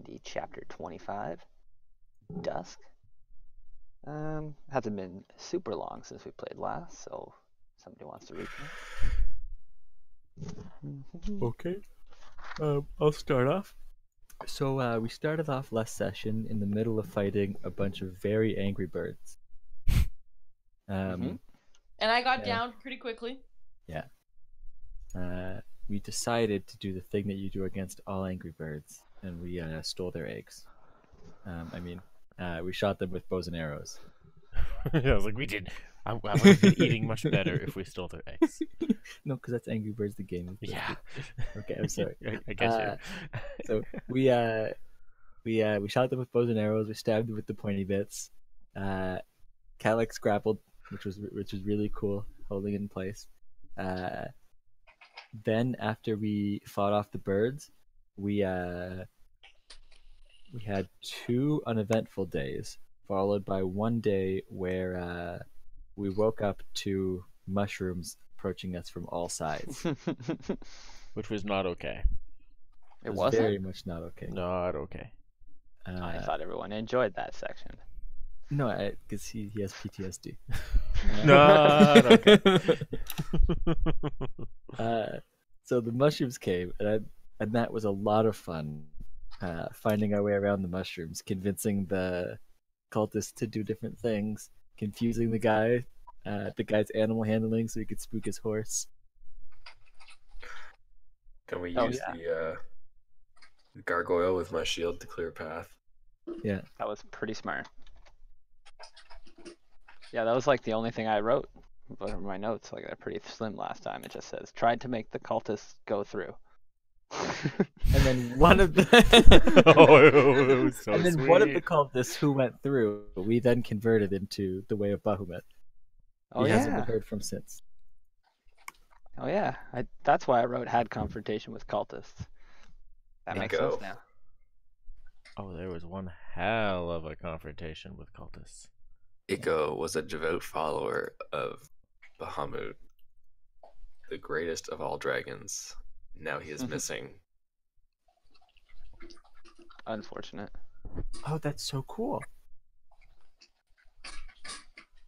D&D Chapter 25, Dusk. Hasn't been super long since we played last, so somebody wants to recap. Okay. I'll start off. So we started off last session in the middle of fighting a bunch of very angry birds. Mhm. And I got Yeah. down pretty quickly. Yeah. We decided to do the thing that you do against all angry birds, and we stole their eggs. We shot them with bows and arrows. I was like, we did. I would have been eating much better if we stole their eggs. No, because that's Angry Birds the game. Yeah. Okay, I'm sorry. I get you. So we shot them with bows and arrows. We stabbed them with the pointy bits. Calyx grappled, which was really cool, holding it in place. Then after we fought off the birds, we had 2 uneventful days, followed by one day where we woke up to mushrooms approaching us from all sides. Which was not okay. It was wasn't? very much not okay. Not okay. I thought everyone enjoyed that section. No, because he has PTSD. Not okay. So the mushrooms came, and that was a lot of fun. Finding our way around the mushrooms, convincing the cultists to do different things, confusing the guy's animal handling so he could spook his horse. Can we Oh, use yeah. the gargoyle with my shield to clear a path? Yeah. That was pretty smart. Yeah, that was like the only thing I wrote in my notes. Like, they're pretty slim last time. It just says, tried to make the cultists go through. And then one of the it was so and then sweet. one of the cultists who went through, we then converted into the way of Bahamut. Oh, He hasn't yeah. been heard from since. Oh, yeah. That's why I wrote had confrontation with cultists. That makes sense Bingo. now. Oh, there was one hell of a confrontation with cultists. Iko was a devout follower of Bahamut, the greatest of all dragons. Now he is missing. Unfortunate. Oh, that's so cool.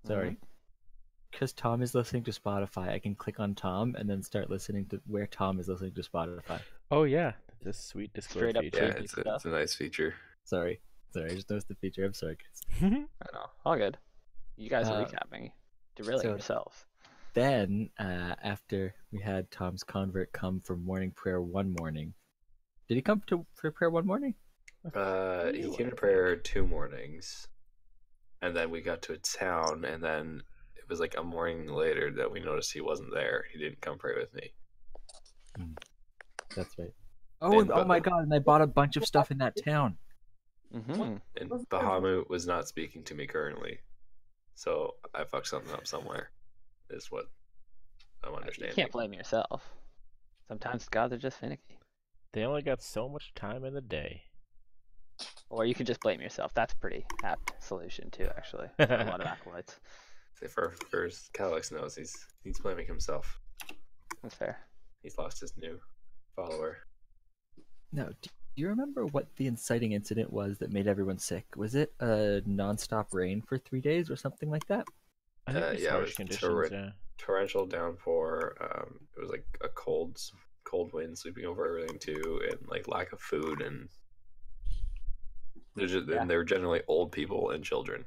Sorry. Because Tom is listening to Spotify, I can click on Tom and then start listening to where Tom is listening to Spotify. Oh yeah, this sweet Discord Straight up feature. Yeah, Creepy it's stuff. a nice feature. Sorry, I just noticed the feature. I'm sorry, guys. I know. All good. You guys are Uh, recapping. Derailing so- yourselves. Then, after we had Tom's convert come for morning prayer one morning, did he come for prayer one morning? He came to prayer 2 mornings, and then we got to a town, and then it was like a morning later that we noticed he wasn't there. He didn't come pray with me. That's right. Oh, And- oh my God! And I bought a bunch of stuff in that town. Mm-hmm. And Bahamut was not speaking to me currently, so I fucked something up somewhere. Is what I'm You understanding. can't blame yourself. Sometimes gods are just finicky. They only got so much time in the day. Or you can just blame yourself. That's a pretty apt solution too, actually. For a lot of acolytes. Say for Calyx knows he's blaming himself. That's fair. He's lost his new follower. No, do you remember what the inciting incident was that made everyone sick? Was it a nonstop rain for 3 days or something like that? I think it's yeah, it harsh was conditions. Yeah. Torrential downpour. It was like a cold wind sweeping over everything too, and like lack of food, and and they were generally old people and children.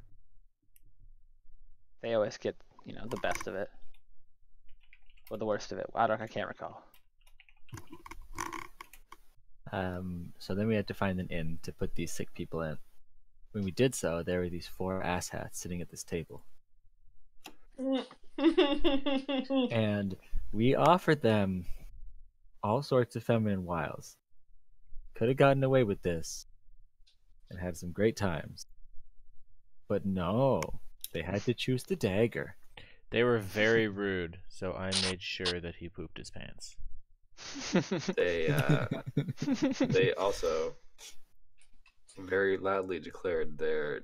They always get, the best of it. Or the worst of it. I can't recall. So then we had to find an inn to put these sick people in. When we did so, there were these 4 asshats sitting at this table. And we offered them all sorts of feminine wiles. Could have gotten away with this and had some great times. But no, they had to choose the dagger. They were very rude, so I made sure that he pooped his pants. They also very loudly declared their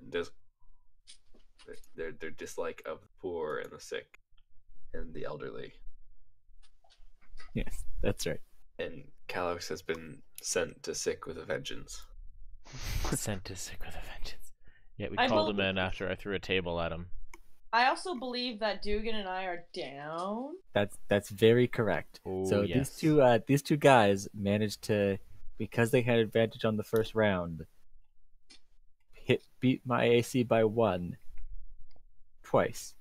dislike of the poor and the sick and the elderly. Yes, that's right. And Calyx has been sent to sick with a vengeance. Sent to sick with a vengeance. Yeah, we I called him believe- in after I threw a table at him. I also believe that Dugan and I are down. That's very correct. Oh, So yes. these two guys managed to, because they had advantage on the first round, beat my AC by 1 twice.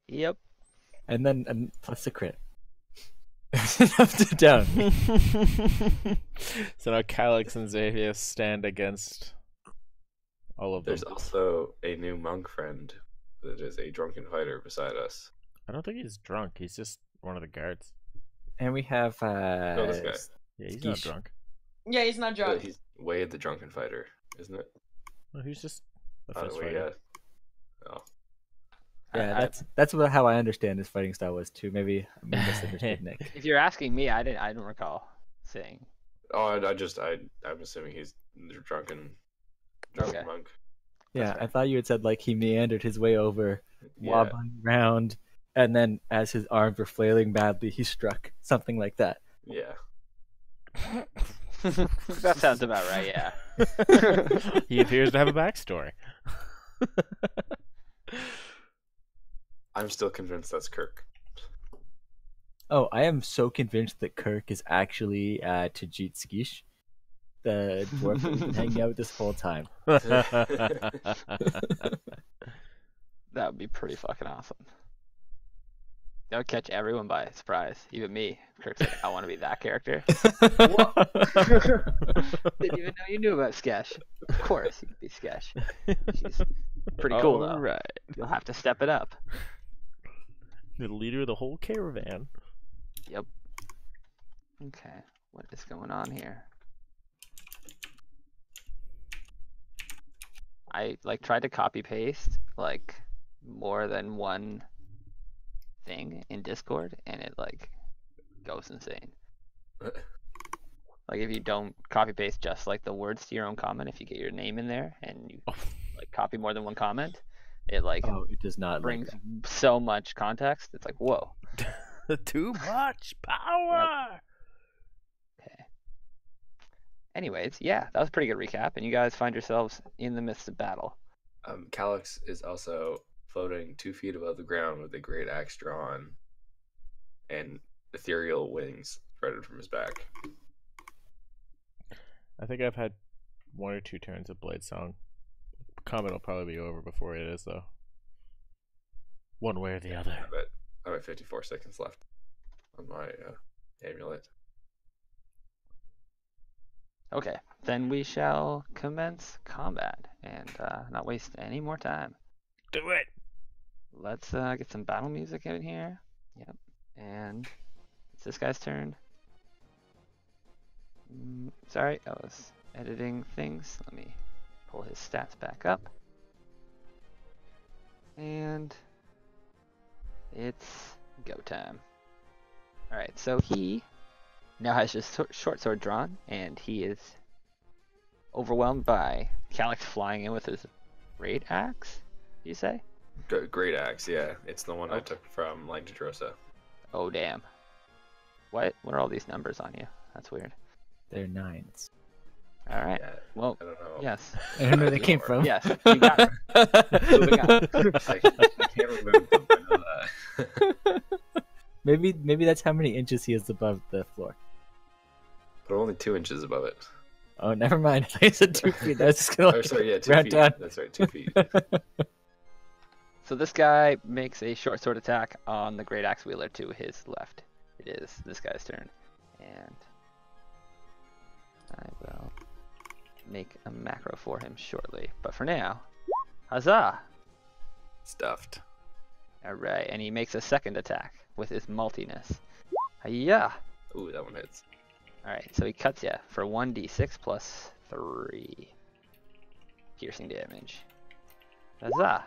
Yep. And plus a crit. Up to down. So now Calyx and Xavier stand against all of them. There's also a new monk friend that is a drunken fighter beside us. I don't think he's drunk. He's just one of the guards. And we have No, this guy. Yeah, he's not Geesh. drunk. Yeah, he's not drunk. He's Wade the drunken fighter, isn't it? No, he's just a Oh, fist wait, fighter. yeah. Oh. Yeah, that's how I understand his fighting style was too. Maybe I misunderstood Nick. If you're asking me, I don't recall saying. Oh, I'm assuming he's the drunken Okay. monk. Yeah, fair. I thought you had said like he meandered his way over, Yeah. wobbling around, and then as his arms were flailing badly, he struck. Something like that. Yeah. That sounds about right, yeah. He appears to have a backstory. I'm still convinced that's Kirk. Oh, I am so convinced that Kirk is actually Tajit Skish, the dwarf that we've been hanging out with this whole time. That would be pretty fucking awesome. That would catch everyone by surprise, even me. Kirk's like, I want to be that character. Didn't even know you knew about Skesh. Of course, you could be Skesh. She's pretty cool, though. Alright. You'll have to step it up. The leader of the whole caravan. Yep. Okay, what is going on here? I tried to copy paste more than one thing in Discord, and it goes insane. If you don't copy paste just the words to your own comment, if you get your name in there and you copy more than one comment, it Oh, it does not brings like that. so much context. It's like, whoa. Too much power. Okay. Anyways, yeah, that was a pretty good recap, and you guys find yourselves in the midst of battle. Calyx is also floating 2 feet above the ground with a great axe drawn and ethereal wings spreaded from his back. I think I've had 1 or 2 turns of Blade Song. Comment will probably be over before it is, though. One way or the other. I'm at 54 seconds left on my amulet. Okay, then we shall commence combat and not waste any more time. Do it! Let's get some battle music in here. Yep. And it's this guy's turn. Sorry, I was editing things. Let me pull his stats back up. And it's go time. Alright, so he now has his short sword drawn, and he is overwhelmed by Calyx flying in with his great axe, you say? Great axe, yeah. It's the one I Okay. took from Langdedrosa. Oh, damn. What are all these numbers on you? That's weird. They're 9s. Alright, Yeah, well, I don't know. yes. I don't know where they came from. Yes, you got it. Moving on. I can't remove them. I know that. Maybe that's how many inches he is above the floor. But I'm only 2 inches above it. Oh, never mind. I said 2 feet. I was just gonna Oh, sorry, yeah, 2 round feet. down. That's right, 2 feet. So this guy makes a short sword attack on the great axe wielder to his left. It is this guy's turn. And I will make a macro for him shortly. But for now, huzzah! Stuffed. Alright, and he makes a second attack with his maltiness. Hiya! Ooh, that one hits. Alright, so he cuts ya for 1d6 plus 3 piercing damage. Huzzah!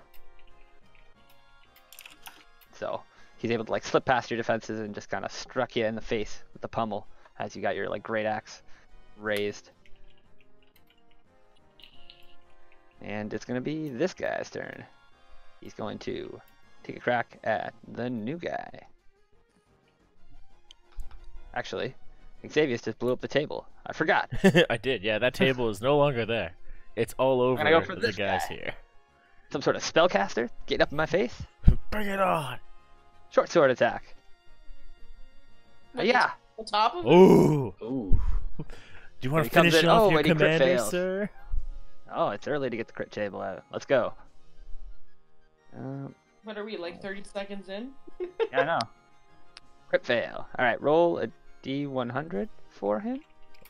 So he's able to slip past your defenses and just kind of struck you in the face with the pummel as you got your great axe raised. And it's gonna be this guy's turn. He's going to take a crack at the new guy. Actually, Xavier just blew up the table. I forgot. I did, yeah. That table is no longer there. It's all over gonna go for the this guys guy. here. Some sort of spellcaster getting up in my face. Bring it on! Short sword attack. What, Yeah. On top of it? Ooh! Ooh. Do you want He to comes finish in, off oh, your and he crit commander, fails. sir? Oh, it's early to get the crit table out. Let's go. What are we, like 30 seconds in? Yeah, I know. Crit fail. All right, roll a D100 for him.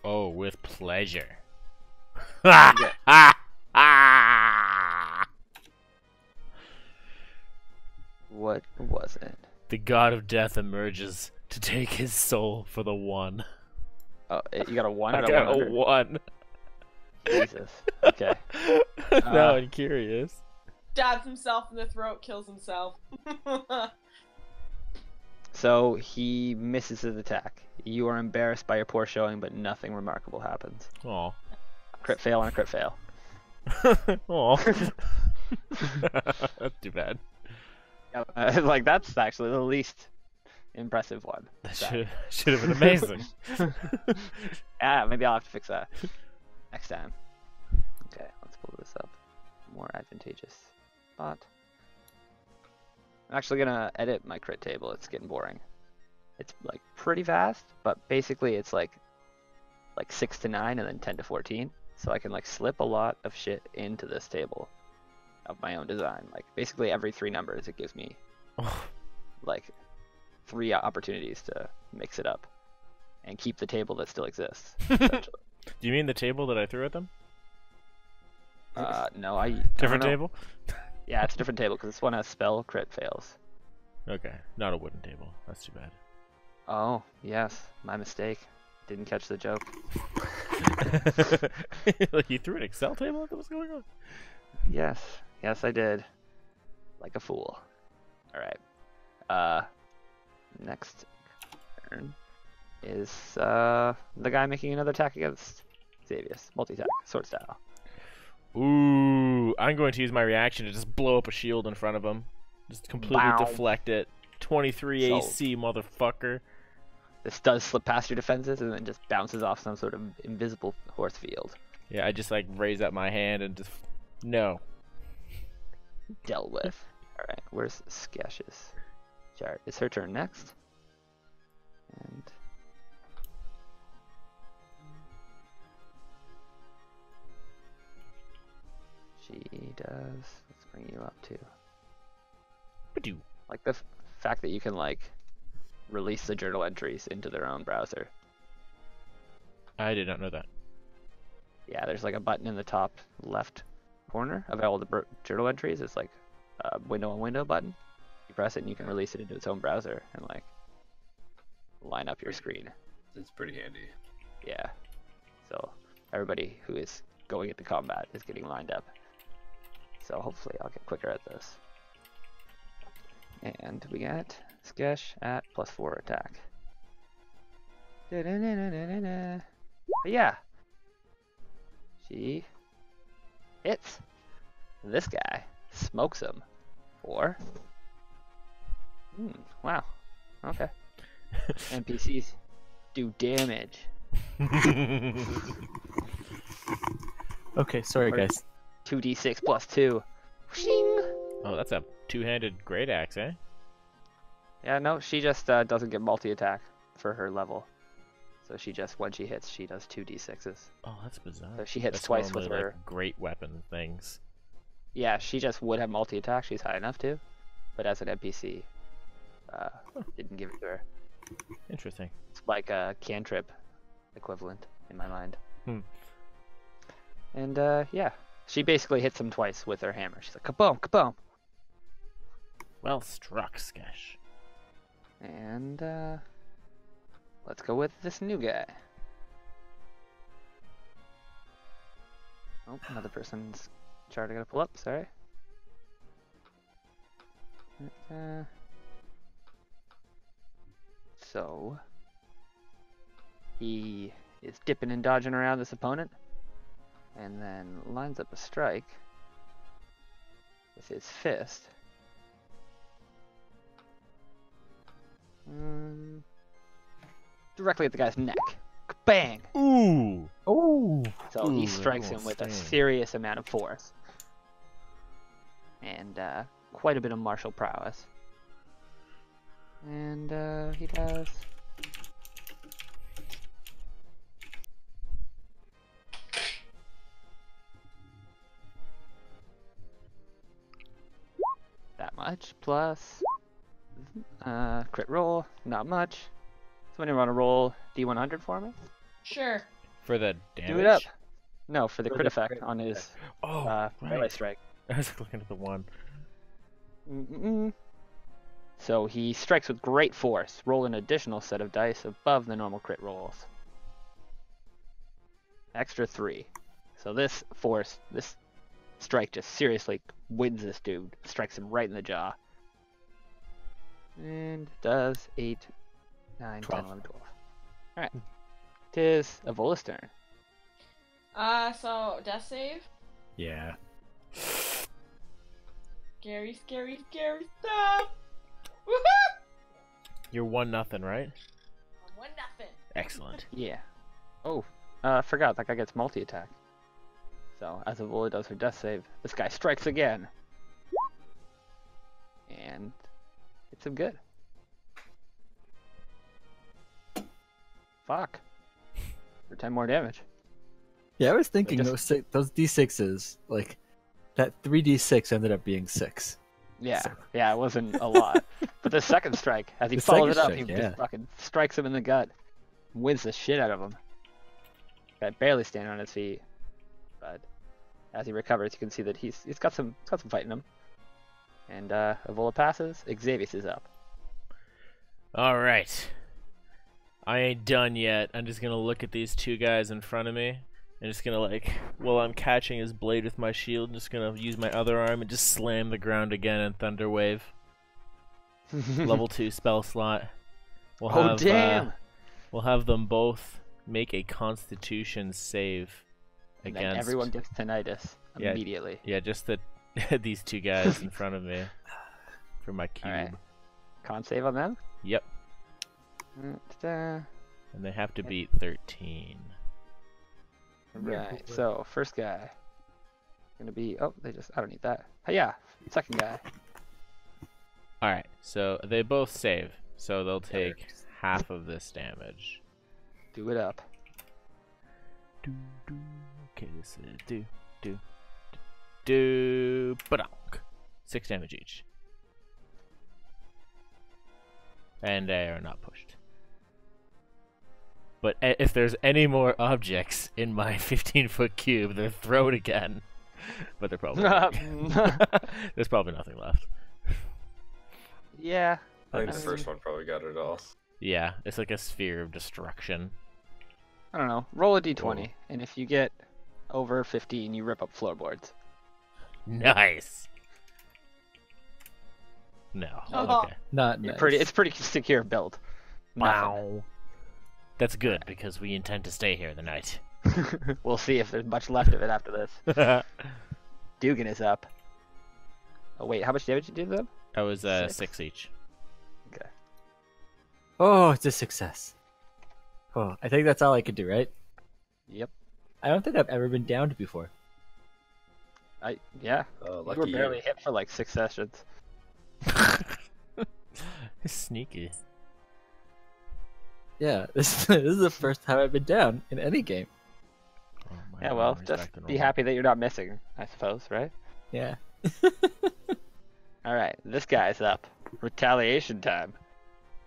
Oh, with pleasure. Yeah. What was it? The god of death emerges to take his soul for the one. Oh, you got a 1 I out of got 100? a one. Jesus. Okay. Now I'm curious. Stabs himself in the throat, kills himself. So he misses his attack. You are embarrassed by your poor showing, but nothing remarkable happens. Aw. Crit fail on a crit fail. Aw. That's too bad. Like, that's actually the least impressive one. That should have been amazing. Yeah, maybe I'll have to fix that next time. Okay, let's pull this up. More advantageous spot. I'm actually gonna edit my crit table. It's getting boring. It's like pretty vast, but basically it's like 6 to 9 and then 10 to 14. So I can like slip a lot of shit into this table of my own design. Like basically every 3 numbers it gives me like 3 opportunities to mix it up and keep the table that still exists. Essentially. Do you mean the table that I threw at them? No, I Different don't know. table? Yeah, it's a different table because this one has spell crit fails. Okay, not a wooden table. That's too bad. Oh, yes, my mistake. Didn't catch the joke. Like you threw an Excel table at them? What's going on? Yes, yes, I did. Like a fool. All right. Next turn is the guy making another attack against Xavius. Multi-attack, sword style. Ooh, I'm going to use my reaction to just blow up a shield in front of him. Just completely Wow. deflect it. 23 So- AC, motherfucker. This does slip past your defenses and then just bounces off some sort of invisible force field. Yeah, I just like raise up my hand and just no. Dealt with. All right, where's Skesh's chart? It's her turn next. And she does. Let's bring you up too. Ba-doo. Like the fact that you can like release the journal entries into their own browser. I did not know that. Yeah, there's like a button in the top left corner of all the journal entries. It's like a window on window button. You press it and you can release it into its own browser and like line up your screen. It's pretty handy. Yeah. So everybody who is going into combat is getting lined up. So hopefully I'll get quicker at this. And we got Skesh at +4 attack. Da-da-da-da-da-da. But yeah. She hits. This guy smokes him for... wow. Okay. NPCs do damage. Okay, sorry Or- guys. 2d6 plus 2. Shing! Oh, that's a two-handed great axe, eh? Yeah, no, she just doesn't get multi-attack for her level. So she just, when she hits, she does 2d6s. Oh, that's bizarre. So she hits That's twice with normally, her. like, great weapon things. Yeah, she just would have multi-attack. She's high enough to. But as an NPC, didn't give it to her. Interesting. It's like a cantrip equivalent in my mind. Hmm. And yeah, she basically hits him twice with her hammer. She's like, kaboom, kaboom. Well struck, Skesh. And let's go with this new guy. Oh, another person's chart I gotta pull up, sorry. So, he is dipping and dodging around this opponent, and then lines up a strike with his fist. directly at the guy's neck. Bang! Ooh. Oh. So Ooh, he that strikes him won't with a sting. serious amount of force. And quite a bit of martial prowess. And he does... that much, plus crit roll, not much. Somebody want to roll D100 for me? Sure. For the damage? Do it up. No, for the For crit the effect crit on his Oh, melee right. strike. I was looking at the one. Mm-mm. So he strikes with great force. Roll an additional set of dice above the normal crit rolls. Extra 3. So this strike just seriously wins this dude. Strikes him right in the jaw. And does 8, 9, 10, 12. 11, 12. Alright. 'Tis Avola's turn. So death save. Yeah. Scary, scary, scary stuff. Woohoo! You're 1-0, right? I'm 1-0. Excellent. Yeah. Oh, forgot that guy gets multi-attack. So as Avola does her death save, this guy strikes again. And hits him good. Fuck. For 10 more damage. Yeah, I was thinking just- those d6s, like that 3d6 ended up being 6. Yeah, So- yeah, it wasn't a lot. But the second strike, as he The follows it second up, he strike, yeah. just fucking strikes him in the gut. Wins the shit out of him. Guy barely standing on his feet. But as he recovers, you can see that he's got some fight in him. And Avola passes, Xavius is up. Alright. I ain't done yet. I'm just gonna look at these two guys in front of me. I'm just gonna, like, while I'm catching his blade with my shield, I'm just gonna use my other arm and just slam the ground again in Thunder Wave. Level 2 spell slot. We'll Oh have, damn! we'll have them both make a Constitution save And then against. everyone gets tinnitus Yeah. immediately. Yeah, just the these two guys in front of me for my cube. Alright. Con save on them? Yep, Ta-da. and they have to beat 13. Right, so first guy. Gonna be, I don't need that. Yeah, second guy. Alright, so they both save, so they'll take half of this damage. Do it up. Okay, this is badonk. 6 damage each. And they are not pushed. But if there's any more objects in my 15-foot cube, they're thrown again. But they're probably there's probably nothing left. Yeah. I think I the mean- first one probably got it all. Yeah, it's like a sphere of destruction. I don't know. Roll a d20, Cool. and if you get over 15, you rip up floorboards. Nice. No. Oh. Okay. Not You're nice. It's pretty secure build. Nothing. Wow. That's good because we intend to stay here the night. We'll see if there's much left of it after this. Dugan is up. Oh wait, how much damage did you do them? That was 6. 6 each. Okay. Oh, it's a success. Oh, I think that's all I could do, right? Yep. I don't think I've ever been downed before. Yeah. Lucky You were you. barely hit for like 6 sessions. Sneaky. Yeah, this is the first time I've been down in any game. Oh, my Yeah, well, memory's just back to be normal. happy that you're not missing, I suppose, right? Yeah. Alright, this guy's up. Retaliation time.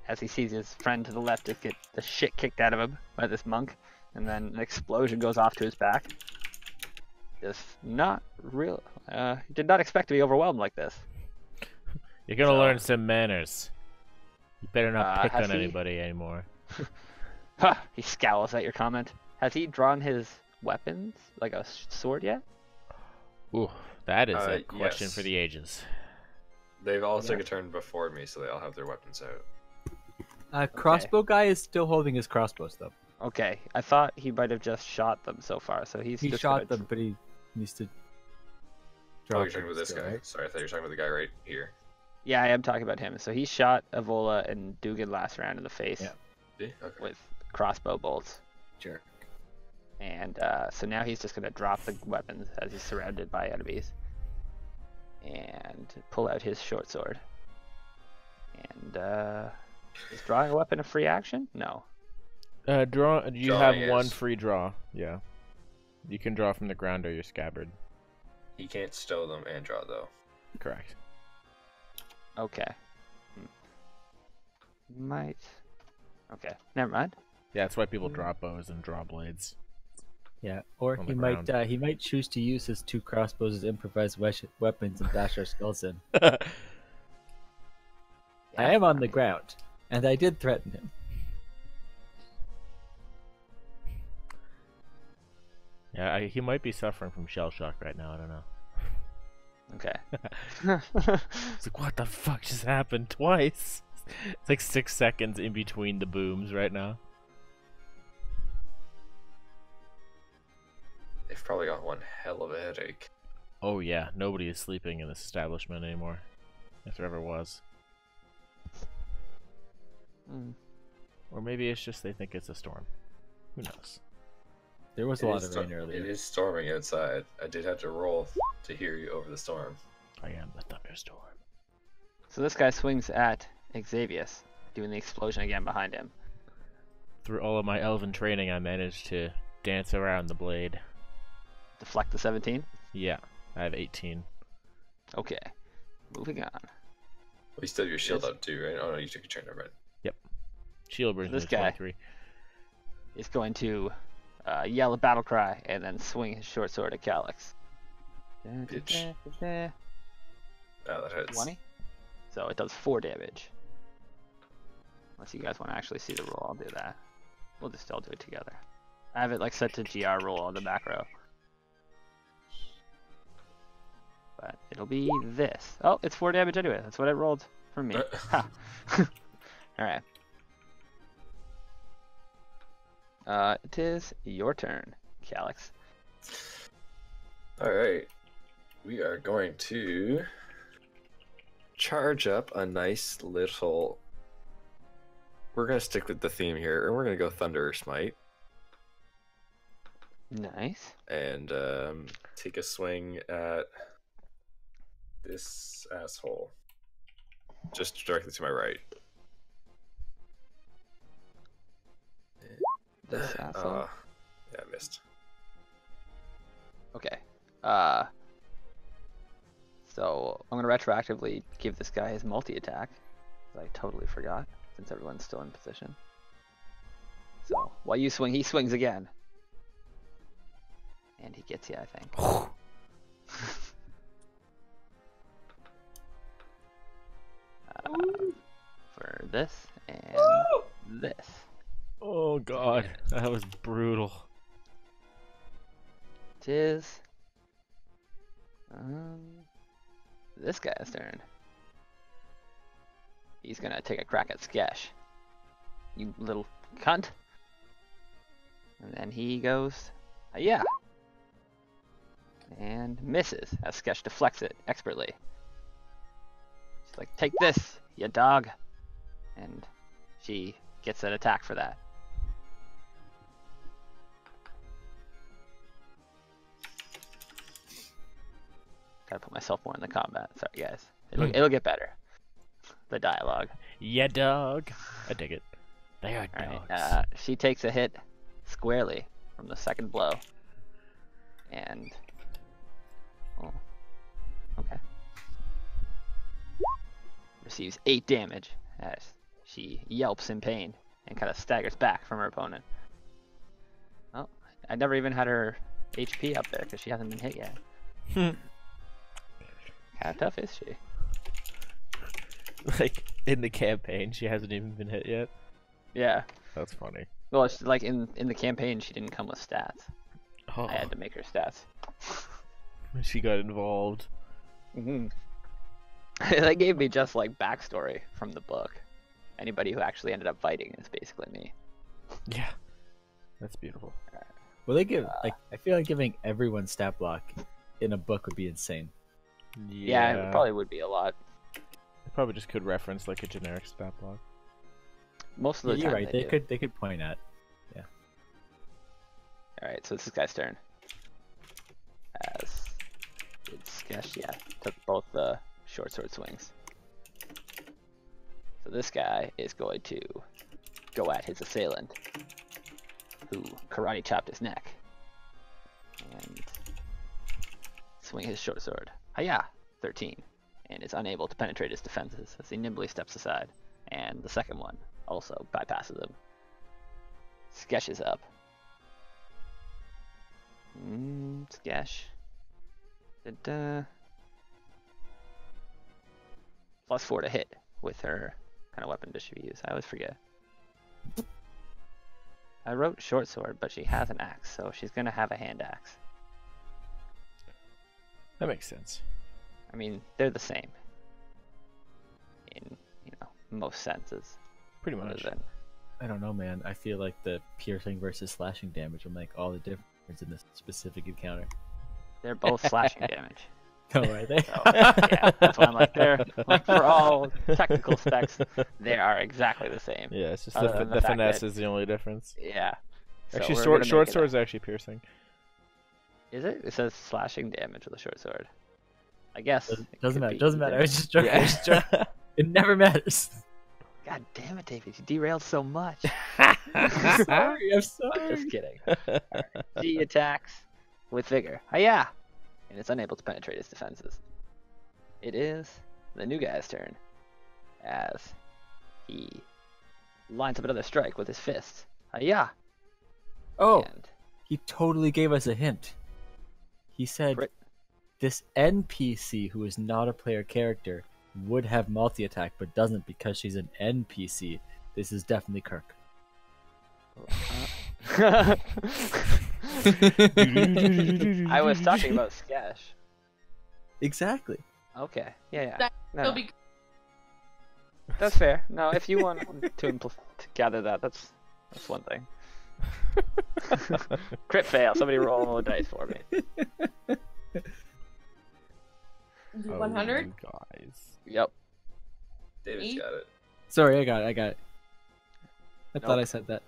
As he sees his friend to the left just get the shit kicked out of him by this monk, and then an explosion goes off to his back. Just not real. He did not expect to be overwhelmed like this. You're gonna So- learn some manners. You better not pick has on he? anybody anymore. Ha! He scowls at your comment. Has he drawn his weapons, like a sword yet? Ooh, that is a Uh, question yes. for the ages. They've all Yeah. took a turn before me, so they all have their weapons out. Crossbow guy is still holding his crossbows though. Okay, I thought he might have just shot them so far, so he's He just shot gonna them, but he needs to. Oh, drop you're talking them about this still, guy. right? Sorry, I thought you were talking about the guy right here. Yeah, I am talking about him. So he shot Avola and Dugan last round in the face Yeah. Yeah, okay. with crossbow bolts. Jerk. And so now he's just gonna drop the weapons as he's surrounded by enemies, and pull out his short sword. And is drawing a weapon a free action? No. Draw. You Drawing have one is. free draw. Yeah. You can draw from the ground or your scabbard. He can't stow them and draw though. Correct. Okay. Might. Okay. Never mind. Yeah, that's why people draw bows and draw blades. Yeah, or On he the might ground. he might choose to use his 2 crossbows as improvised weapons and bash our skulls in. I am on the ground, and I did threaten him. Yeah, he might be suffering from shell shock right now. I don't know. Okay. It's like, what the fuck just happened twice? It's like 6 seconds in between the booms right now. They've probably got one hell of a headache. Oh yeah, nobody is sleeping in this establishment anymore. If there ever was. Mm. Or maybe it's just they think it's a storm. Who knows? There was a It lot is of rain It earlier. is storming outside. I did have to roll to hear you over the storm. I am the thunderstorm. So this guy swings at Xavius, doing the explosion again behind him. Through all of my elven training, I managed to dance around the blade. Deflect the 17. Yeah, I have 18. Okay. Moving on. Well, you still have your shield up too, right? Oh no, you took your turn, never mind. Shield version This is guy. 23. Is going to yell a battle cry and then swing his short sword at Calyx. Bitch. Oh, that hurts. 20. So it does 4 damage. Unless you guys want to actually see the roll, I'll do that. We'll just all do it together. I have it like set to GR roll on the macro. But it'll be this. Oh, it's 4 damage anyway. That's what it rolled for me. Ha. Alright. It is your turn, Calyx. Alright. We are going to charge up a nice little. We're going to stick with the theme here, and we're going to go Thunder Smite Nice. and take a swing at this asshole. Just directly to my right. This asshole. Yeah, I missed. Okay. So I'm gonna retroactively give this guy his multi-attack. 'Cause I totally forgot, since everyone's still in position. So while you swing, he swings again. And he gets you, I think. For this and this. Oh god, that was brutal. It is this guy's turn. He's gonna take a crack at Skesh. You little cunt. And then he goes, yeah. And misses as Skesh deflects it expertly. She's like, take this, you dog. And she gets an attack for that. Gotta put myself more in the combat. Sorry, guys. It'll get better. The dialogue. Yeah, dog. I dig it. They are Alright, dogs. she takes a hit squarely from the second blow. And... oh, okay. Receives 8 damage as she yelps in pain and kind of staggers back from her opponent. Oh, I never even had her HP up there because she hasn't been hit yet. How tough is she? Like, in the campaign, she hasn't even been hit yet. Yeah. That's funny. Well, it's like in the campaign, she didn't come with stats. Oh, I had to make her stats. she got involved. Mm-hmm. They gave me just like backstory from the book. Anybody who actually ended up fighting is basically me. Yeah. That's beautiful. Well, they give like I feel like giving everyone stat block in a book would be insane. Yeah, it probably would be a lot. They probably just could reference like a generic stat block. Most of Yeah, the you're time right. they do. They could point at Yeah. Alright, so it's this guy's turn. As it's Skesh, yeah, took both the short sword swings. So this guy is going to go at his assailant, who karate chopped his neck, and swing his short sword. Hiya! 13, and is unable to penetrate his defenses as he nimbly steps aside. And the second one also bypasses him. Skesh is up. Skesh. +4 to hit with her kind of weapon does she use? I always forget. I wrote short sword, but she has an axe, so she's gonna have a hand axe. That makes sense. I mean, they're the same in most senses. Pretty much. Than... I don't know, man. I feel like the piercing versus slashing damage will make all the difference in this specific encounter. They're both slashing damage. Oh, are they? So, yeah, that's why I'm like, they're like for all technical specs, they are exactly the same. Yeah, it's just Other than the the fact finesse that- is the only difference. Yeah. So Actually, we're short gonna make it sword a- is actually piercing. Is it? It says slashing damage with a short sword. I guess. it Doesn't could matter. be Doesn't matter. either. It's just joking. Yeah. It's just joking. It never matters. God damn it, David! You derailed so much. I'm sorry. I'm sorry. Just kidding. Alright. She attacks with vigor. Hiya! And it's unable to penetrate his defenses. It is the new guy's turn, as he lines up another strike with his fist. Hiya! Oh, And he totally gave us a hint. He said Crit. this NPC who is not a player character would have multi-attack, but doesn't because she's an NPC. This is definitely Kirk. I was talking about Skesh. Exactly. Okay. Yeah. That- No, It'll no. be That's fair. No, if you want to gather that, that's one thing. Crit fail. Somebody roll the dice for me. 100. Oh, guys. Yep. David's Me? got it. Sorry, I got it. I thought Nope. I said that.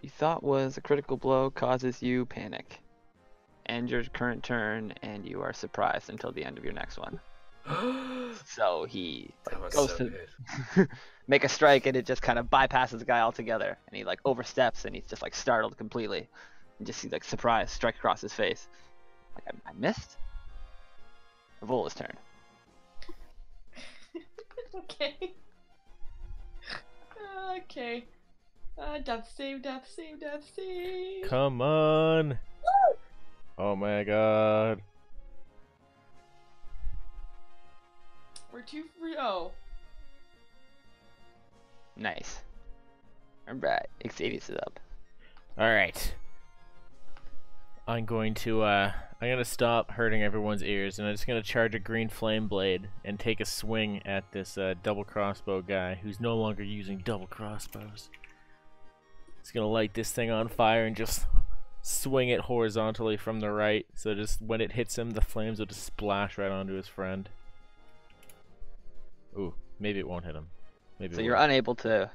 You thought was a critical blow causes you panic. End your current turn, and you are surprised until the end of your next one. So he That was goes so to good. make a strike, and it just kind of bypasses the guy altogether, and he like oversteps, and he's just like startled completely, and just sees like surprise strike across his face. Like I missed. Vola's turn. Okay. Okay. Death save, death save, death save. Come on. Oh my god. We're 2 for oh. Nice. Alright, Xavius is up. Alright. I'm gonna stop hurting everyone's ears, and I'm just gonna charge a green flame blade and take a swing at this double crossbow guy who's no longer using double crossbows. It's gonna light this thing on fire and just swing it horizontally from the right, so just when it hits him, the flames will just splash right onto his friend. Ooh, maybe it won't hit him. Maybe So it you're will. unable to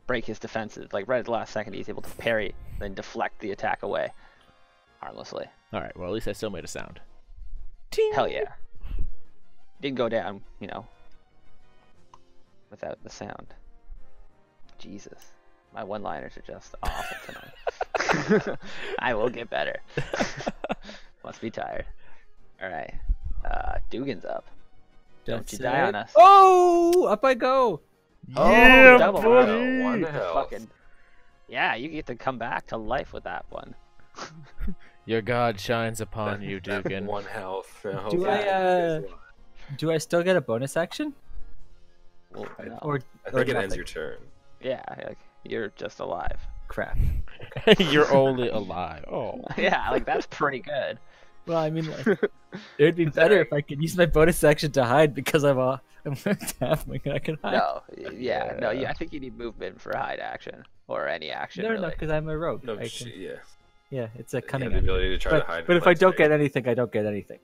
break his defenses. Like right at the last second, he's able to parry, then deflect the attack away harmlessly. Alright, well at least I still made a sound. Hell yeah. Didn't go down, without the sound. Jesus. My one-liners are just awful tonight. I will get better. Must be tired. Alright. Dugan's up. Don't That's you die it. on us. Oh, up I go. Yeah, double buddy! roll. One You health. fucking... Yeah, you get to come back to life with that one. Your god shines upon you, That Dugan. one health. Do I still get a bonus action? Well, no. Or I think it ends nothing? your turn. Yeah, like, you're just alive. Crap. You're only alive. Oh. Yeah, like that's pretty good. Well, I mean, like, it would be better if I could use my bonus action to hide because I'm halfling and I can hide. No, yeah, no, Yeah. I think you need movement for hide action or any action. No, really. because I'm a rogue. No, I can- shit, yeah. Yeah, it's a You cunning. have the ability to try to hide. But in if I plain don't sight. get anything, I don't get anything.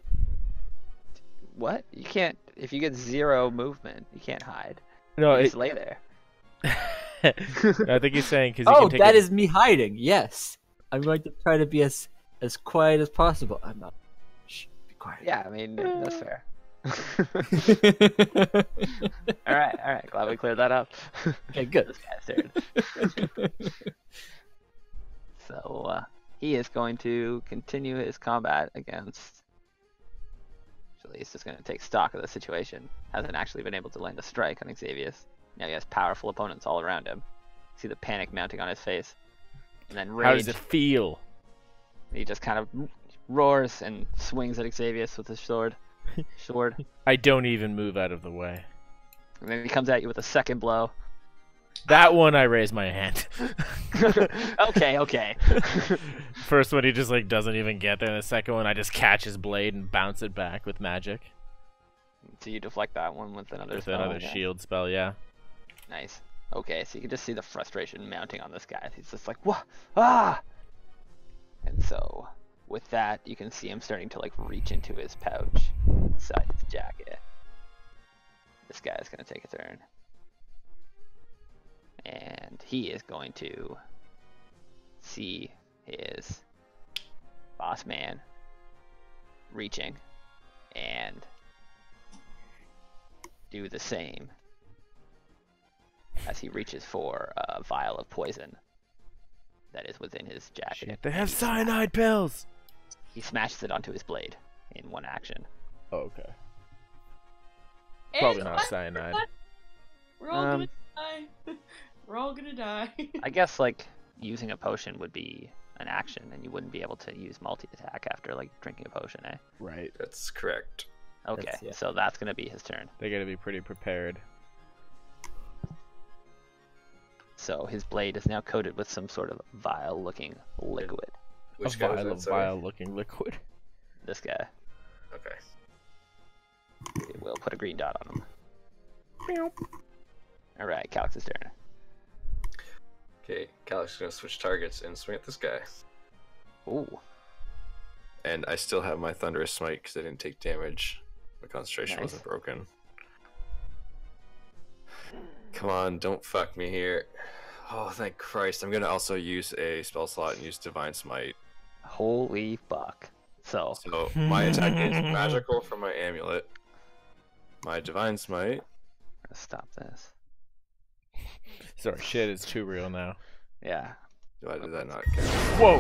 What? You can't. If you get 0 movement, you can't hide. No, You it, just lay there. I think he's saying because Oh, that is me hiding. Yes, I'm going to try to be as quiet as possible. I'm not. Shh, be quiet. Yeah, I mean, that's fair. All right. Glad we cleared that up. Okay, good. This guy's turn. So he is going to continue his combat against. Actually, he's just going to take stock of the situation. Hasn't actually been able to land a strike on Xavius. Now he has powerful opponents all around him. See the panic mounting on his face, and then rage. How does it feel? He just kind of roars and swings at Xavius with his sword. I don't even move out of the way. And then he comes at you with a second blow. That one, I raise my hand. Okay. First one, he just like doesn't even get there. And the second one, I just catch his blade and bounce it back with magic. So you deflect that one with another With spell. another shield spell, yeah. Nice. Okay, so you can just see the frustration mounting on this guy. He's just like, what? Ah! And so, with that, you can see him starting to like reach into his pouch inside his jacket. This guy is going to take a turn. And he is going to see his boss man reaching and do the same as he reaches for a vial of poison that is within his jacket. Shit, they have cyanide pills! He smashes it onto his blade in one action. Oh, okay. Probably not cyanide. We're all gonna die. We're all gonna die. I guess like using a potion would be an action, and you wouldn't be able to use multi-attack after like drinking a potion, eh? Right. That's correct. Okay, Yeah. so that's gonna be his turn. They gotta be pretty prepared. So his blade is now coated with some sort of vile-looking liquid. Which A guy was vial that, of sorry? vile-looking liquid. This guy. Okay. We'll put a green dot on him. Alright, Calix's turn. Okay, Calix is gonna switch targets and swing at this guy. Ooh, And I still have my Thunderous Smite because I didn't take damage. My concentration Nice. wasn't broken. Come on, don't fuck me here. Oh, thank Christ. I'm gonna also use a spell slot and use Divine Smite. holy fuck. So, So my attack is magical from my amulet. My Divine Smite. let's stop this. Sorry, shit is too real now. Yeah. Why did that not count? Whoa!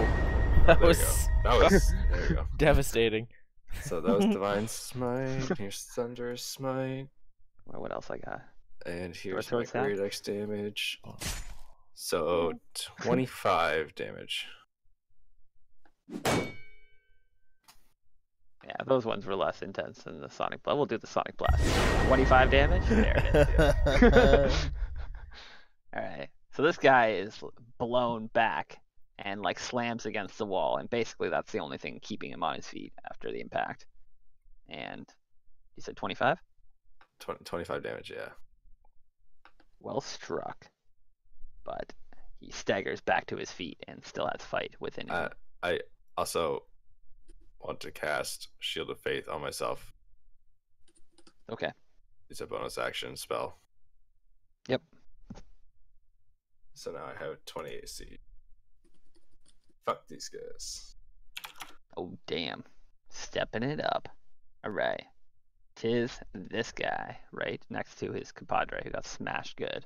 That There was we go. That was there we go. devastating. So that was Divine Smite. Here's Thunderous Smite. Well, what else I got? And here's Sword my staff? Great X damage. So 25 damage. Yeah, those ones were less intense than the Sonic Blast. We'll do the Sonic Blast. 25 damage? There it is. Alright. So this guy is blown back and like slams against the wall, and basically that's the only thing keeping him on his feet after the impact. And you said 25? 25 damage, yeah. Well struck. But he staggers back to his feet and still has fight within him. I also want to cast Shield of Faith on myself. Okay. It's a bonus action spell. Yep. So now I have 20 AC. Fuck these guys. Oh, damn. Stepping it up. Alright. Tis this guy right next to his compadre who got smashed good.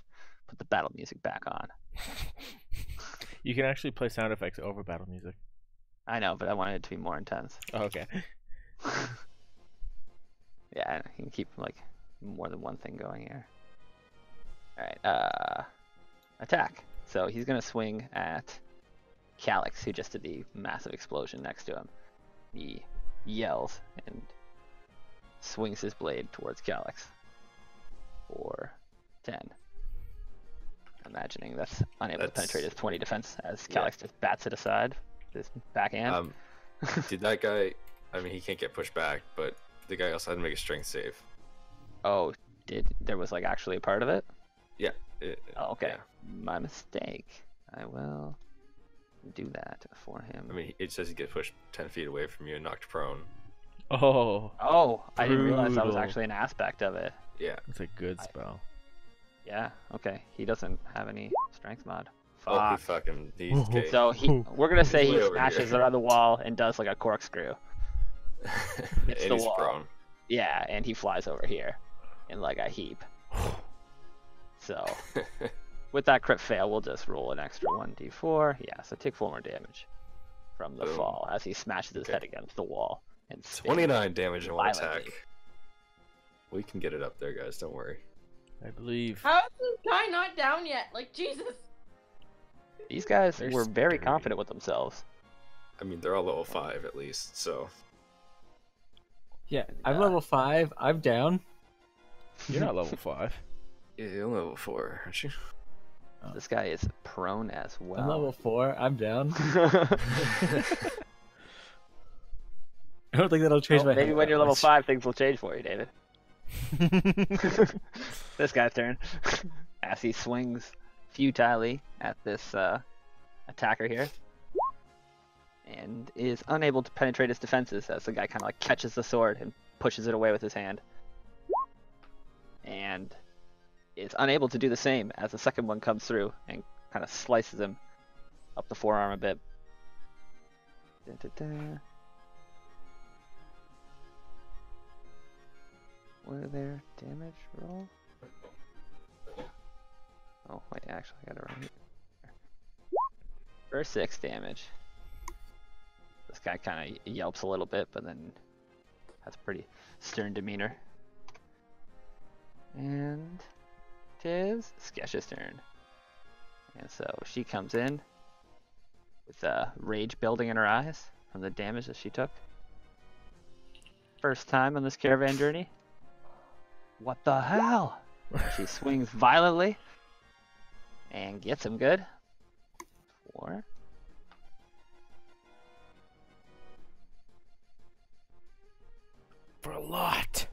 Put the battle music back on. You can actually play sound effects over battle music. I know, but I wanted it to be more intense. Oh, okay. Yeah, you can keep like more than one thing going here. Alright, attack. So he's gonna swing at Calix, who just did the massive explosion next to him. He yells and swings his blade towards Calix for 10. Imagining that's unable to penetrate his 20 defense as Calix just bats it aside. His backhand. Did that guy? I mean, he can't get pushed back, but the guy also had to make a strength save. Oh, there was like actually a part of it? Yeah. Oh, okay. Yeah. My mistake. I will do that for him. I mean, it says he gets pushed 10 feet away from you and knocked prone. Oh, Oh, I didn't realize that was Brutal. actually an aspect of it. Yeah. that's a good spell. Yeah, okay. He doesn't have any strength mod. Oh, he Fuck. he's gay. So we're gonna say He's he way over smashes here. around the wall and does like a corkscrew. Hits And the he's wall. prone. Yeah, and he flies over here in like a heap. So with that crit fail, we'll just roll an extra 1d4. Yeah, so take 4 more damage from the Boom. fall as he smashes his head against the wall. And 29 damage in one violently. attack. We can get it up there, guys. Don't worry. I believe. How is this guy not down yet? Like, Jesus. These guys They're were very sturdy. confident with themselves. I mean, they're all level 5 at least, so. Yeah, I'm level 5. I'm down. You're not level 5. Yeah, you're level 4, aren't you? This guy is prone as well. I'm level 4. I'm down. I don't think that'll change Well, my maybe health when that you're level much. 5, things will change for you, David. This guy's turn. As he swings futilely at this attacker here. And is unable to penetrate his defenses as the guy kind of like catches the sword and pushes it away with his hand. And is unable to do the same as the second one comes through and kind of slices him up the forearm a bit. Da-da-da. What are their damage roll? Oh, wait, actually, I got it right here. For 6 damage. This guy kind of yelps a little bit, but then has a pretty stern demeanor. And it is Skesh's turn. And so she comes in with rage building in her eyes from the damage that she took. First time on this caravan journey. What the hell? She swings violently and gets him good. 4. For a lot.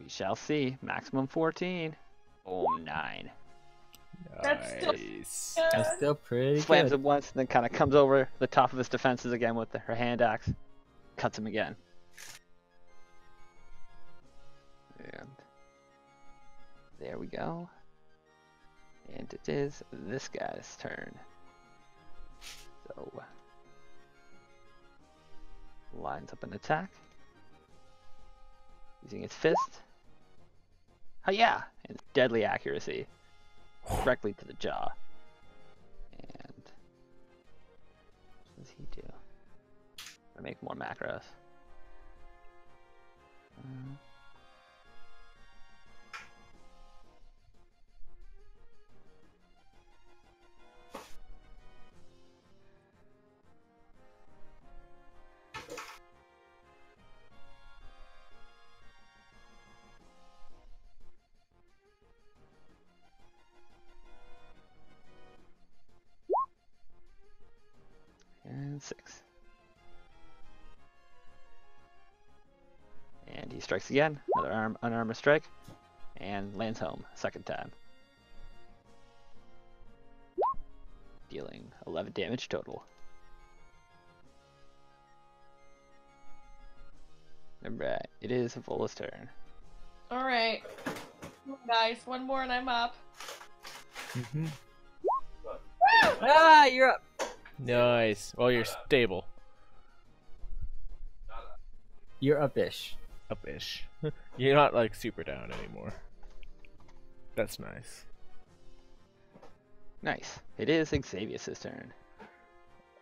We shall see. Maximum 14. Boom, 9. That's still- Nice. I'm still pretty Slams good. him once, and then kind of comes over the top of his defenses again with her hand axe. Cuts him again. And there we go. And it is this guy's turn. So lines up an attack. Using his fist. Oh yeah! And deadly accuracy. Directly to the jaw. And what does he do? I make more macros. And 6. And he strikes again. Another unarmed strike. And lands home. Second time. Dealing 11 damage total. Alright, it is Vola's turn. Alright. Come on, guys, one more and I'm up. Mhm. Ah, you're up. Nice. Well, you're stable. You're up-ish. Up-ish. You're not like super down anymore. That's nice. Nice. It is Xavius' turn.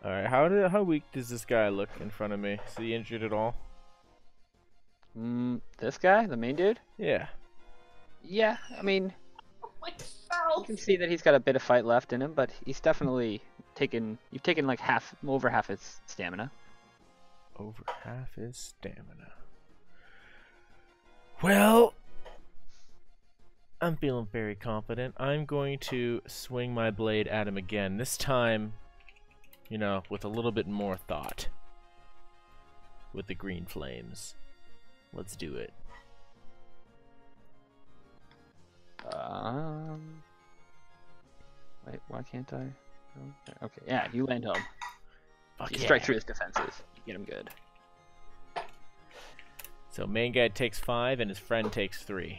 All right. How weak does this guy look in front of me? Is he injured at all? This guy, the main dude? Yeah. Yeah, I mean, Like, you fell. can see that he's got a bit of fight left in him, but he's definitely you've taken like over half his stamina. Over half his stamina. Well, I'm feeling very confident. I'm going to swing my blade at him again. This time, you know, with a little bit more thought. With the green flames. Let's do it. Wait, why can't I? Okay, yeah, you land home. Fuck You yeah. strike through his defenses. You get him good. So main guy takes 5 and his friend takes 3.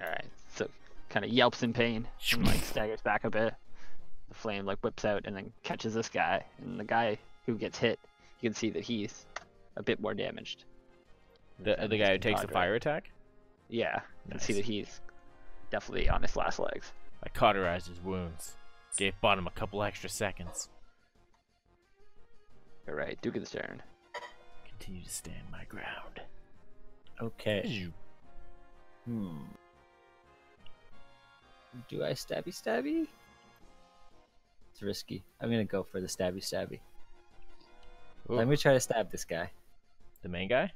Alright, so kind of yelps in pain and like staggers back a bit. The flame like whips out and then catches this guy, and the guy who gets hit, you can see that he's a bit more damaged. The guy who takes the fire attack? Yeah, you can see Nice. that he's definitely on his last legs. I cauterized his wounds. Gave Bottom a couple extra seconds. All right, Dugan's turn. Continue to stand my ground. Okay. Do I stabby? It's risky. I'm gonna go for the stabby. Ooh, Let me try to stab this guy. the main guy?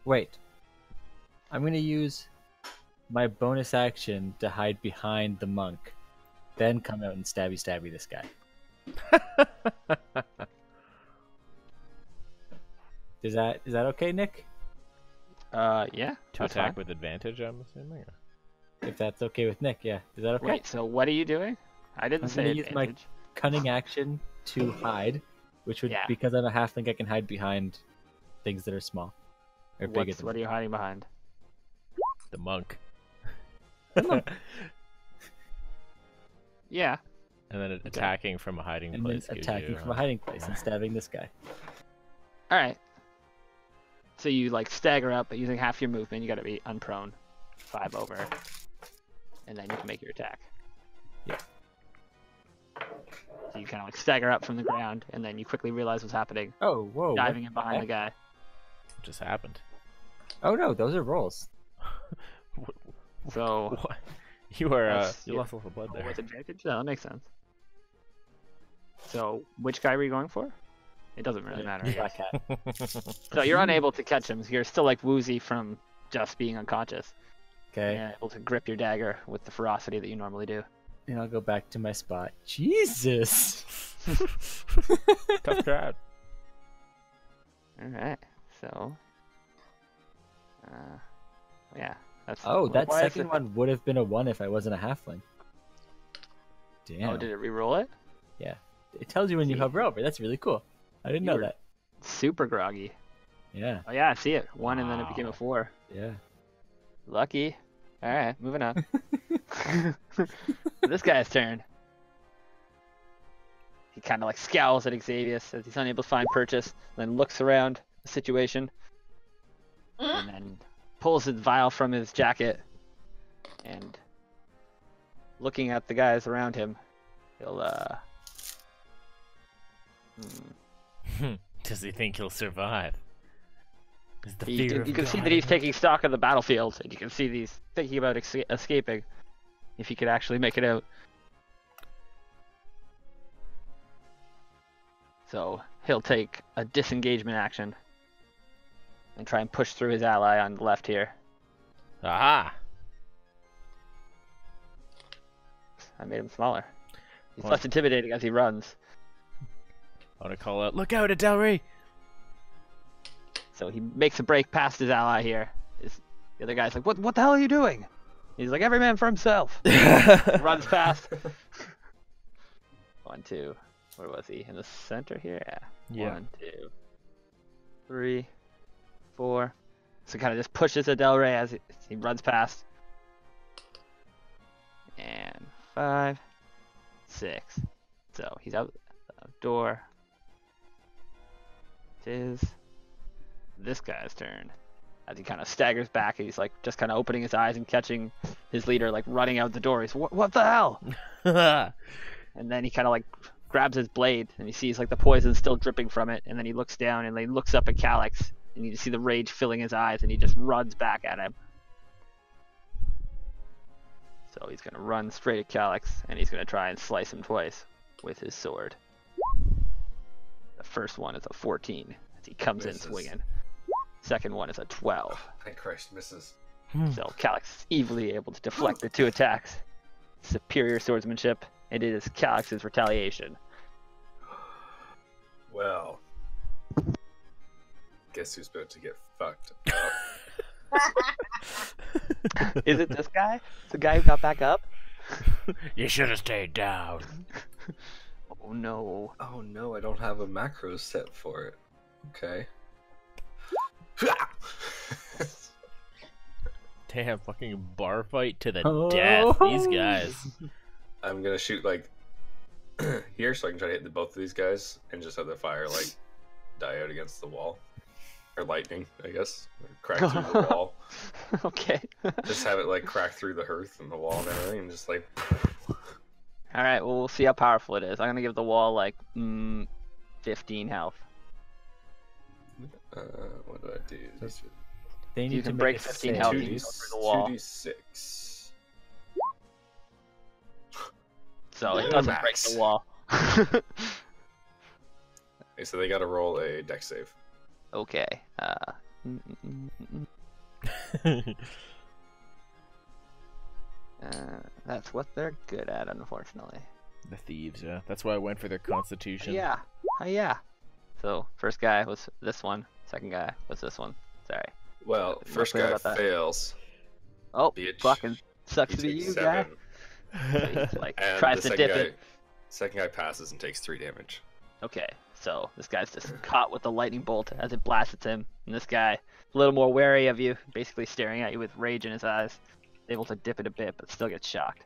Wait. I'm gonna use my bonus action to hide behind the monk, then come out and stabby this guy. Is that okay, Nick? Yeah. To that's attack fine. with advantage, I'm assuming? If that's okay with Nick, yeah. Is that okay? Wait, so what are you doing? I didn't I'm say gonna use my advantage. cunning action to hide, which would, Yeah. because I'm a halfling, I can hide behind things that are small or bigger than What are you hiding behind? The monk. Yeah. And then attacking from a hiding and then place. gives attacking you, from a hiding place and stabbing this guy. All right. So you like stagger up, but using half your movement, you got to be unprone, 5 over, and then you can make your attack. Yeah. So you kind of like stagger up from the ground, and then you quickly realize what's happening, Oh, whoa. diving what in behind the guy. What just happened? Oh no, those are rolls. So What? You are, That's- you yeah. lost a little blood there. with advantage, that makes sense. So which guy were you going for? It doesn't really matter. I guess. Black cat. So you're unable to catch him. You're still like woozy from just being unconscious. Okay. You're able to grip your dagger with the ferocity that you normally do. And I'll go back to my spot. Jesus. Tough crowd. All right. So, yeah, that's. Oh, that why is second it- one would have been a 1 if I wasn't a halfling. Damn. Oh, did it re-roll it? It tells you when you See? hover over. That's really cool. I didn't You know were- that. Super groggy. Yeah. Oh yeah, I see it. 1 and then it became a Wow. 4. Yeah. Lucky. All right, moving on. This guy's turn. He kind of like scowls at Xavius as he's unable to find purchase, then looks around the situation, and then pulls his vial from his jacket, and looking at the guys around him, he'll Does he think he'll survive? Is the you fear of can see God that he's in him? taking stock of the battlefield, and you can see that he's thinking about escaping, if he could actually make it out. So he'll take a disengagement action and try and push through his ally on the left here. Aha! I made him smaller. He's What? less intimidating as he runs. I want to call out, look out, Adelry! So he makes a break past his ally here. The other guy's like, what the hell are you doing? He's like, every man for himself. Runs past. 1, 2. Where was he? In the center here? Yeah. 1, 2, 3, 4. So kind of just pushes Adelray as he runs past. And 5, 6. So he's out the door. It is this guy's turn. As he kind of staggers back, and he's like just kind of opening his eyes and catching his leader like running out the door. He's what the hell? And then he kind of like grabs his blade, and he sees like the poison still dripping from it. And then he looks down and he looks up at Calyx, and you see the rage filling his eyes, and he just runs back at him. So he's gonna run straight at Calyx, and he's gonna try and slice him twice with his sword. The first one is a 14 as he comes Misses. in swinging. Second one is a 12. Thank Christ, misses. So Calyx is easily able to deflect the 2 attacks. Superior swordsmanship, and it is Calyx's retaliation. Well, guess who's about to get fucked up? Is it this guy? The guy who got back up? You should have stayed down. Oh no. Oh no, I don't have a macro set for it. Okay. Damn, fucking bar fight to the Oh. death. These guys. I'm gonna shoot like here, so I can try to hit both of these guys and just have the fire like die out against the wall, or lightning, I guess, or crack through the wall. Okay. Just have it like crack through the hearth and the wall and everything, and just like. All right. Well, we'll see how powerful it is. I'm gonna give the wall like 15 health. What do I do? They You need to can make break a 15 save. health. 2d, you can go through the wall. 2d6. So it Yeah, doesn't break max. the wall. Okay, so they got to roll a dex save. Okay. That's what they're good at, unfortunately. The thieves, yeah. That's why I went for their constitution. Yeah. Yeah. So first guy was this one. Second guy was this one. Sorry. Well, Not first clear guy about that. fails. Oh, Bitch. fucking sucks He to be takes you, 7. guy. So he's like And tries the to second dip guy, it. second guy passes and takes 3 damage. Okay, so this guy's just caught with the lightning bolt as it blasts at him, and this guy, a little more wary of you, basically staring at you with rage in his eyes, able to dip it a bit, but still gets shocked.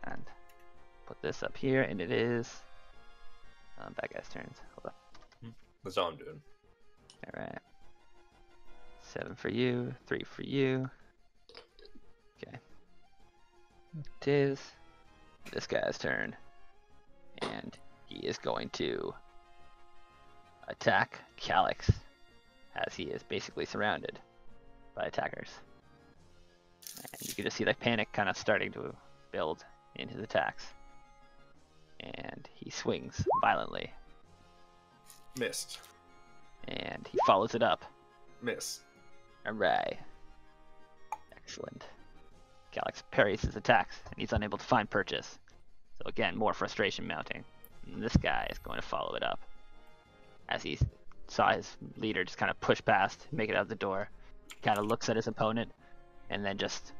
And put this up here, and it is bad guy's turns. Hold up. That's all I'm doing. All right. 7 for you, 3 for you. Okay. It is this guy's turn, and he is going to attack Calyx, as he is basically surrounded by attackers. And you can just see the panic kind of starting to build in his attacks. And he swings violently, Missed. and he follows it up. Miss. Alright. Excellent. Calyx parries his attacks, and he's unable to find purchase. So again, more frustration mounting. And this guy is going to follow it up. As he saw his leader just kind of push past, make it out the door, kind of looks at his opponent, and then just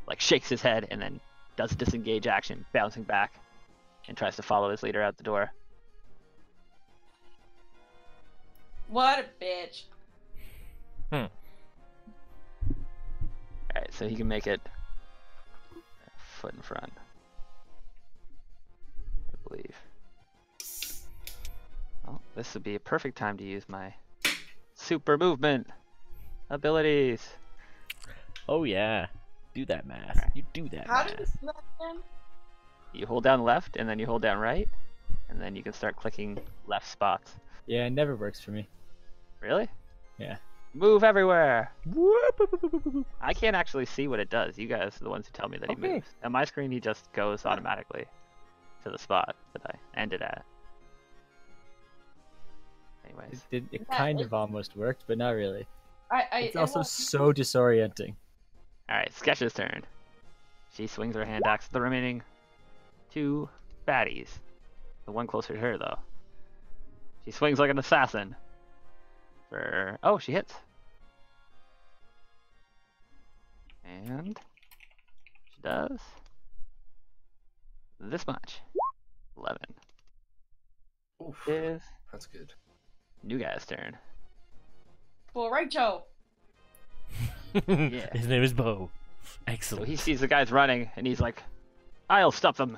like shakes his head, and then does a disengage action, bouncing back, and tries to follow his leader out the door. What a bitch. Alright, so he can make it a foot in front, I believe. Oh, this would be a perfect time to use my super movement abilities. Oh yeah. Do that math. You do that How math. did this work then? You hold down left, and then you hold down right, and then you can start clicking left spots. Yeah, it never works for me. Really? Yeah. Move everywhere! I can't actually see what it does. You guys are the ones who tell me that he Okay. moves. On my screen, he just goes automatically to the spot that I ended at. Anyways. It kind of almost worked, but not really. It's It also won't- so disorienting. Alright, Sketch's turn. She swings her hand axe at the remaining 2 baddies. The one closer to her, though. She swings like an assassin. Oh, she hits. And she does this much. 11. Oof, Is that's good. new guy's turn. Well, right, Joe. Yeah. His name is Bo. So Excellent. he sees the guys running, and he's like, I'll stop them.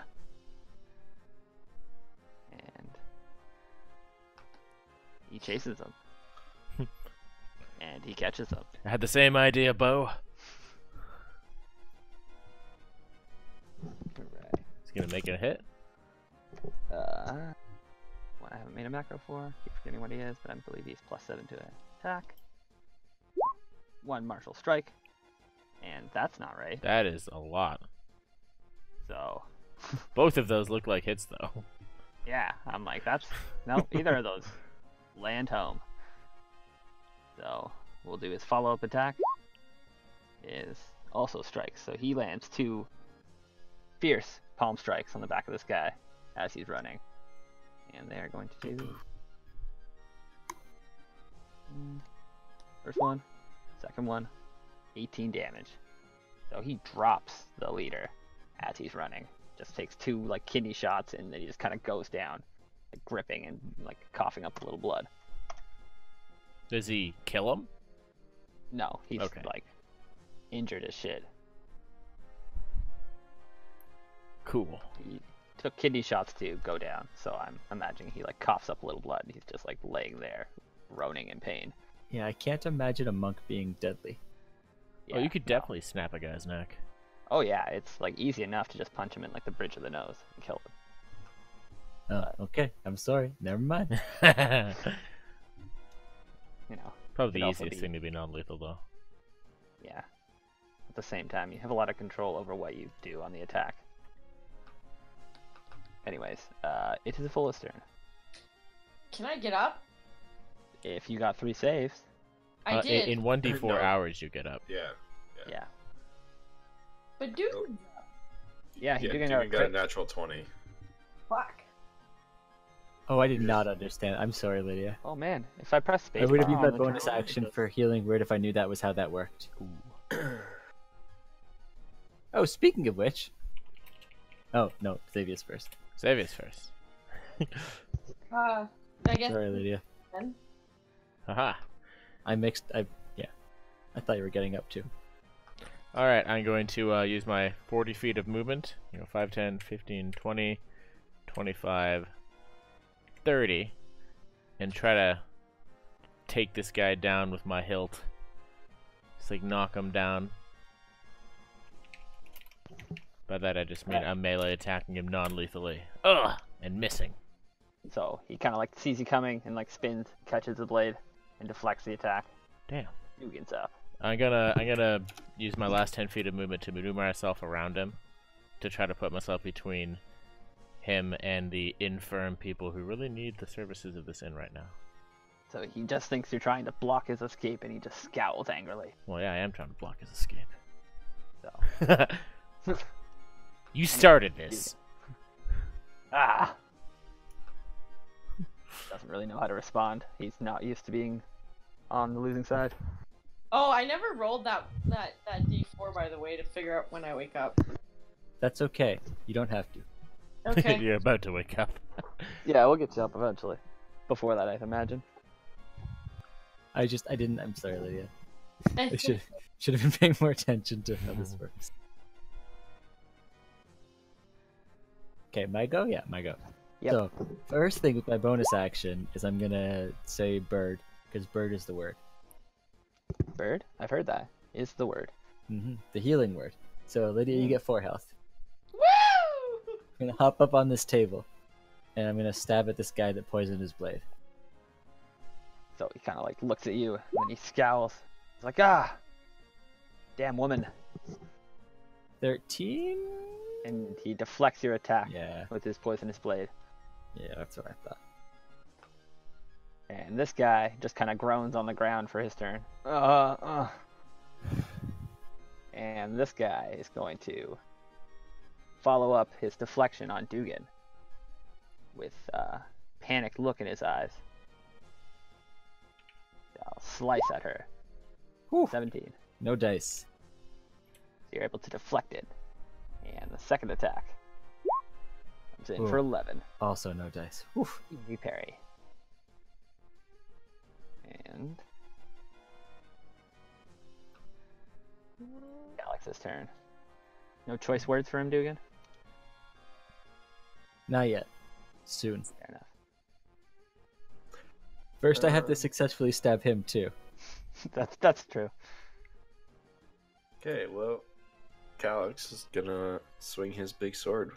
And he chases them. And he catches them. I had the same idea, Bo. Alright. He's gonna make it a hit. One I haven't made a macro for. Keep forgetting what he is, but I believe he's +7 to attack. 1 martial strike. And that's not right. That is a lot. So, Both of those look like hits, though. yeah, I'm like, that's... No, either of those land home. So, we'll do his follow-up attack. Is also strikes. So he lands 2 fierce palm strikes on the back of this guy as he's running. And they're going to do... First one, second one, 18 damage. So he drops the leader as he's running. Just takes 2 like kidney shots, and then he just kind of goes down, like gripping and like coughing up a little blood. Does he kill him? No, he's Okay. like injured as shit. Cool. He took kidney shots to go down, so I'm imagining he like coughs up a little blood. He's just like laying there, groaning in pain. Yeah, I can't imagine a monk being deadly. Oh, you could no. definitely snap a guy's neck. Oh yeah, it's like easy enough to just punch him in like the bridge of the nose and kill him. Oh, okay. I'm sorry. Never mind. You know. Probably Could the also easiest be- thing to be non-lethal, though. Yeah. At the same time, you have a lot of control over what you do on the attack. Anyways, it is a full turn. Can I get up? If you got 3 saves, I did. In 1d4 No. hours, you get up. Yeah. yeah. But dude, Yeah, he Yeah, did Dugan a got a crit. natural 20. fuck. Oh, I did not understand. I'm sorry, Lydia. Oh man, if I press space I would have bar used my on the bonus journal, action for healing word if I knew that was how that worked. Oh, speaking of which. Oh, no. Xavier's first. Xavier's first. I guess Sorry, Lydia. then. Haha. Yeah. I thought you were getting up too. Alright, I'm going to use my 40 feet of movement. 5, 10, 15, 20, 25, 30. And try to take this guy down with my hilt. Just like knock him down. By that I just mean I'm melee attacking him non-lethally. Ugh! And missing. So he kind of like sees you coming and like spins, catches the blade, and deflects the attack. Damn. Dugan's up. I'm gonna use my last 10 feet of movement to maneuver myself around him, to try to put myself between him and the infirm people who really need the services of this inn right now. So he just thinks you're trying to block his escape, and he just scowls angrily. Well, yeah, I am trying to block his escape. So You started this. ah, doesn't really know how to respond. He's not used to being on the losing side. Oh, I never rolled that D4 by the way to figure out when I wake up. That's okay. You don't have to. Okay. You're about to wake up. Yeah, we'll get you up eventually. Before that, I imagine. I'm sorry, Lydia. I should have been paying more attention to how this works. Okay, my go? Yeah, my go. Yep. So, first thing with my bonus action is I'm gonna say bird, because bird is the word. Bird? I've heard that. Is the word. The healing word. So, Lydia, you get 4 health. Woo! I'm gonna hop up on this table, and I'm gonna stab at this guy that poisoned his blade. So he kind of like looks at you, and then he scowls. He's like, ah, damn woman. 13? And he deflects your attack Yeah, with his poisonous blade. yeah, that's what I thought. And this guy just kind of groans on the ground for his turn. And this guy is going to follow up his deflection on Dugan with a panicked look in his eyes. I'll slice at her. Whew. 17. No dice. So you're able to deflect it. And the second attack comes in Ooh. for 11. Also no dice. Oof. Easy parry. And Alex's turn. No choice words for him, Dugan? Not yet. Soon. Fair enough. First, I have to successfully stab him too. That's true. Okay, well, Calyx is gonna swing his big sword.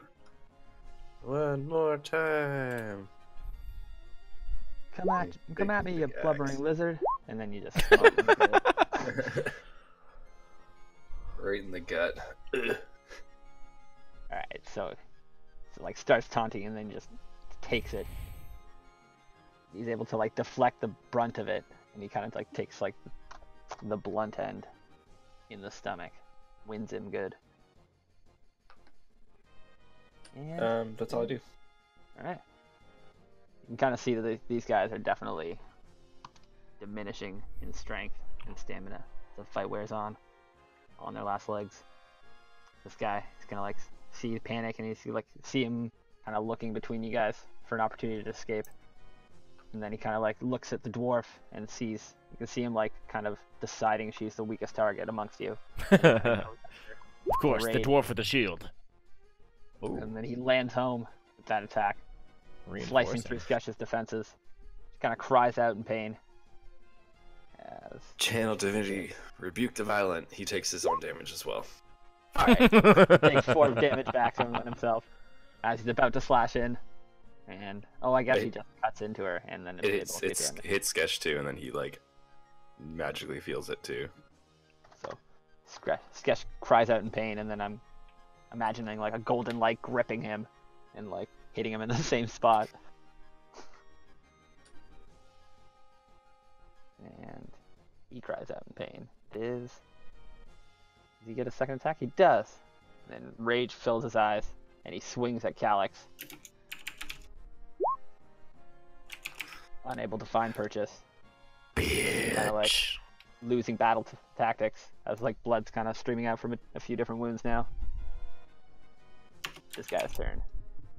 One more time. Come at me, you big axe. blubbering lizard. And then you just Right in the gut. Alright, so like starts taunting and then just takes it. He's able to like deflect the brunt of it, and he kind of like takes like the blunt end in the stomach. Wins him good. And That's all I do. alright. You can kind of see that these guys are definitely diminishing in strength and stamina as the fight wears on their last legs. This guy is gonna like see panic, and he's like see him kind of looking between you guys for an opportunity to escape. And then he kind of like looks at the dwarf and sees, you can see him like kind of deciding she's the weakest target amongst you. Of course, the Raid. dwarf with the shield. And then he lands home with that attack, slicing through Skesh's defenses. She kind of cries out in pain. As... Channel Divinity, rebuke the violent. He takes his own damage as well. Alright, takes 4 damage back from himself as he's about to slash in. And, oh, I guess he just cuts into her and then It hits Sketch too, and then he like magically feels it too. So, Sketch cries out in pain, and then I'm imagining like a golden light gripping him and like hitting him in the same spot. And he cries out in pain. Does he get a second attack? He does. And then rage fills his eyes, and he swings at Calyx. Unable to find purchase. Kind of like losing battle tactics as like blood's kind of streaming out from a few different wounds now. This guy's turn,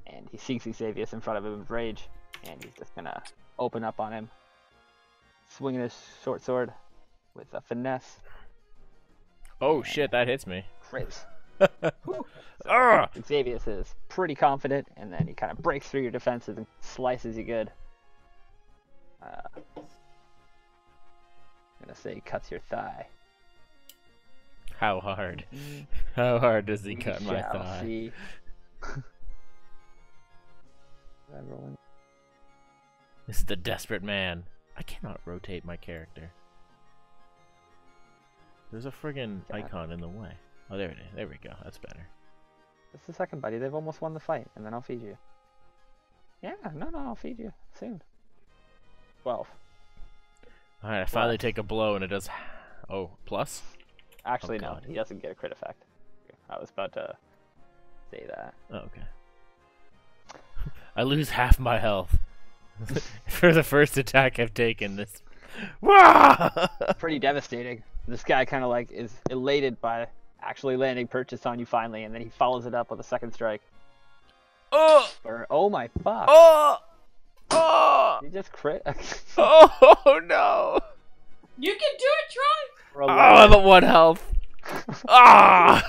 and he sees Xavius in front of him with rage, and he's just gonna open up on him, swinging his short sword with a finesse. Oh shit, that hits me. Crits. Ah! Xavius is pretty confident, and then he kind of breaks through your defenses and slices you good. I'm gonna say he cuts your thigh. How hard? How hard does he cut my Shall thigh? see. Rolling. This is the desperate man. I cannot rotate my character. There's a friggin' icon in the way. Oh, there it is. There we go. That's better. Just a second, buddy. They've almost won the fight, and then I'll feed you. Yeah, no, I'll feed you soon. 12. Alright, I finally take a blow and it does... Oh, plus? Actually, Oh, no. God. He doesn't get a crit effect. I was about to say that. Oh, okay. I lose half my health. For the first attack I've taken this. Wah! Pretty devastating. This guy kind of like is elated by actually landing purchase on you finally, and then he follows it up with a second strike. Oh! Or, oh my fuck. Oh! Oh! You just crit. Oh no! You can do it, Troy! Oh, I'm at 1 health. Ah!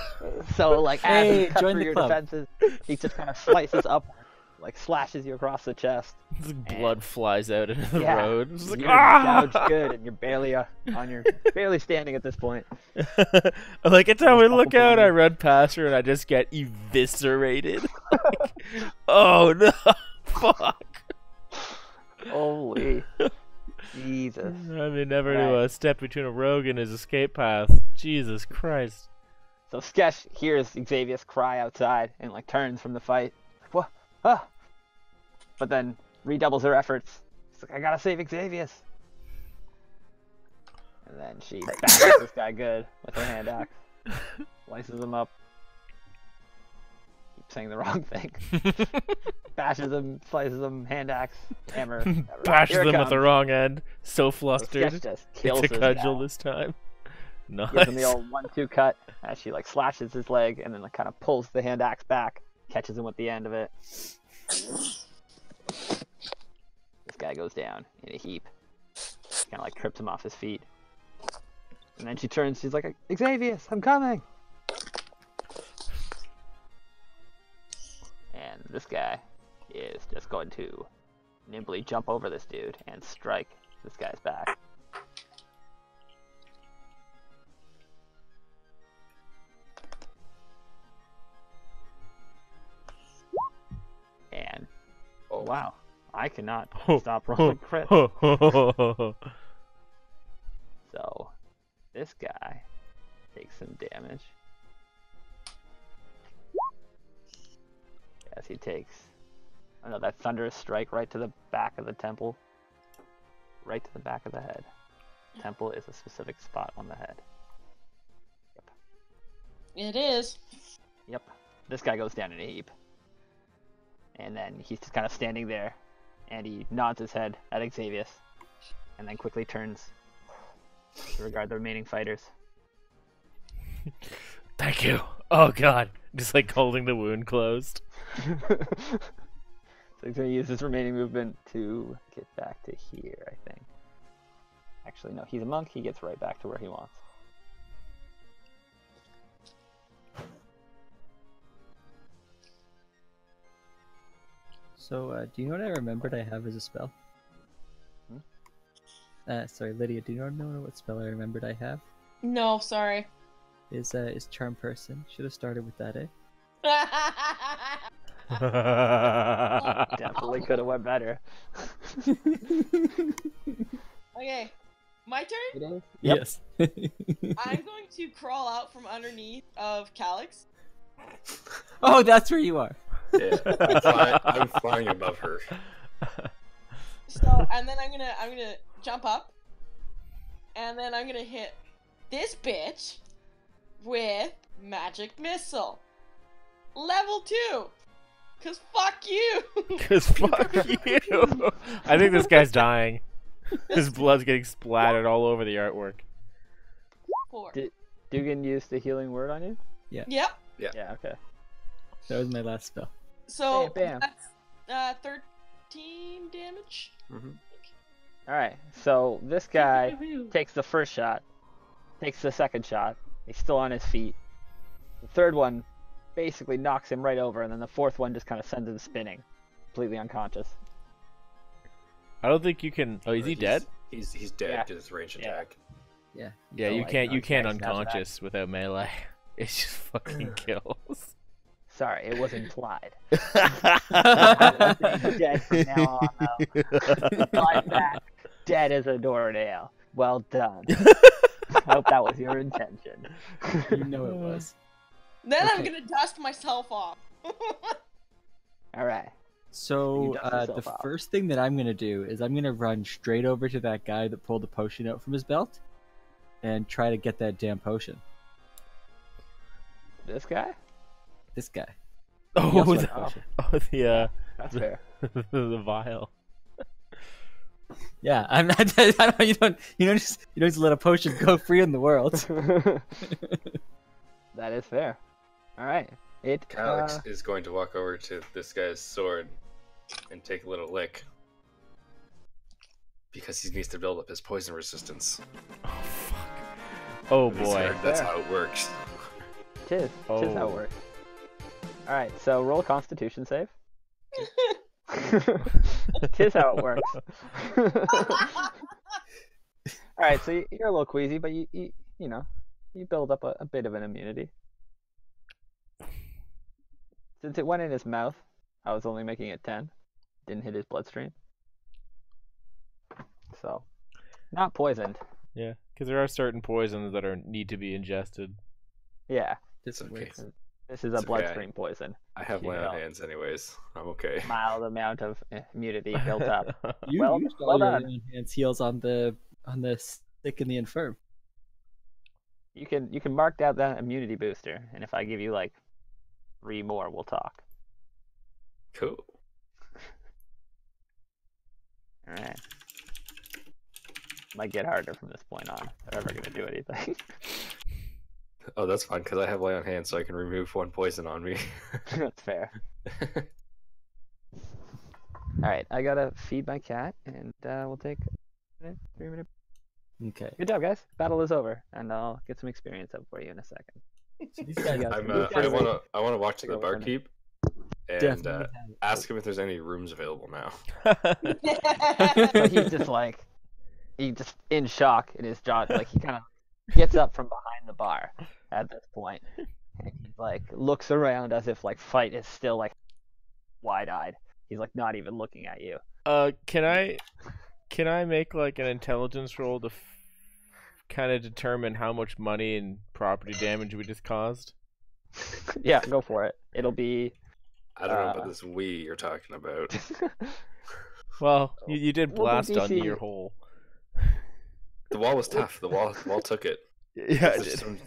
So like as Hey, you cut join through the your club. defenses, he just kind of slices up, like slashes you across the chest. Blood flies out into the Yeah, road. It's like, you're ah! gouged good, and you're barely barely standing at this point. Like every time I Couple look out, I points. run past her and I just get eviscerated. Like, oh no! Fuck! Holy Jesus! I mean, never to Right. step between a rogue and his escape path. Jesus Christ! So Sketch hears Xavius cry outside and like turns from the fight. Like, what? Ah! But then redoubles her efforts. She's like, I gotta save Xavius. And then she bashes this guy good with her hand axe. Slices him up. Keep saying the wrong thing. Bashes him, slices him, hand axe, hammer. whatever. Bashes Here it them with the comes. wrong end. So So flustered. Sketch just kills It's a this cudgel guy. this time. Nice. Gives him the old 1-2 cut as she like slashes his leg and then like kind of pulls the hand axe back, catches him with the end of it. This guy goes down in a heap. Kind of like trips him off his feet. And then she turns, she's like, Xavius, I'm coming! And this guy is just going to nimbly jump over this dude and strike this guy's back. And, oh wow, I cannot stop rolling crits. So, this guy takes some damage. As he takes, I know that thunderous strike right to the back of the temple. Right to the back of the head. Temple is a specific spot on the head. It is. Yep. This guy goes down in a heap. And then he's just kind of standing there. And he nods his head at Xavius. And then quickly turns to regard the remaining fighters. Thank you. Oh god. Just like holding the wound closed. So he's gonna use his remaining movement to get back to here, I think. Actually, no, he's a monk. He gets right back to where he wants. So, do you know what I remembered I have as a spell? Sorry, Lydia, do you know what spell I remembered I have? No, sorry. Is Charm Person. Should have started with that, eh? Definitely could have went better. Okay, my turn? Yep. Yes. I'm going to crawl out from underneath of Calyx. Oh, that's where you are. Yeah, I'm flying above her. So, and then I'm gonna jump up, and then I'm gonna hit this bitch with magic missile, level 2. Cause fuck you. Cause fuck you. I think this guy's dying. His blood's getting splattered all over the artwork. 4. Dugan used the healing word on you? Yep. Yeah, okay. That was my last spell. So Bam, bam. that's 13 damage. Alright, so this guy takes the first shot, takes the second shot, he's still on his feet. The third one basically knocks him right over, and then the fourth one just kind of sends him spinning, completely unconscious. I don't think you can. Oh, is he dead? He's dead Yeah. to his range Yeah. attack. Yeah. Yeah, So, you like, can't. You can't okay, now that- unconscious without melee. It just fucking kills. Sorry, it was implied. Dead from now on, though. Like that, dead as a doornail. Well done. I hope that was your intention. You know it was. Then I'm Okay. gonna dust myself off. Alright. So, You dust the yourself off. first thing that I'm gonna do is I'm gonna run straight over to that guy that pulled the potion out from his belt, and try to get that damn potion. This guy? This guy. He Oh, also the- had a potion. That's fair. the vial. Yeah, I'm not. I don't, you don't just let a potion go free in the world. That is fair. Alright. Calyx is going to walk over to this guy's sword and take a little lick. Because he needs to build up his poison resistance. Oh fuck. Oh boy. That's how it works. Tis how it Oh. works. Alright, so roll a constitution save. Tis how it works. Alright, so you're a little queasy, but you know, you build up a bit of an immunity. Since it went in his mouth, I was only making it 10. Didn't hit his bloodstream. So, not poisoned. Yeah, because there are certain poisons that need to be ingested. Yeah, Different okay. ways. this is a It's okay. bloodstream poison. I have lay on hands anyways. I'm okay. Mild amount of immunity built up. You Well- used well all your done. enhanced heals on the sick and the infirm. You can mark down that immunity booster, and if I give you like 3 more, we'll talk. Cool. Alright. Might get harder from this point on. If I'm ever gonna do anything. Oh, that's fine, because I have lay on hands, so I can remove 1 poison on me. That's fair. Alright, I gotta feed my cat, and we'll take a 3-minute. Okay. Good job, guys. Battle is over, and I'll get some experience up for you in a second. So these guys I'm, these I guys- want to walk to the Go for it. barkeep and definitely have it. ask him if there's any rooms available now. So he's just like, he's just in shock in his jaw. Like he kind of gets up from behind the bar at this point, and he like looks around as if like fight is still like wide-eyed. He's like not even looking at you. Can I make like an intelligence roll to kind of determine how much money and property damage we just caused? Yeah, go for it. It'll be. I don't know about this we you're talking about. Well, you did We'll do blast on DC. your hole. The wall was tough. The wall took it. Yeah,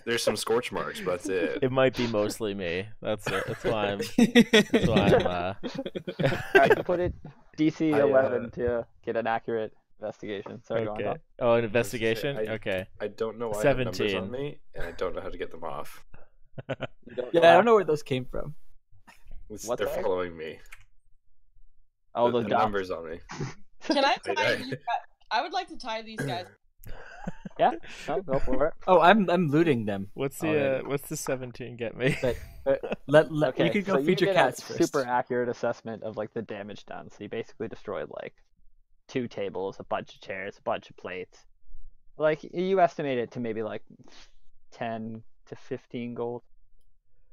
There's some scorch marks, but that's it. it might be mostly me. That's it. That's why I'm. That's why I'm. Alright, put it DC I, 11 to get an accurate investigation. Sorry, go on, Okay. Bob. Oh, an investigation. I- Okay. I don't know why I have numbers 17. on me, and I don't know how to get them off. You don't Yeah, I don't know where those came from. What They're the heck? following me. Oh, the the dots. numbers on me. Can I tie I- these guys? I would like to tie these guys. Yeah, no, go for it. Oh, I'm looting them. What's already. the 17 get me? But let Okay, you could go so you feed your did cats a first. super accurate assessment of like the damage done. So you basically destroyed like 2 tables, a bunch of chairs, a bunch of plates. Like you estimate it to maybe like 10 to 15 gold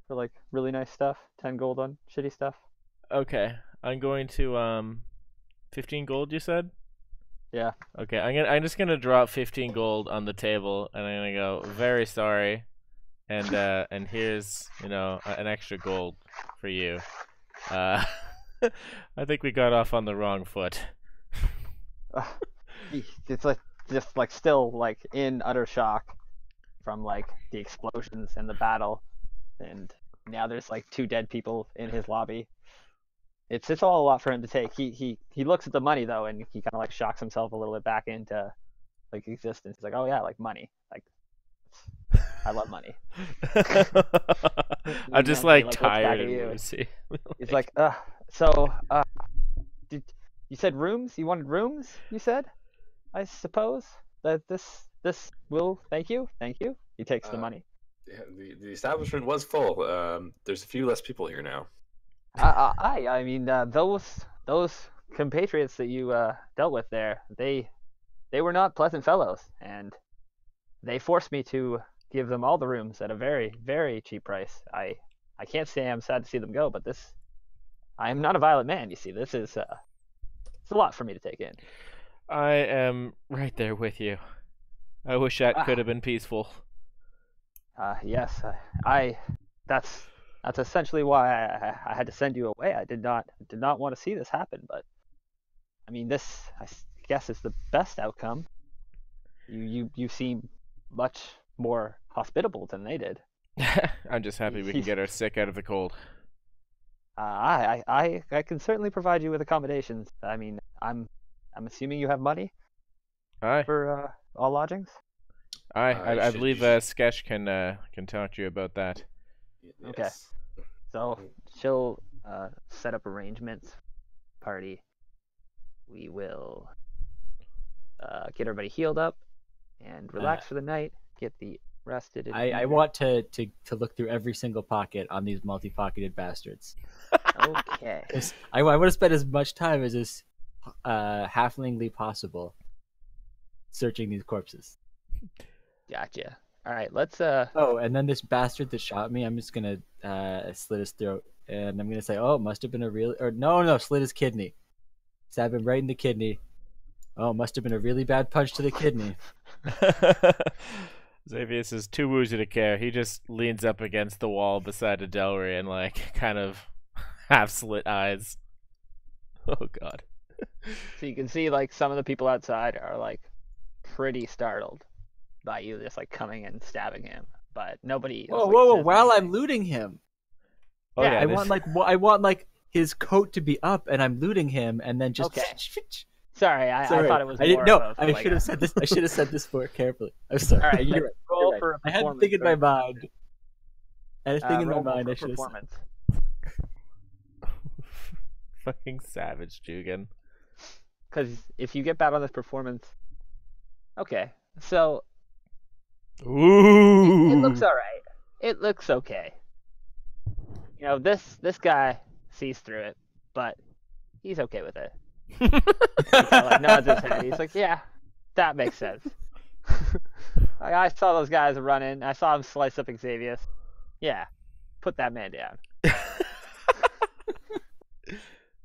for like really nice stuff. 10 gold on shitty stuff. Okay, I'm going to 15 gold. You said? Yeah. Okay, I'm just gonna drop 15 gold on the table, and I'm gonna go very sorry, and here's an extra gold for you. I think we got off on the wrong foot. It's like just like still like in utter shock from like the explosions and the battle, and now there's like 2 dead people in his lobby. It's all a lot for him to take. He looks at the money though, and he kind of like shocks himself a little bit back into like existence. He's like, oh yeah, like money, like I love money. I'm just He like looks back tired at and you. woozy. He's like, so did you said rooms? You wanted rooms? You said, I suppose that this will thank you. He takes the money. Yeah, the establishment was full. There's a few less people here now. I mean those compatriots that you dealt with there, they were not pleasant fellows, and they forced me to give them all the rooms at a very, very cheap price. I can't say I'm sad to see them go, but I am not a violent man. You see, this is it's a lot for me to take in. I am right there with you. I wish that could have been peaceful. Yes, that's essentially why I had to send you away. I did not want to see this happen, but I mean, this I guess is the best outcome. You seem much more hospitable than they did. I'm just happy we can get our sick out of the cold. I can certainly provide you with accommodations. I mean, I'm assuming you have money Aye, for all lodgings. I believe Sketch can talk to you about that. Okay. Yes. So she'll set up arrangements. Party. We will get everybody healed up and relax for the night. Get the rested. I want to look through every single pocket on these multi-pocketed bastards. Okay. I want to spend as much time as is halflingly possible searching these corpses. Gotcha. All right. Let's Oh, and then this bastard that shot me, I'm just gonna slit his throat, and I'm gonna say, "Oh, it must have been a real," or no, slit his kidney. Stab him right in the kidney. Oh, it must have been a really bad punch to the kidney. Xavius is too woozy to care. He just leans up against the wall beside Adelry and like kind of half slit eyes. Oh god. So you can see like some of the people outside are like pretty startled by you just like coming and stabbing him, but nobody. Whoa! says While I'm anything. looting him, Oh, Yeah, I this- want like his coat to be up, and I'm looting him, and then just. Okay. Sorry, I thought it was. I didn't more know. of a, I like should a- have said this. I should have said this more carefully. I'm sorry. All right, You're let's right. roll You're right. for a I had a performance. thing in my mind. I had a thing in my roll mind. for I should have said. performance. Fucking savage, Dugan. Because if you get bad on this performance, okay. So Ooh. it looks all right. It looks okay. You know, this guy sees through it, but he's okay with it. He kind of like nods his head. He's like, yeah, that makes sense. I saw those guys running. I saw him slice up Xavius. Yeah, put that man down.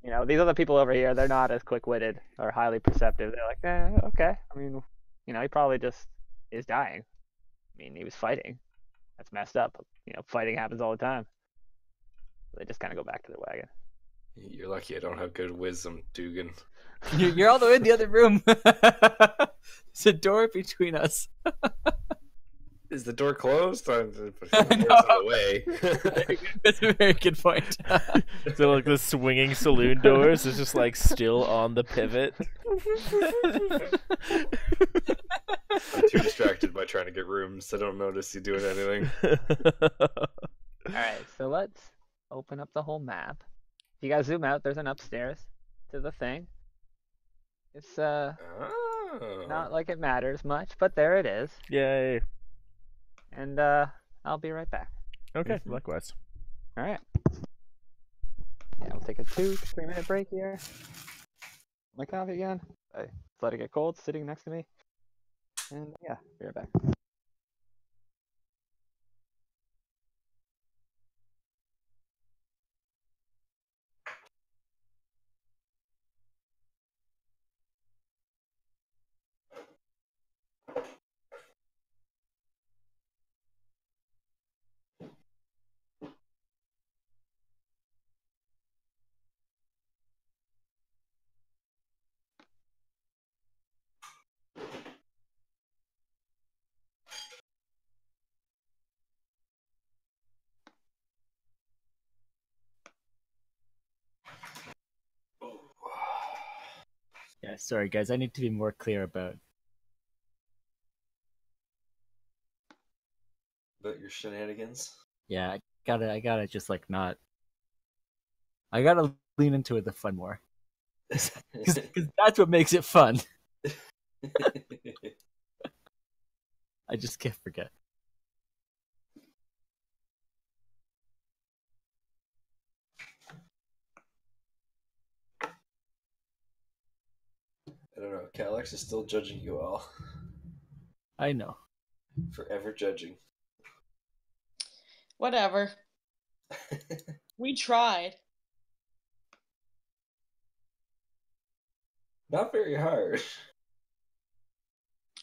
You know, these other people over here, they're not as quick-witted or highly perceptive. They're like, okay. I mean, you know, he probably just is dying. I mean, he was fighting. That's messed up. You know, fighting happens all the time. So they just kind of go back to their wagon. You're lucky I don't have good wisdom, Dugan. You're all the way in the other room. There's a door between us. Is the door closed? I'm No. the way. That's a very good point. So like the swinging saloon doors is just like still on the pivot. I'm too distracted by trying to get rooms. I don't notice you doing anything. All right, so let's open up the whole map. If you guys zoom out, there's an upstairs. to the thing. It's Oh. not like it matters much, but there it is. Yay. And I'll be right back. Okay, likewise. All right. Yeah, we'll take a 2 to 3 minute break here. My coffee again. I just let it get cold, sitting next to me. And yeah, be right back. Yeah, sorry guys, I need to be more clear about. About your shenanigans. Yeah, I gotta just like not. I gotta lean into it the fun more, because that's what makes it fun. I just can't forget. I don't know. Calyx is still judging you all. I know. Forever judging. Whatever. We tried. Not very hard.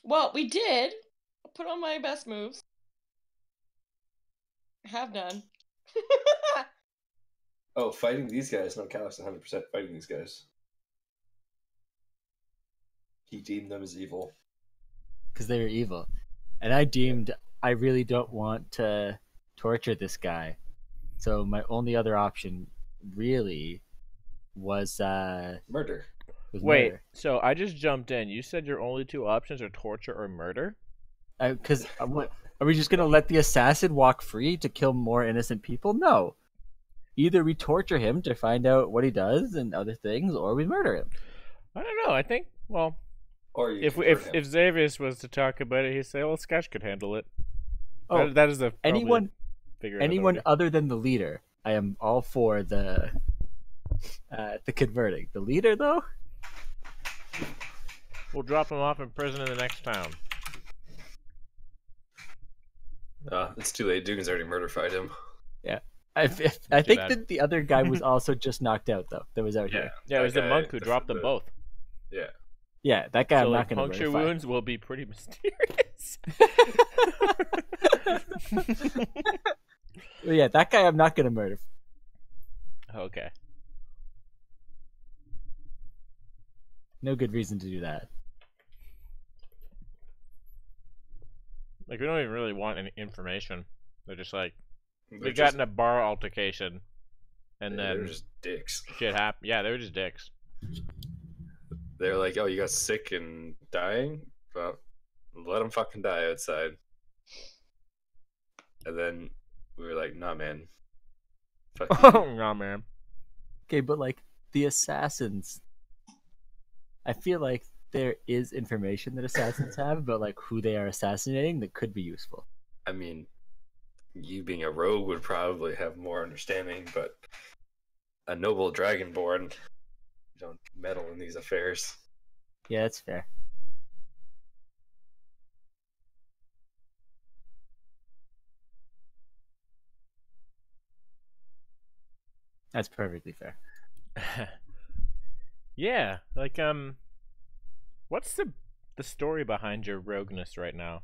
Well, we did. I put on my best moves. Have done. Oh, fighting these guys. No, Calyx 100% fighting these guys. He deemed them as evil. Because they were evil, and I deemed I really don't want to torture this guy, so my only other option really was Murder. Wait, murder. so I just jumped in. You said your only two options are torture or murder? Because what are we just gonna let the assassin walk free to kill more innocent people? No. Either we torture him to find out what he does and other things, or we murder him. I don't know. I think, well, Or you if convert him. Xavius was to talk about it, he'd say, "Well, Sketch could handle it." Oh, that is the anyone figure. anyone other than the leader, I am all for the converting. The leader, though, We'll drop him off in prison in the next town. It's too late. Dugan's already murder-fied him. yeah. I think bad. that the other guy was also just knocked out, though. That was out Yeah. here. Yeah, it was the That monk guy- who dropped them both. Yeah. Yeah, that guy So I'm like, not going to puncture murder. wounds will be pretty mysterious. Yeah, that guy I'm not going to murder. Okay. No good reason to do that. Like, we don't even really want any information. They're just like, They're we got just- in a bar altercation, and They're then just dicks. shit happened. Yeah, they were just dicks. They're like, oh, you got sick and dying? Well, let them fucking die outside. And then we were like, nah, man. Fuck you. Oh, nah, man. Okay, but like the assassins, I feel like there is information that assassins have about like who they are assassinating that could be useful. I mean, you being a rogue would probably have more understanding, but a noble dragonborn don't meddle in these affairs. Yeah, that's fair. That's perfectly fair. Yeah, like what's the story behind your rogueness right now?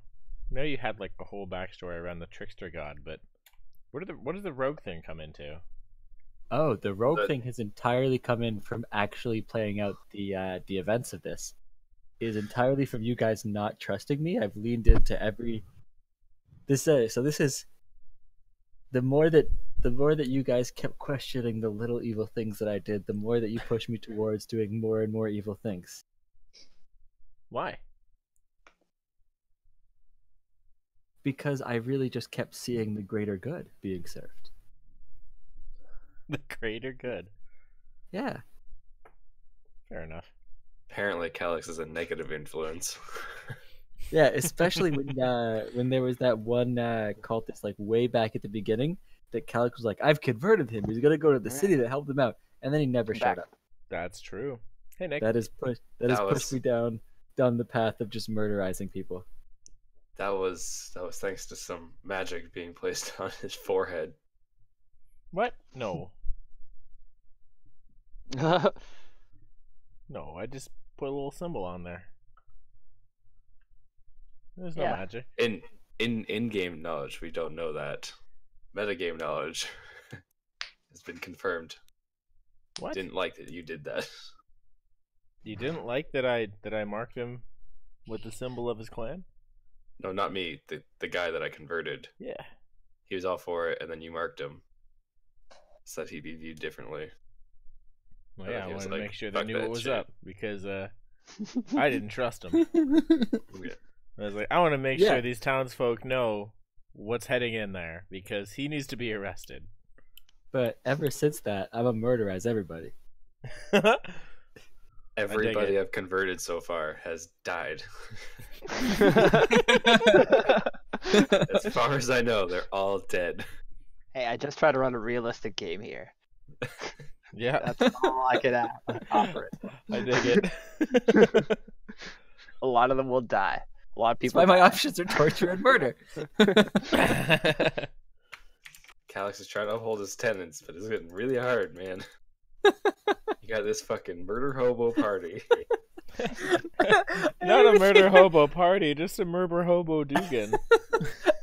I know you had like a whole backstory around the trickster god, but what does the rogue thing come into? Oh, the rogue The- thing has entirely come in from actually playing out the events of this. It is entirely from you guys not trusting me. I've leaned into every this. So this is the more that you guys kept questioning the little evil things that I did, the more that you pushed me towards doing more and more evil things. Why? Because I really just kept seeing the greater good being served. The greater good. Yeah. Fair enough. Apparently, Calyx is a negative influence. Yeah, especially when there was that one cultist like way back at the beginning that Calyx was like, "I've converted him. He's gonna go to the city to help them out," and then he never showed up. That's true. Hey, Nick. That has pushed me down the path of just murderizing people. That was thanks to some magic being placed on his forehead. What? No. No, I just put a little symbol on there. There's no magic. In game knowledge, we don't know that. Metagame knowledge has been confirmed. What? Didn't like that you did that. You didn't like that I marked him with the symbol of his clan? No, not me. The guy that I converted. Yeah. He was all for it, and then you marked him. Said he'd be viewed differently. Well, And yeah, then I he was wanted to like, make sure they "Fuck knew that what was shit." up because I didn't trust him. Yeah. I was like, I want to make Yeah. sure these townsfolk know what's heading in there because he needs to be arrested. But ever since that, I'm a murderize everybody. Everybody it. I've converted so far has died. As far as I know, they're all dead. Hey, I just try to run a realistic game here. Yeah, That's all I can offer. I dig it. A lot of them will die. A lot of That's people. why my die. options are torture and murder. Calyx is trying to uphold his tenets, but it's getting really hard, man. You got this fucking murder hobo party. Not a murder hobo party, just a murder hobo Dugan.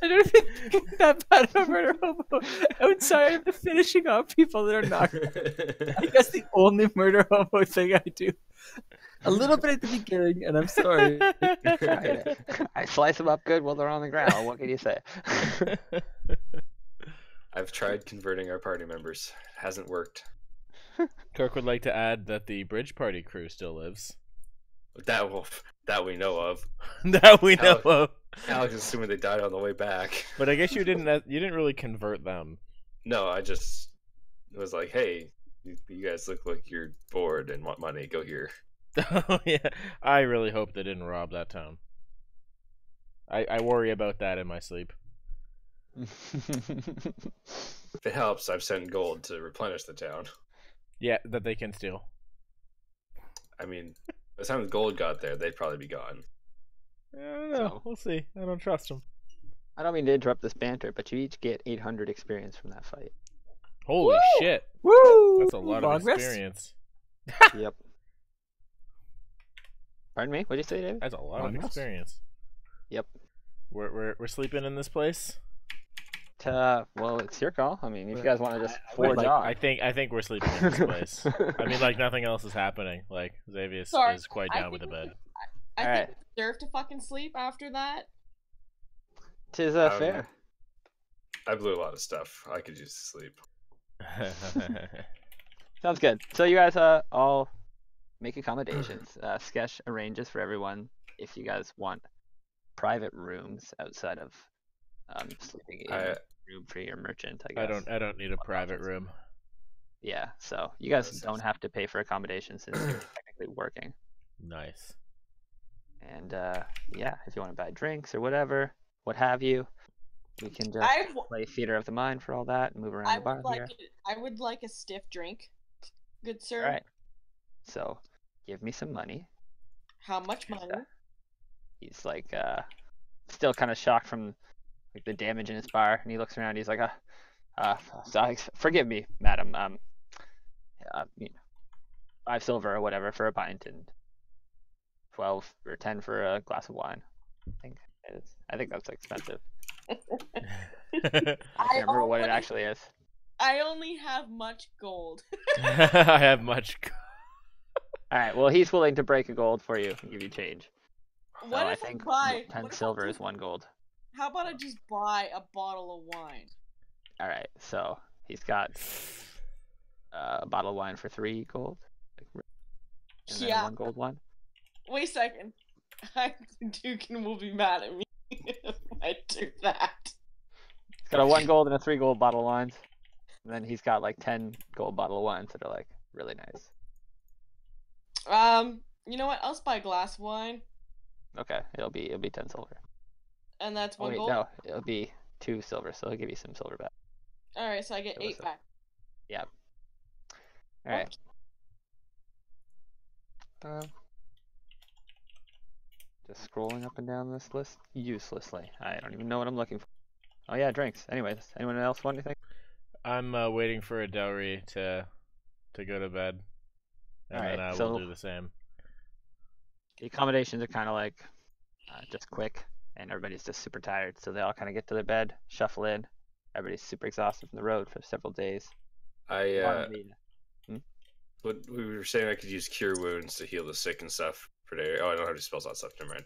I don't think that bad of a murder hobo outside of the finishing off people that are not. I think that's the only murder hobo thing I do. A little bit at the beginning, and I'm sorry. I slice them up good while they're on the ground. What can you say? I've tried converting our party members. Hasn't worked. Kirk would like to add that the bridge party crew still lives. That we know of. That we know of. Alex is assuming they died on the way back. But I guess you didn't really convert them. No, I just was like, hey, you guys look like you're bored and want money. Go here. Oh yeah, I really hope they didn't rob that town. I worry about that in my sleep. If it helps, I've sent gold to replenish the town. Yeah, that they can steal. I mean, by the time the gold got there, they'd probably be gone. I don't know. So- We'll see. I don't trust them. I don't mean to interrupt this banter, but you each get 800 experience from that fight. Holy Woo! shit! Woo! That's a lot of Long rest. experience. Yep. Pardon me? What did you say, David? That's a lot Long of rest. experience. Yep. We're sleeping in this place. Well, it's your call. I mean, if you guys want to just forge like- on. I think we're sleeping in this place. I mean, like nothing else is happening. Like Xavius Sorry, is quite I down with the think- bed. I Alright. think we deserve to fucking sleep after that. Tis fair. I blew a lot of stuff. I could use sleep. Sounds good. So you guys all make accommodations. Sketch arranges for everyone if you guys want private rooms outside of sleeping in a room for your merchant. I guess. I don't need a private room. Yeah. So you guys That don't sounds- have to pay for accommodations since you're technically working. Nice. And yeah, if you want to buy drinks or whatever, what have you, we can just I play theater of the mind for all that and move around the bar here. would like a stiff drink, good sir. All right. So give me some money. How much money? He's like still kind of shocked from like the damage in his bar, and he looks around. He's like, forgive me, madam. You know, 5 silver or whatever for a pint, and 12 or 10 for a glass of wine. I think that's expensive. I can't remember what it actually is. I only have much gold. I have much. All right. Well, he's willing to break a gold for you and give you change. So What I if think I buy 10 what if I silver just- is 1 gold. How about I just buy a bottle of wine? All right. So he's got a bottle of wine for 3 gold. And then Yeah. 1 gold one. Wait a second. Dukin will be mad at me if I do that. He's got a 1 gold and a 3 gold bottle of wines. And then he's got like 10 gold bottle of wines that are like really nice. You know what? I'll buy a glass of wine, Okay, it'll be 10 silver. and that's Oh one wait, gold. no, it'll be 2 silver, so I'll give you some silver back. All right, so I get It was 8 a- back. Yeah. All right. Just scrolling up and down this list uselessly. I don't even know what I'm looking for. Oh yeah, drinks. Anyways, anyone else want anything? I'm waiting for a dowry to go to bed, and then Alright, I so will do the same. the accommodations are kind of like just quick, and everybody's just super tired, so they all kind of get to their bed, shuffle in. Everybody's super exhausted from the road for several days. What we were saying, I could use cure wounds to heal the sick and stuff per day. Oh, I don't have to spell that stuff. Never mind.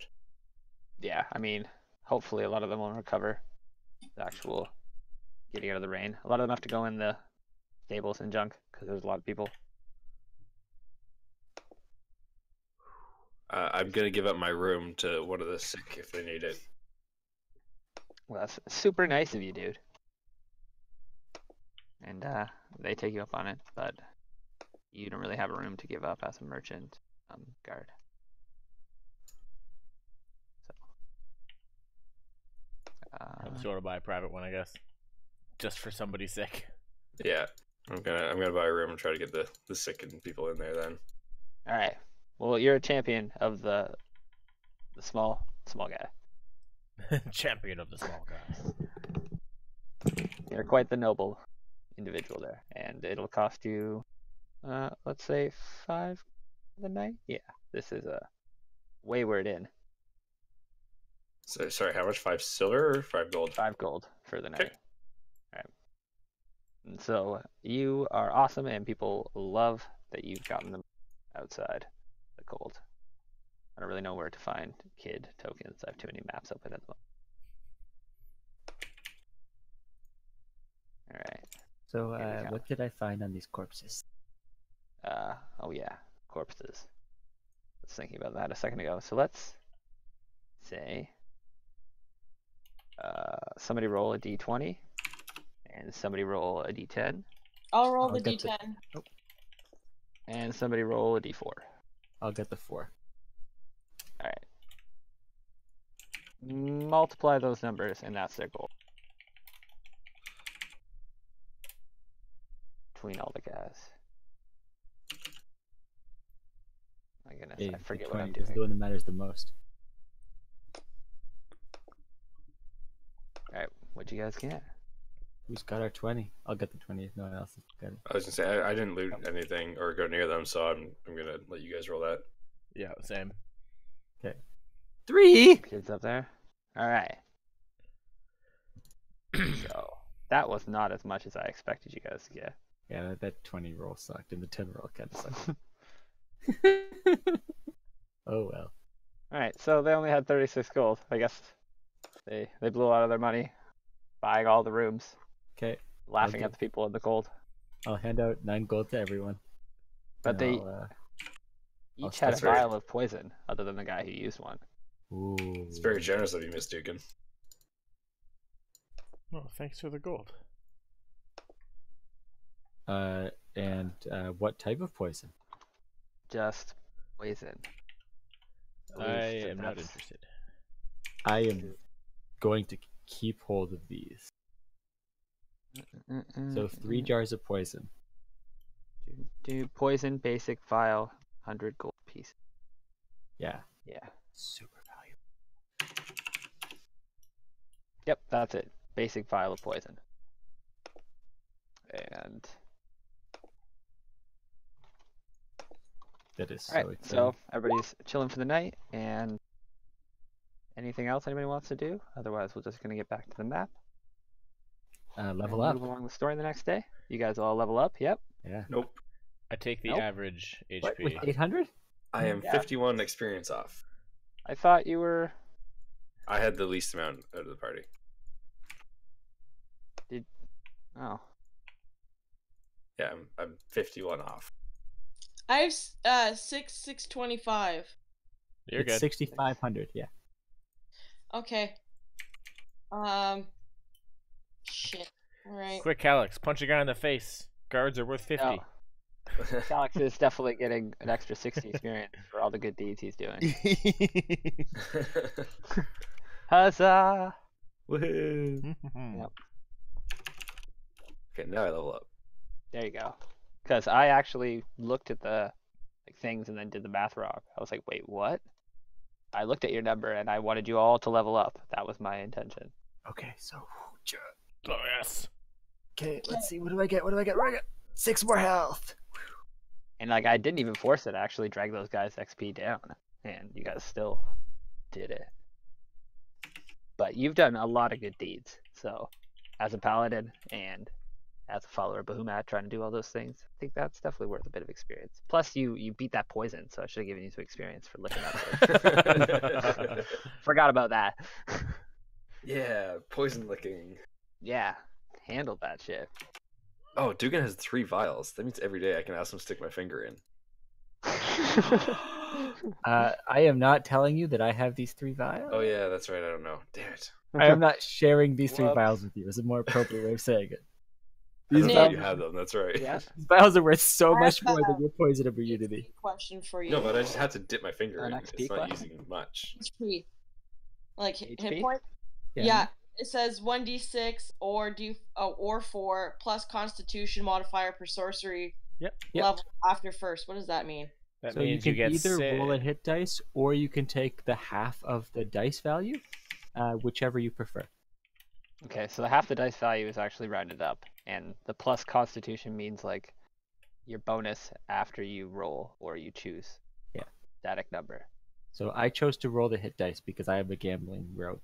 Yeah, I mean, hopefully a lot of them will recover the actual getting out of the rain. A lot of them have to go in the stables and junk because there's a lot of people. I'm gonna give up my room to one of the sick if they need it. Well, that's super nice of you, dude. And they take you up on it, but you don't really have a room to give up as a merchant guard. So, I'm just going to buy a private one, I guess, just for somebody sick. Yeah, I'm gonna buy a room and try to get the sick and people in there then. all right. Well, you're a champion of the small guy. Champion of the small guys. You're quite the noble individual there, and it'll cost you, let's say 5 for the night. Yeah, this is a wayward inn. So sorry, how much? 5 silver or 5 gold? 5 gold for the night. Okay. All right. And so you are awesome, and people love that you've gotten them outside the cold. I don't really know where to find kid tokens. I have too many maps open at the moment. All right. So, Here we go. what did I find on these corpses? Oh yeah, corpses. I was thinking about that a second ago. So let's say somebody roll a d20 and somebody roll a d10 I'll roll I'll the get the- D10. and somebody roll a d4. I'll get the 4. All right. Multiply those numbers, and that's their goal. Between all the guys. My goodness, Hey, I the forget what I'm 20 is doing. the one that matters the most. All right, what'd you guys get? Who's got our 20? I'll get the 20 if no one else has got it. I was gonna say I didn't loot anything or go near them, so I'm gonna let you guys roll that. Yeah, same. 3! Kids up there? All right. So that was not as much as I expected you guys to get. Yeah, that 20 roll sucked, and the 10 roll kind of sucked. Oh well. All right, so they only had 36 gold. I guess they blew a lot of their money buying all the rooms, Okay, laughing Okay. at the people in the cold. I'll hand out 9 gold to everyone. But and they I'll, each had a That's right. vial of poison, other than the guy who used one. ooh. It's very generous of you, Miss Dugan. Oh, thanks for the gold. And what type of poison? Just poison. I believe am not that's- interested. I am going to keep hold of these. So 3 jars of poison. Do poison, basic, vial, 100 gold piece. Yeah. Yeah. Super valuable. Yep, that's it. Basic vial of poison. And That is so alright, exciting. so everybody's chilling for the night, and anything else anybody wants to do? Otherwise, we're just gonna get back to the map. Level and up. Move along the story the next day. You guys all level up. Yep. Yeah. Nope. I take the Nope. average What, with HP. 800? I am Yeah. 51 experience off. I thought you were. I had the least amount out of the party. Oh. Yeah, I'm 51 off. I have 625. You're It's good. 6,500. Yeah. Okay. Shit. All right. Quick, Alex, punch a guy in the face. Guards are worth 50. No. Alex is definitely getting an extra 60 experience for all the good deeds he's doing. Huzzah! Woohoo! Yep. Okay, now I level up. There you go. Because I actually looked at the things and then did the math wrong. I was like, wait, what? I looked at your number and I wanted you all to level up. That was my intention. Okay, so. Oh yes. Okay, let's see. What do I get? What do I get? 6 more health. And like I didn't even force it. I actually dragged those guys' XP down, and you guys still did it. But you've done a lot of good deeds. So, as a paladin and as a follower of Bahamut, trying to do all those things, I think that's definitely worth a bit of experience. Plus, you beat that poison, so I should have given you some experience for licking that. Forgot about that. Yeah, poison licking. Yeah, handled that shit. Oh, Dugan has 3 vials. That means every day I can ask him to stick my finger in. I am not telling you that I have these 3 vials. Oh yeah, that's right. I don't know. Damn it. I am not sharing these 3 Whoops. vials with you. Is a more appropriate way of saying it. I These don't Yeah. know vials, you have them. That's right. Yeah. these vials are worth so I much have more a- than your poison immunity. Question for you. No, but I just had to dip my finger An in. XP It's not question? using much. HP. Like hit HP? point? Yeah. It says 1d6 or 4 plus Constitution modifier per sorcery Yep. level after first. What does that mean? That So you means can you get either roll a sick. hit dice, or you can take the half of the dice value, whichever you prefer. Okay, so the half the dice value is actually rounded up, and the plus Constitution means like your bonus after you roll or you choose. Yeah. Static number. So I chose to roll the hit dice because I am a gambling rogue.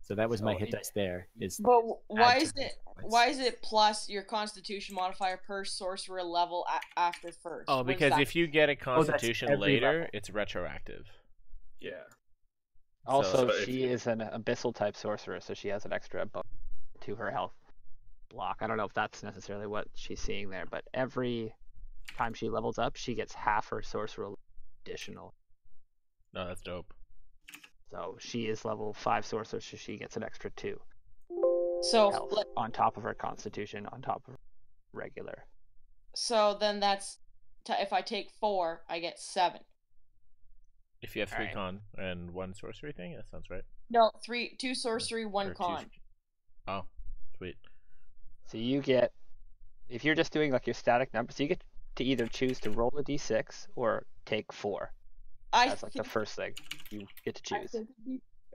So that was my So hit it- dice there. Is But why add is to it those points. why is it plus your Constitution modifier per sorcerer level after first? Oh, What does because that if you get a that's Constitution every later, level. it's retroactive. Yeah. Also, So if she you- is an abyssal type sorcerer, so she has an extra bonus to her health block. I don't know if that's necessarily what she's seeing there, but every time she levels up, she gets half her sorcerer additional. No, that's dope. So she is level 5 sorcerer, so she gets an extra 2 So health on top of her Constitution, on top of regular. so then that's if I take 4, I get 7. If you have 3 Alright. con and 1 sorcery thing, that sounds right. No, 2 sorcery, Or 1 two con. Oh, sweet. So you get, if you're just doing like your static numbers, so you get to either choose to roll a d6 or take 4. I That's like the think, first thing you get to choose.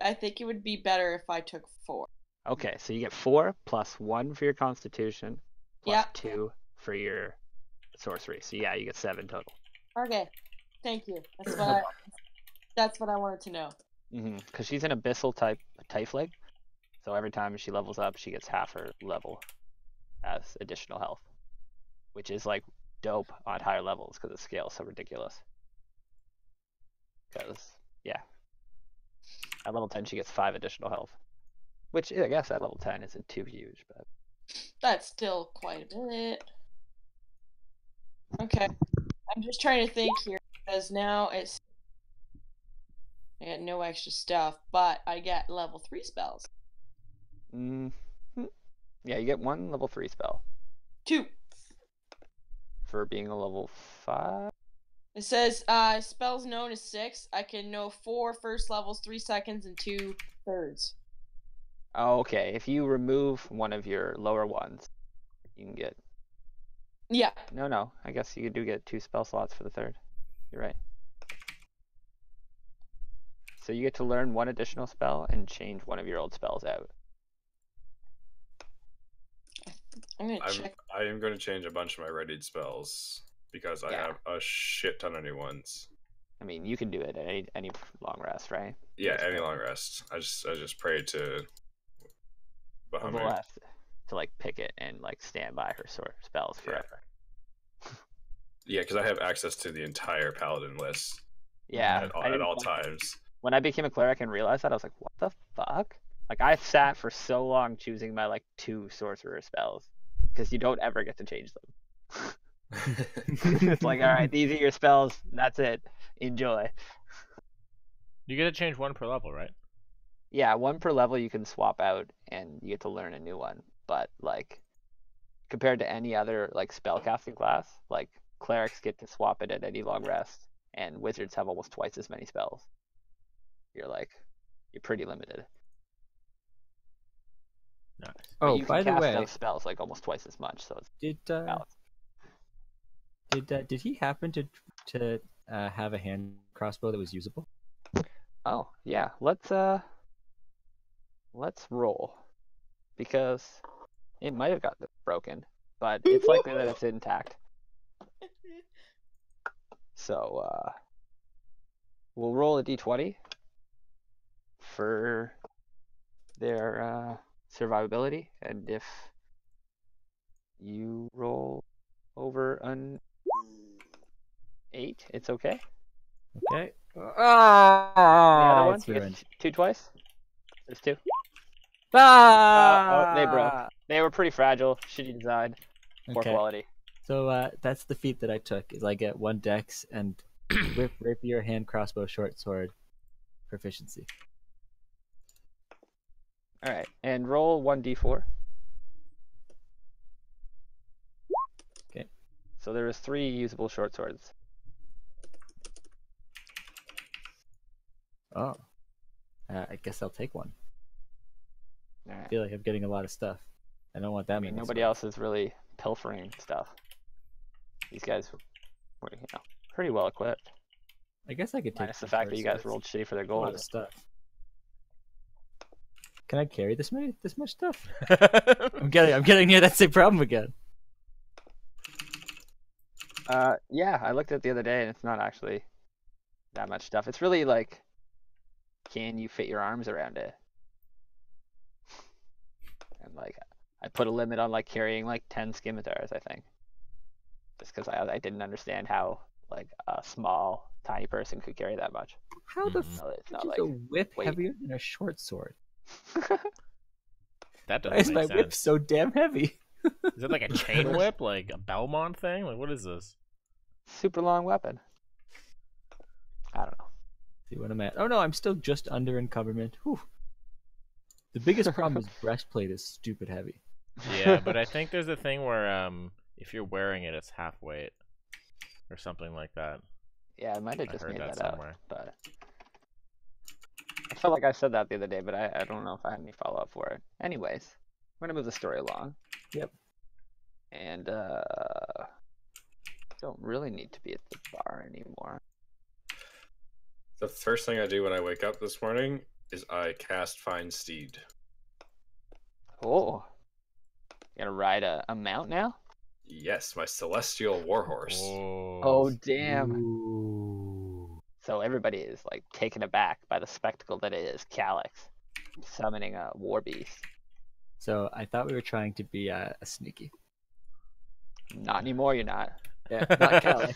I think it would be better if I took 4. Okay, so you get 4 plus 1 for your Constitution, plus Yeah. 2 for your sorcery. So yeah, you get 7 total. Okay, thank you. That's what I wanted to know. Because she's an abyssal type tiefling, so every time she levels up, she gets half her level as additional health, which is like dope on higher levels because the scale's so ridiculous. Because yeah, at level 10 she gets 5 additional health, which I guess at level 10 isn't too huge, but That's still quite a bit. Okay, I'm just trying to think here because now I get no extra stuff, but I get level 3 spells. yeah, you get 1 level 3 spell 2. for being a level 5. It says spells known as 6. I can know 4 first levels, 3 seconds, and 2 thirds. Oh, okay. If you remove one of your lower ones, you can get. Yeah. No. I guess you do get 2 spell slots for the third. You're right. So you get to learn 1 additional spell and change one of your old spells out. I'm gonna check. I am going to change a bunch of my readied spells because I Yeah. have a shit ton of new ones. I mean, you can do it at any long rest, right? Yeah, any long rest. I just prayed to Or Bahamut. we'll have to like pick it and like stand by her sort of spells Yeah. forever. Yeah, because I have access to the entire paladin list Yeah. at all times. When I became a cleric and realized that, I was like, what the fuck? Like, I sat for so long choosing my, like, 2 sorcerer spells. Because you don't ever get to change them. It's like, alright, these are your spells. That's it. Enjoy. You get to change 1 per level, right? Yeah, 1 per level you can swap out, and you get to learn a new one. But, like, compared to any other, like, spellcasting class, like, clerics get to swap it at any long rest, and wizards have almost twice as many spells. You're pretty limited. Nice. But Oh, you can by the cast way, enough spells like almost twice as much, so it's valid. did he happen to have a hand crossbow that was usable? Oh yeah, let's roll, because it might have gotten broken, but it's likely that it's intact. So we'll roll a d20 for their survivability, and if you roll over an 8, it's okay. Okay. The other one, It's you get ruined. 2 twice. There's 2. Ah! Oh, they broke. They were pretty fragile. Shitty design. Poor Okay. quality. So that's the feat that I took. Is I get 1 dex and whip, rapier, hand crossbow, short sword proficiency. All right, and roll 1d4. Okay. So there was 3 usable short swords. Oh. I guess I'll take 1. All I right. feel like I'm getting a lot of stuff. I don't want that I mean, many. nobody swords. else is really pilfering stuff. These guys were, pretty well equipped. I guess I could take. Minus the 2 fact short that you guys swords. rolled shitty for their A lot gold. of stuff. Can I carry this much stuff? I'm getting near that same problem again. Yeah, I looked at it the other day, and it's not actually that much stuff. It's really like, can you fit your arms around it? And like, I put a limit on like carrying like 10 scimitars, I think, just because I didn't understand how like a small, tiny person could carry that much. How the Mhm. No, it's f not is like a whip weight. heavier than a short sword? That Why is doesn't my make whip sense. so damn heavy? Is it like a chain whip, like a Belmont thing? Like, what is this? Super long weapon. I don't know. See what I'm at. Oh no, I'm still just under encumberment. Whew. The biggest problem is breastplate is stupid heavy. Yeah, but I think there's a thing where if you're wearing it, it's half weight, or something like that. Yeah, I might have I just heard made that that up, somewhere. but I felt like I said that the other day, but I don't know if I had any follow up for it. Anyways, we're gonna move the story along. Yep. And don't really need to be at the bar anymore. The first thing I do when I wake up this morning is I cast Find Steed. Oh, you gonna ride a mount now? Yes, my celestial warhorse. Oh damn! Ooh. So everybody is like taken aback by the spectacle that it is Calyx summoning a war beast. So I thought we were trying to be a sneaky. Not anymore. You're not. Yeah, not Callie.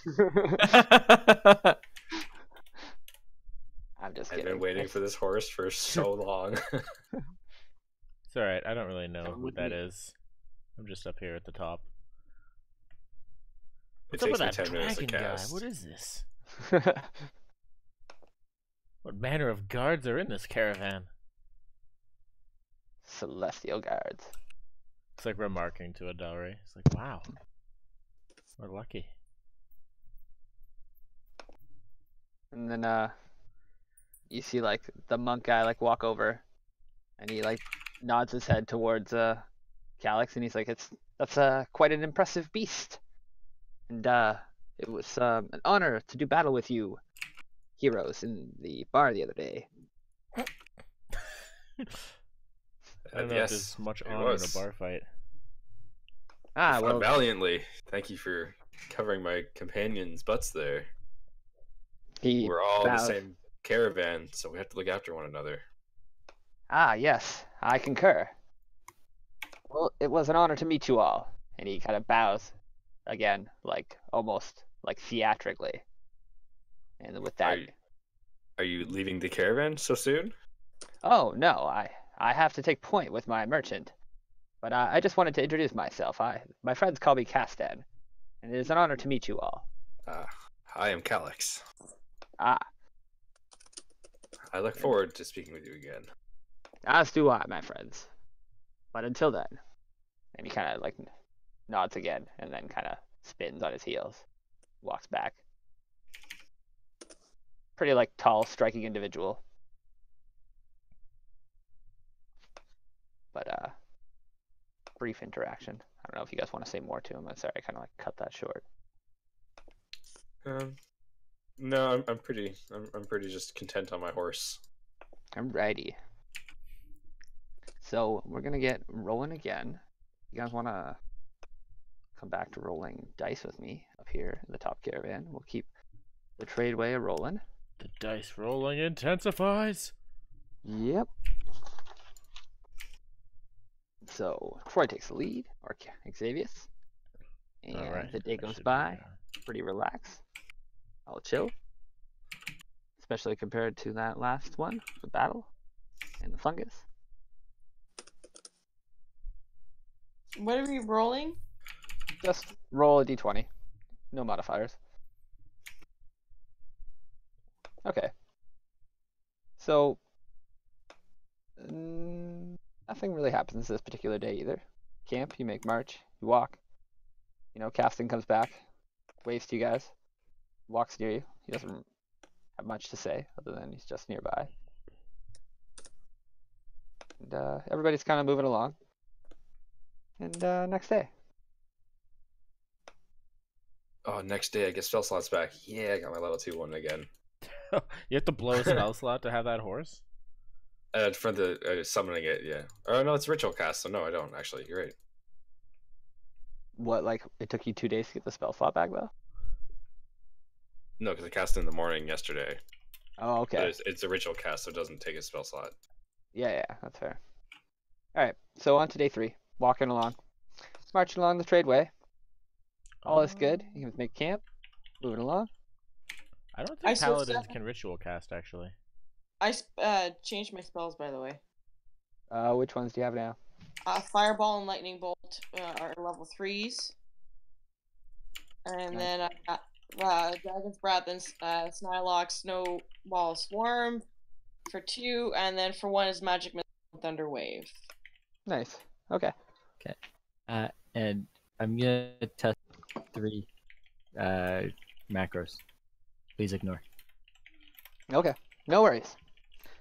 I'm just I've kidding. been waiting for this horse for so long. It's alright, I don't really know what that is. I'm just up here at the top. It What's up takes with me that 10 minutes to dragon guy? cast. What is this? What manner of guards are in this caravan? Celestial guards. It's like remarking to Adalri. It's like, wow, we're lucky. And then you see like the monk guy like walk over, and he like nods his head towards Calyx, and he's like, that's quite an impressive beast, and it was an honor to do battle with you, heroes, in the bar the other day. I don't know if there's much it honor in a was. bar fight. Ah, Fought well, valiantly. Thank you for covering my companions' butts there. he We're all in the bows. same caravan, so we have to look after one another. Ah, yes, I concur. Well, it was an honor to meet you all. And he kind of bows again, like almost like theatrically. And with that, Are you leaving the caravan so soon? oh no, I have to take point with my merchant. But I just wanted to introduce myself. My friends call me Castan, and it is an honor to meet you all. I am Calyx. Ah, I look forward to speaking with you again. as do I, my friends. But until then, and he kind of like nods again, and then kind of spins on his heels. walks back. Pretty like tall, striking individual. But brief interaction. I don't know if you guys want to say more to him. I'm sorry, I kind of like cut that short. No, I'm pretty just content on my horse. Alrighty. So we're gonna get rolling again. You guys want to come back to rolling dice with me up here in the top caravan? We'll keep the tradeway rolling. The dice rolling intensifies. Yep. So Troy takes the lead, or Xavius, and Alright, the day that goes should be, by pretty relaxed. I'll chill, especially compared to that last one, the battle and the fungus. What are we rolling? Just roll a d20, no modifiers. Okay. So nothing really happens this particular day either. Camp, you make march, you walk. You know, Caston comes back, waves to you guys, walks near you. He doesn't have much to say other than he's just nearby. And everybody's kind of moving along. And next day. Oh, next day I get spell slots back. Yeah, I got my level 2 one again. You have to blow a spell slot to have that horse? For the summoning it, yeah. Oh no, it's ritual cast, so no, I don't actually. You're right. What, like, it took you 2 days to get the spell slot back, though? No, because I cast it in the morning yesterday. Oh, okay. But it's a ritual cast, so it doesn't take a spell slot. Yeah, that's fair. Alright, so on to day 3. Walking along. Marching along the tradeway. All is good. You can make camp. Moving along. I don't I think switched paladins that. can ritual cast, actually. I changed my spells, by the way. Which ones do you have now? Fireball and Lightning Bolt are level 3s. And Nice. then I got Dragon's Breath and Snylock Snowball Swarm for 2, and then for 1 is Magic Missile and Thunder Wave. Nice. Okay. And I'm gonna test 3 macros. Please ignore. Okay. No worries.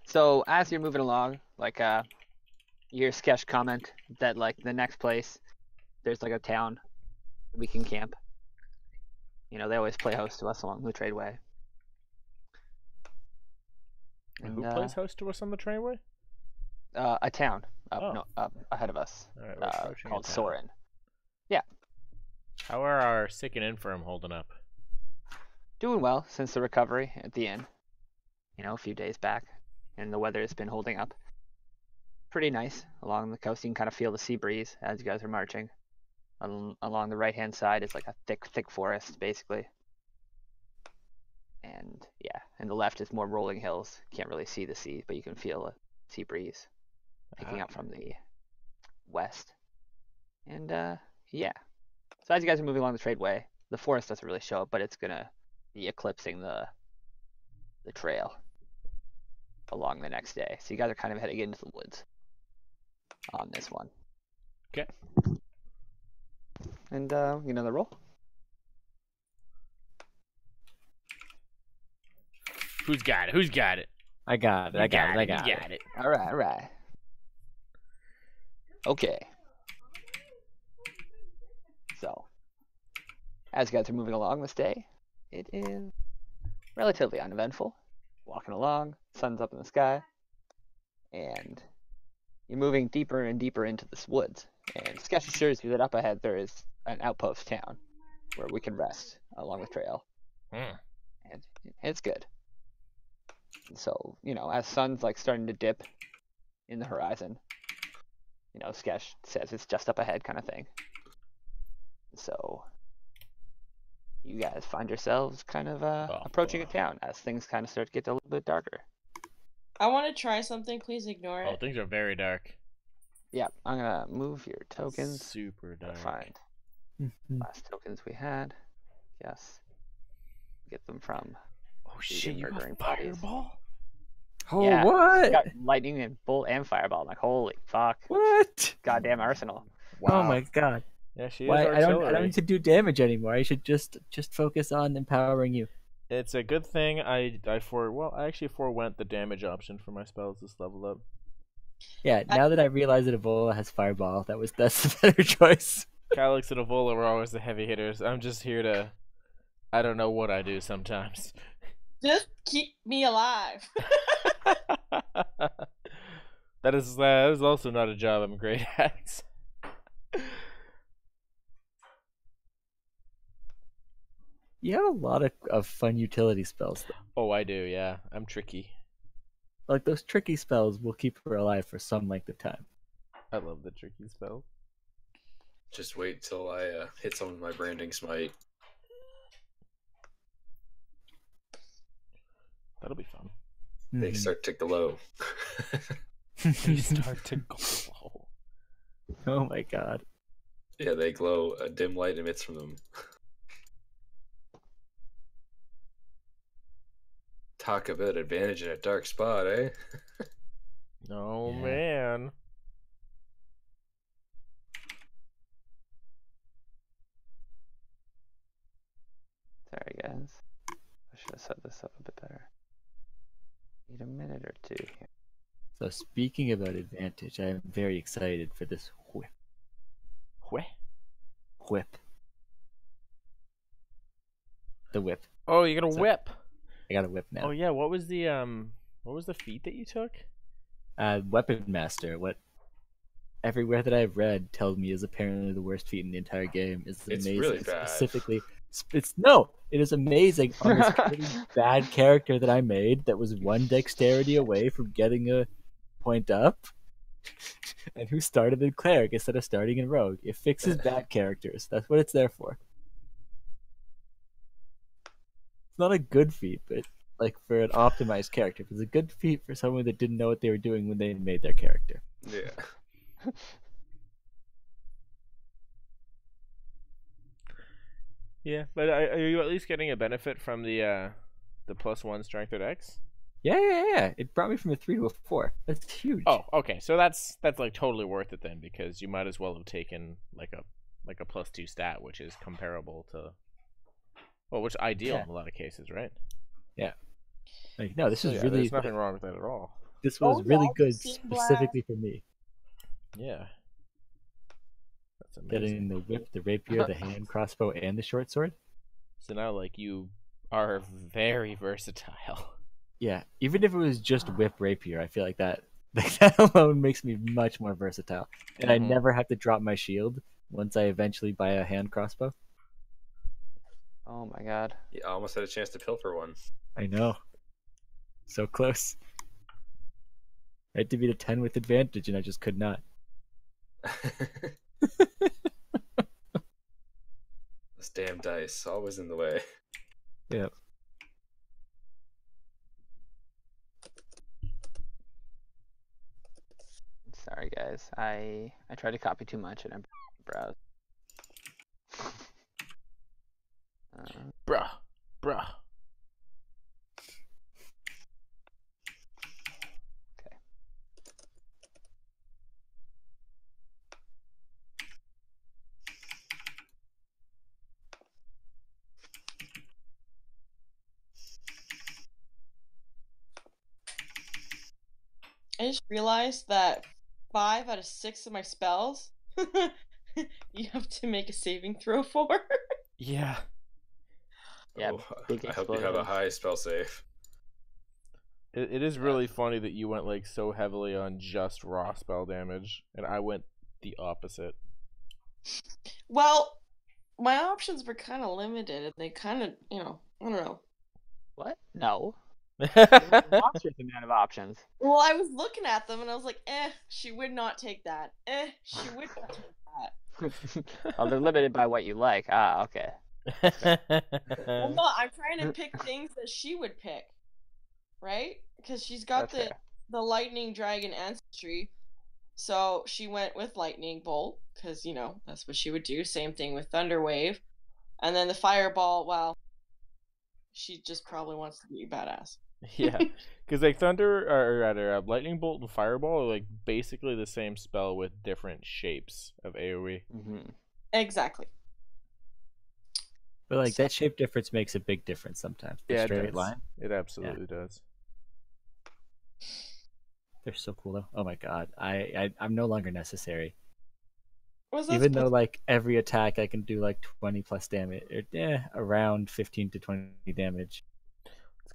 So as you're moving along, like you hear Skesh comment that like the next place there's like a town we can camp. You know, they always play host to us along the tradeway. And who plays host to us on the trainway? A town Oh. up ahead of us, Alright, we're approaching a called town. Soren. How are our sick and infirm holding up? Doing well since the recovery at the inn. You know, a few days back, and the weather has been holding up. Pretty nice along the coast. You can kind of feel the sea breeze as you guys are marching. Along the right-hand side is like a thick forest, basically. And yeah, and the left is more rolling hills. Can't really see the sea, but you can feel a sea breeze picking up from the west. And yeah. So as you guys are moving along the tradeway, the forest doesn't really show up, but it's gonna be eclipsing the trail along the next day. So you guys are kind of heading into the woods on this one. Okay. And another roll. Who's got it? Who's got it? I got it. I got it. All right. Okay. So, as you guys are moving along this day, it is relatively uneventful. Walking along, sun's up in the sky, and you're moving deeper and deeper into this woods. And Sketch assures you that up ahead there is an outpost town where we can rest along the trail. And it's good. So, you know, as sun's like starting to dip in the horizon, you know, Sketch says it's just up ahead kind of thing. So you guys find yourselves kind of approaching a town as things kind of start to get a little bit darker. I want to try something. Please ignore Oh, it. things are very dark. Yeah, I'm gonna move your tokens. Super dark. Find last tokens we had. Yes. Get them from. Oh shit! You got murdering bodies. fireball? Oh, Yeah. what? Got lightning and bolt and fireball. I'm like, holy fuck. What? Goddamn arsenal. Oh my god. Yeah, she is Why I don't artillery. need to do damage anymore. I should just focus on empowering you. It's a good thing I actually forewent the damage option for my spells this level up. Yeah, now that I realize that Evola has Fireball, that's the better choice. Calyx and Evola were always the heavy hitters. I'm just here to, I don't know what I do sometimes. Just keep me alive. that is also not a job I'm great at. You have a lot of fun utility spells, though. Oh, I do, yeah. I'm tricky. Like, those tricky spells will keep her alive for some length of time. I love the tricky spell. Just wait till I hit someone with my branding smite. That'll be fun. They start to glow. They start to glow. Oh my god. Yeah, they glow. A dim light emits from them. Talk about advantage in a dark spot, eh? Oh, Yeah. man. Sorry, guys. I should have set this up a bit better. Need a minute or two here. So speaking about advantage, I am very excited for this whip. Whip. The whip. Oh, you're gonna So- whip. I got a whip now. Oh yeah, what was the feat that you took? Weapon Master. What everywhere that I've read tells me is apparently the worst feat in the entire game. Is It's amazing. really bad. Specifically, it is amazing on this really bad character that I made that was one dexterity away from getting a point up, and who started in cleric instead of starting in rogue. It fixes bad characters. That's what it's there for. It's not a good feat, but like for an optimized character, it's a good feat for someone that didn't know what they were doing when they made their character. Yeah. Yeah, but are you at least getting a benefit from the +1 strength at X? Yeah. It brought me from a 3 to a 4. That's huge. Oh, okay. So that's like totally worth it then, because you might as well have taken like a +2 stat, which is comparable to, well, which is ideal in a lot of cases, right? Yeah. Like, no, this So, is yeah, really. there's nothing wrong with that at all. This was really good Seeing specifically for me. Yeah. That's amazing. Getting the whip, the rapier, the hand crossbow, and the short sword. So now, like, you are very versatile. Yeah, even if it was just whip rapier, I feel like that that alone makes me much more versatile. And I Mhm. never have to drop my shield once I eventually buy a hand crossbow. Oh my god. Yeah, I almost had a chance to pilfer one. I know. So close. I had to beat a 10 with advantage, and I just could not. This damn dice, always in the way. Yep. Sorry, guys. I tried to copy too much and I browsed. Bruh. Okay. I just realized that 5 out of 6 of my spells you have to make a saving throw for. Yeah. Yeah, Oh, big I hope you have a explosions. high spell save. It is really funny that you went like so heavily on just raw spell damage, and I went the opposite. Well, my options were kind of limited, and they kind of, I don't know. What? No. Monstrous amount of options. Well, I was looking at them, and I was like, she would not take that. She would not take that. Oh, they're limited by what you like. Ah, okay. Well, no, I'm trying to pick things that she would pick, right? Because she's got That's the lightning dragon ancestry, so she went with lightning bolt because that's what she would do. Same thing with thunder wave, and then the fireball. Well, she just probably wants to be badass. Yeah, because like thunder or rather lightning bolt and fireball are like basically the same spell with different shapes of AoE. Mm-hmm. Exactly. But like that shape difference makes a big difference sometimes. The Yeah, it straight does. line. It absolutely does. They're so cool though. Oh my god. I'm no longer necessary. Was that Even though supposed- like every attack I can do like 20 plus damage, or around 15 to 20 damage.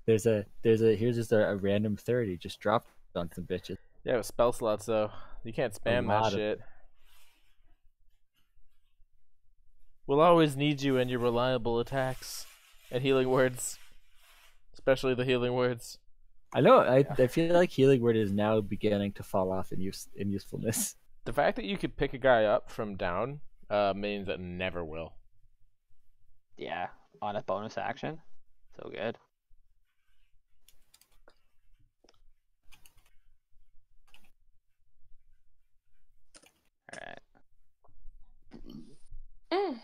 Here's just a random 30 just dropped on some bitches. Yeah, with spell slots though, you can't spam that lot of shit. We'll always need you and your reliable attacks and healing words, especially the healing words. I know. I feel like healing word is now beginning to fall off in usefulness. The fact that you could pick a guy up from down means that never will. Yeah, on a bonus action. So good. Alright. Mm.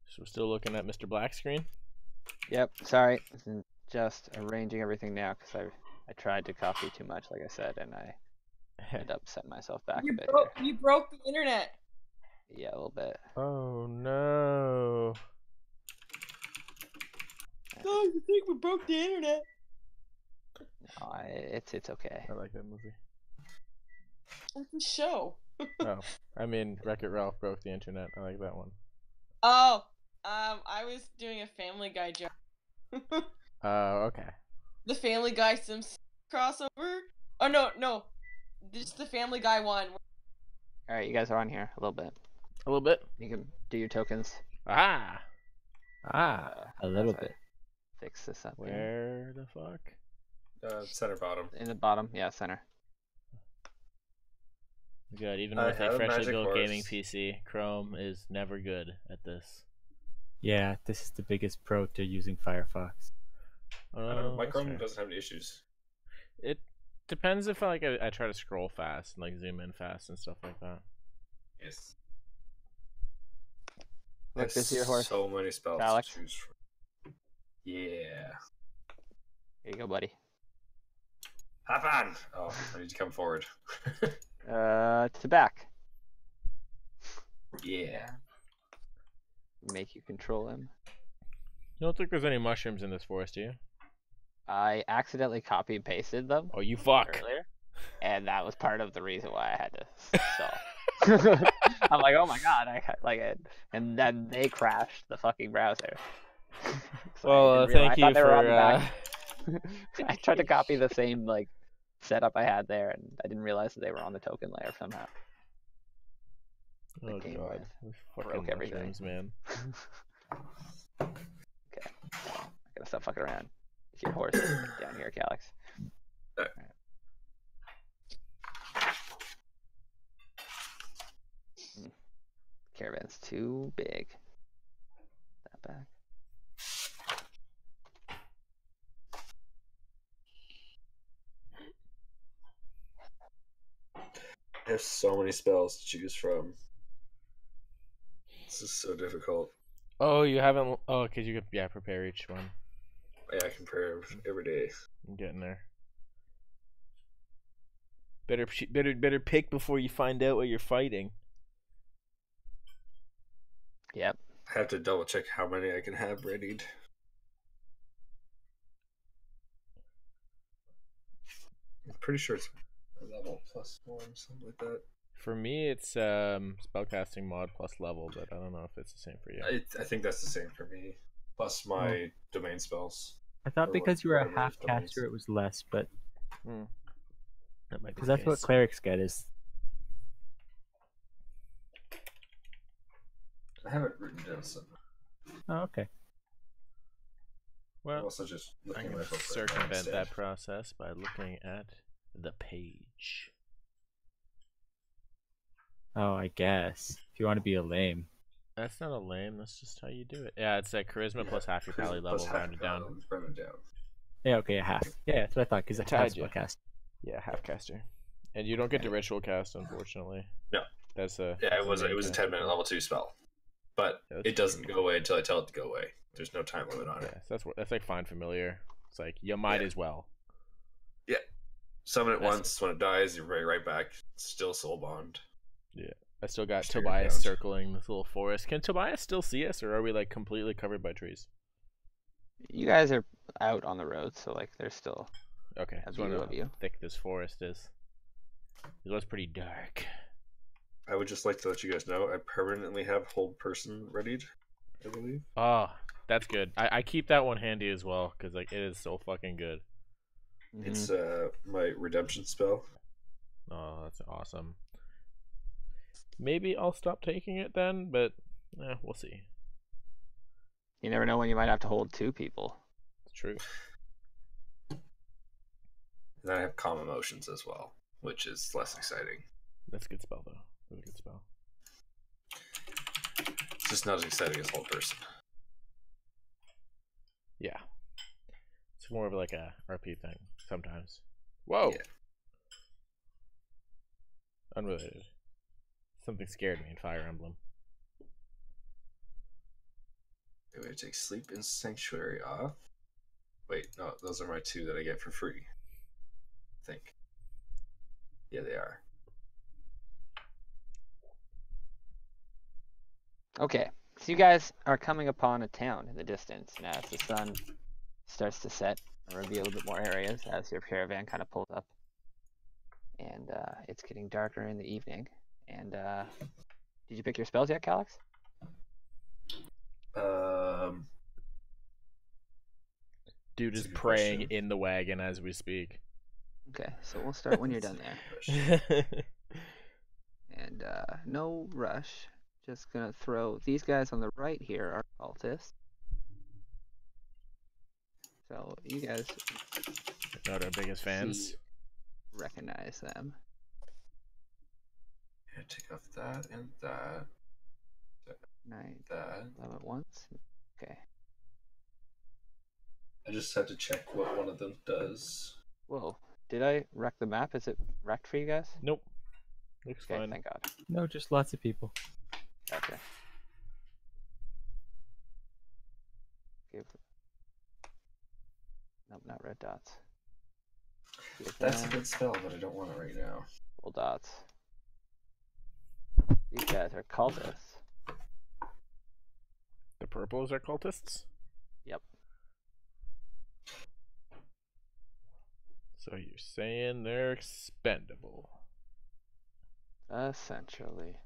So we're still looking at Mr. Black screen. Yep, sorry. I'm just arranging everything now because I tried to copy too much, like I said, and I ended up setting myself back a bit here. You broke the internet. Yeah, a little bit. Oh no. Guys, I think we broke the internet. No, it's okay. I like that movie. It's a show. Oh, I mean, Wreck-It Ralph broke the internet. I like that one. Oh, I was doing a Family Guy joke. Okay. The Family Guy Simpsons crossover? Oh no, just the Family Guy one. Alright, you guys are on here a little bit. A little bit. You can do your tokens. Ah. A little That's bit. Fix this up here. Where the fuck? Center bottom. In the bottom, yeah, center. Good. Even I with a have a freshly magic built horse. gaming PC, Chrome is never good at this. Yeah, this is the biggest pro to using Firefox. I don't know. My That's Chrome fair. doesn't have any issues. It depends if I try to scroll fast and like zoom in fast and stuff like that. Yes. Look, this is your horse. So many spells Alex. to choose from. Yeah. Here you go, buddy. Have fun! Oh, I need to come forward. To back. Yeah. Make you control him. You don't think there's any mushrooms in this forest, do you? I accidentally copy and pasted them Oh, you fuck. earlier, and that was part of the reason why I had to stall. I'm like, oh my god, I like it, and then they crashed the fucking browser. So Well, I didn't thank realize- I you thought they were on for. the back. I tried to copy the same like setup I had there, and I didn't realize that they were on the token layer somehow. Oh game god, with we fucking broke everything. mushrooms, man. Okay, I gotta stop fucking around. Get your horse down here, Calyx. Alright. Caravan's too big. That back. I have so many spells to choose from. This is so difficult. Oh, you haven't. Oh, because you could prepare each one. Yeah, I can pray every day. I'm getting there. Better pick before you find out what you're fighting. Yep. I have to double check how many I can have readied. I'm pretty sure it's a level plus one, something like that. For me, it's spellcasting mod plus level, but I don't know if it's the same for you. I think that's the same for me. Plus my domain spells. I thought Or because you were a whatever half domains. caster it was less, but That might be because the that's what case. clerics get is. I have it written down somewhere. Oh, okay. I'm Well, also just looking I'm at going my to book right now circumvent instead. that process by looking at the page. Oh, I guess if you want to be a lame. That's not a lame. That's just how you do it. Yeah, it's charisma Yeah, plus half your charisma pally plus level half rounded your down. pally rounded down. Yeah, okay, a half. Yeah, that's what I thought because it's Tied half you. spellcast. Yeah, half caster. And you don't get to Okay. ritual cast, unfortunately. No. That's a. Yeah, it was main a cast. 10-minute level 2 spell, but Yeah, that's it doesn't go away until I tell it to go away. There's no time limit on Yeah, it. so that's like fine familiar. It's like you might Yeah. as well. Summon it That's- once. When it dies, you bring it right back. Still soul bond. I still got Stare Tobias down. circling this little forest. Can Tobias still see us, or are we like completely covered by trees? You guys are out on the road, so like there's still Okay, a just want to view know of how you. thick this forest is. It was pretty dark. I would just like to let you guys know I permanently have hold person readied. I believe. Oh, that's good. I keep that one handy as well because like it is so fucking good. It's my redemption spell. Oh, that's awesome. Maybe I'll stop taking it then, but we'll see. You never know when you might have to hold 2 people. It's true. And then I have calm emotions as well, which is less exciting. That's a good spell though. That's a good spell. It's just not as exciting as hold person. Yeah. It's more of like a RP thing sometimes. Whoa. Yeah. Unrelated. Something scared me in Fire Emblem. I'm going to take sleep and sanctuary off. Wait, no, those are my 2 that I get for free. I think. Yeah, they are. Okay, so you guys are coming upon a town in the distance, and as the sun starts to set and reveal a bit more areas as your caravan kind of pulls up, and it's getting darker in the evening. And did you pick your spells yet, Calix? Dude That's is a good praying question. in the wagon as we speak. Okay, so we'll start when you're done there. And no rush. Just gonna throw these guys on the right here are cultists. So you guys Not our biggest fans. recognize them. Yeah, take off that and that. 9, That. 11 at once. Okay. I just had to check what one of them does. Whoa. Did I wreck the map? Is it wrecked for you guys? Nope. Looks Okay, fine. thank God. No, just lots of people. Gotcha. Give... Nope, not red dots. Give That's a them good spell, but I don't want it right now. full dots. These guys are cultists. The purples are cultists? Yep. So you're saying they're expendable. Essentially.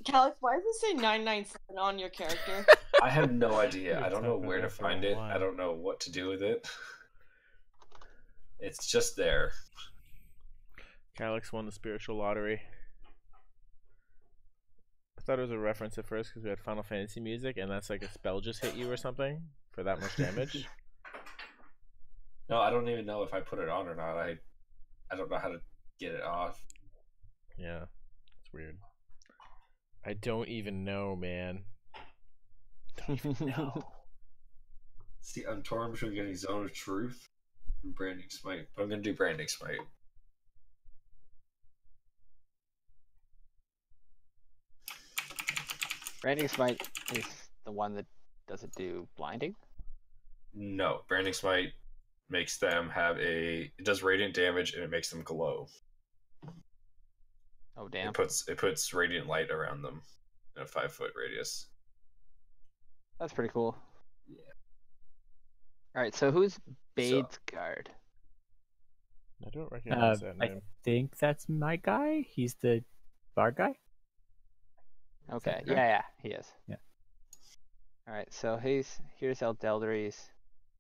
Calix, why does it say 997 on your character? I have no idea. We've I don't know talked where about to that for a find it. while. I don't know what to do with it. It's just there. Calix won the spiritual lottery. I thought it was a reference at first because we had Final Fantasy music, and that's like a spell just hit you or something for that much damage. No, I don't even know if I put it on or not. I don't know how to get it off. Yeah, it's weird. I don't even know, man. Don't even know. See, I'm torn between getting Zone of Truth and Branding Smite, but I'm gonna do Branding Smite. Branding Smite is the one that does it do blinding? No, Branding Smite makes them have it does radiant damage and it makes them glow. Oh damn. It puts radiant light around them in a 5-foot radius. That's pretty cool. Yeah. Alright, so who's Bade's guard? I don't recognize that I name. think that's my guy. He's the bar guy. Okay, correct? yeah, he is. Yeah. Alright, so here's Eldeldry's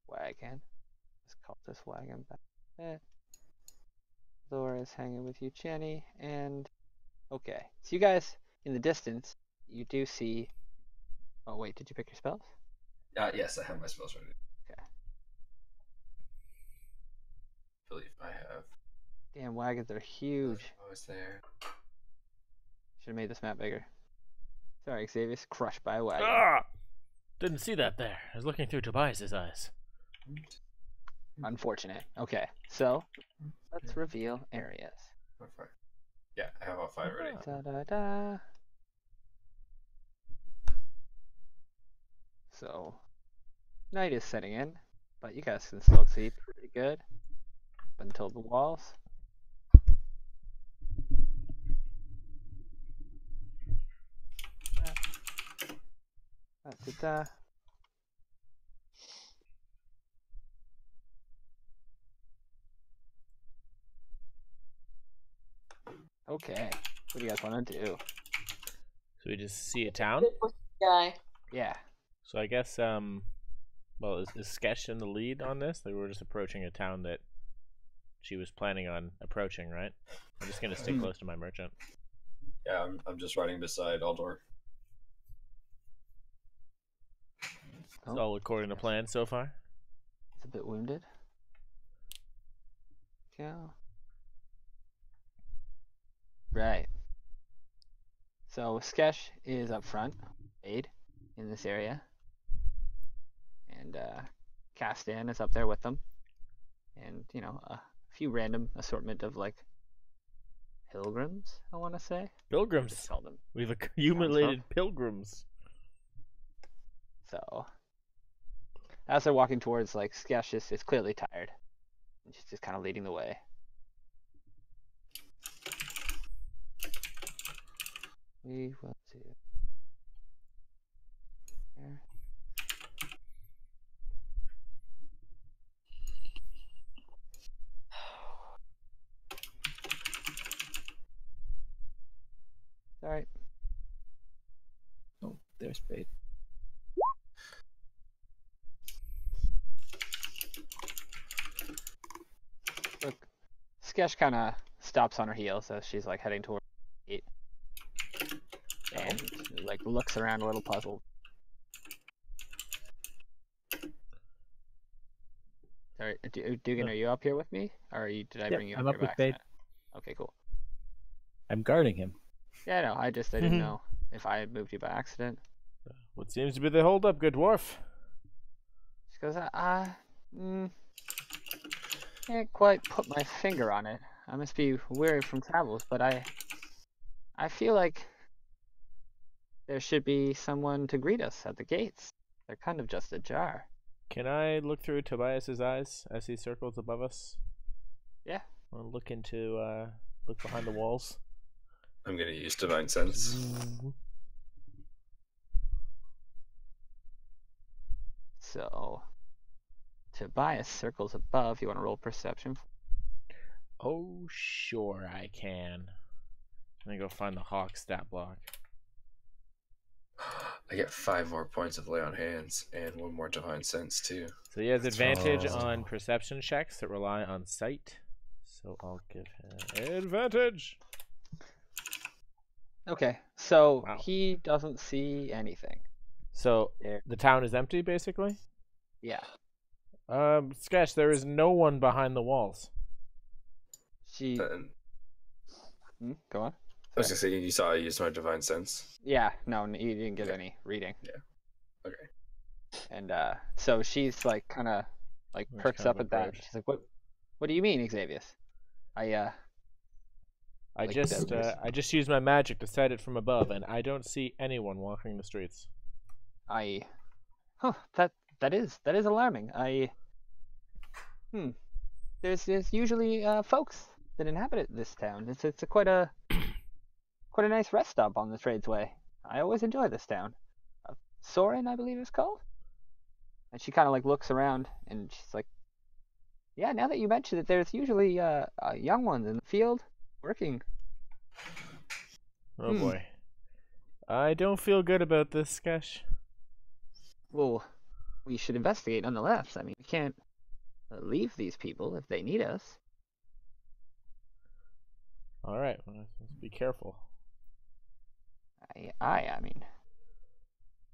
wagon. Let's call this wagon back there. Laura's hanging with you, Jenny, and okay. So you guys in the distance, you do see. Oh wait, did you pick your spells? Yes, I have my spells ready. Okay. I believe I have. Damn, wagons are huge. I was there. Should have made this map bigger. Sorry, Xavier's crushed by a wagon. Ah! Didn't see that there. I was looking through Tobias's eyes. Unfortunate. Okay, so let's reveal areas. Okay. Yeah, I have all 5 ready. Da da da. So, night is setting in, but you guys can still see pretty good up until the walls. Da, da, da. Okay, what do you guys want to do? So we just see a town. Guy. Yeah. So I guess well, is Sketch in the lead on this? Like we're just approaching a town that she was planning on approaching, right? I'm just gonna stick close to my merchant. Yeah, I'm just riding beside Aldor. It's all according to plan so far. It's a bit wounded. Yeah. Right. So Sketch is up front, aid in this area, and Castan is up there with them, and you know a few random assortment of like pilgrims. I want to say Pilgrims. Just call them. We've accumulated pilgrims. So as they're walking towards, like Sketch is clearly tired, and she's just kind of leading the way. We will see. There. Alright. Oh, there's Spade. Look, Sketch kind of stops on her heels as she's like heading toward the gate, and like looks around a little puzzled. Sorry, Dugan, are you up here with me, or did I Yep, bring you I'm up up here with by Spade. accident? Okay, cool. I'm guarding him. Yeah, no, I didn't know if I had moved you by accident. What seems to be the holdup, good dwarf? She goes, can't quite put my finger on it. I must be weary from travels, but I feel like there should be someone to greet us at the gates. They're kind of just ajar. Can I look through Tobias's eyes as he circles above us? Yeah. I'll look look behind the walls. I'm gonna use Divine Sense. So, Tobias circles above. You want to roll perception? Oh, sure I can. Let me go find the hawk stat block. I get 5 more points of Lay on Hands and 1 more Divine Sense too. So he has advantage on perception checks that rely on sight. So I'll give him advantage. Okay, so Wow. he doesn't see anything. So There. the town is empty, basically? Yeah. Sketch, there is no one behind the walls. She. Go on. I was gonna say, you saw I used my Divine Sense. Yeah, no, you didn't get any reading. Yeah. Okay. And so she's like kind of like That's perks kind of up a at that. bird. She's like, "What do you mean, Xavius?" I like just used my magic to set it from above, and I don't see anyone walking the streets. That is alarming. There's usually folks that inhabit this town. It's quite a nice rest stop on the tradesway. I always enjoy this town. Soren, I believe it's called. And she kind of like looks around, and she's like, "Yeah, now that you mention it, there's usually young ones in the field working." Oh boy. I don't feel good about this, Sketch. Well, we should investigate nonetheless. I mean, we can't leave these people if they need us. Alright, well, let's be careful. I mean,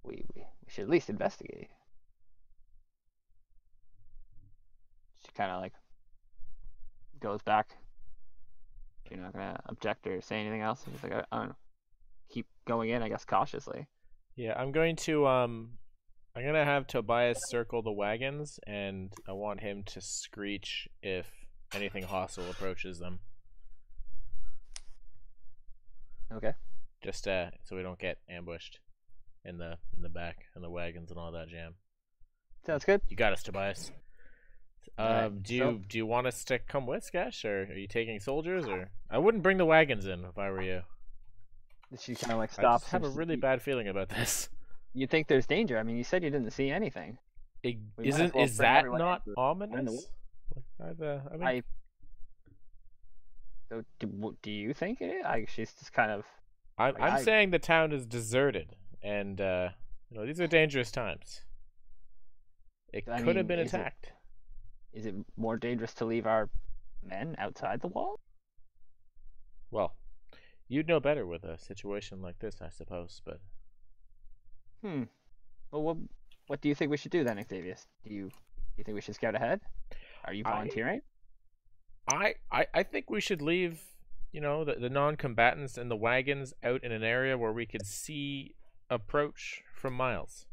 we should at least investigate. She kind of like goes back. You're not gonna object or say anything else. She's like, I don't know. Keep going in, I guess, cautiously. Yeah, I'm going to have Tobias circle the wagons, and I want him to screech if anything hostile approaches them. Okay. Just so we don't get ambushed in the back and the wagons and all that jam. Sounds good. You got us, Tobias. Alright, Do you want us to come with, Skash, or are you taking soldiers? Or I wouldn't bring the wagons in if I were you. She kind of like I stops. just have a really bad feeling about this. You think there's danger? I mean, you said you didn't see anything. We might as Isn't well is bring that everyone not into the ominous? I mean, So do you think it is? She's just kind of. I'm saying the town is deserted, and these are dangerous times. It could have been attacked. Is it more dangerous to leave our men outside the wall? Well, you'd know better with a situation like this, I suppose, but... Well, what do you think we should do then, Xavius? Do you think we should scout ahead? Are you volunteering? I think we should leave, the non-combatants and the wagons out in an area where we could see approach from miles.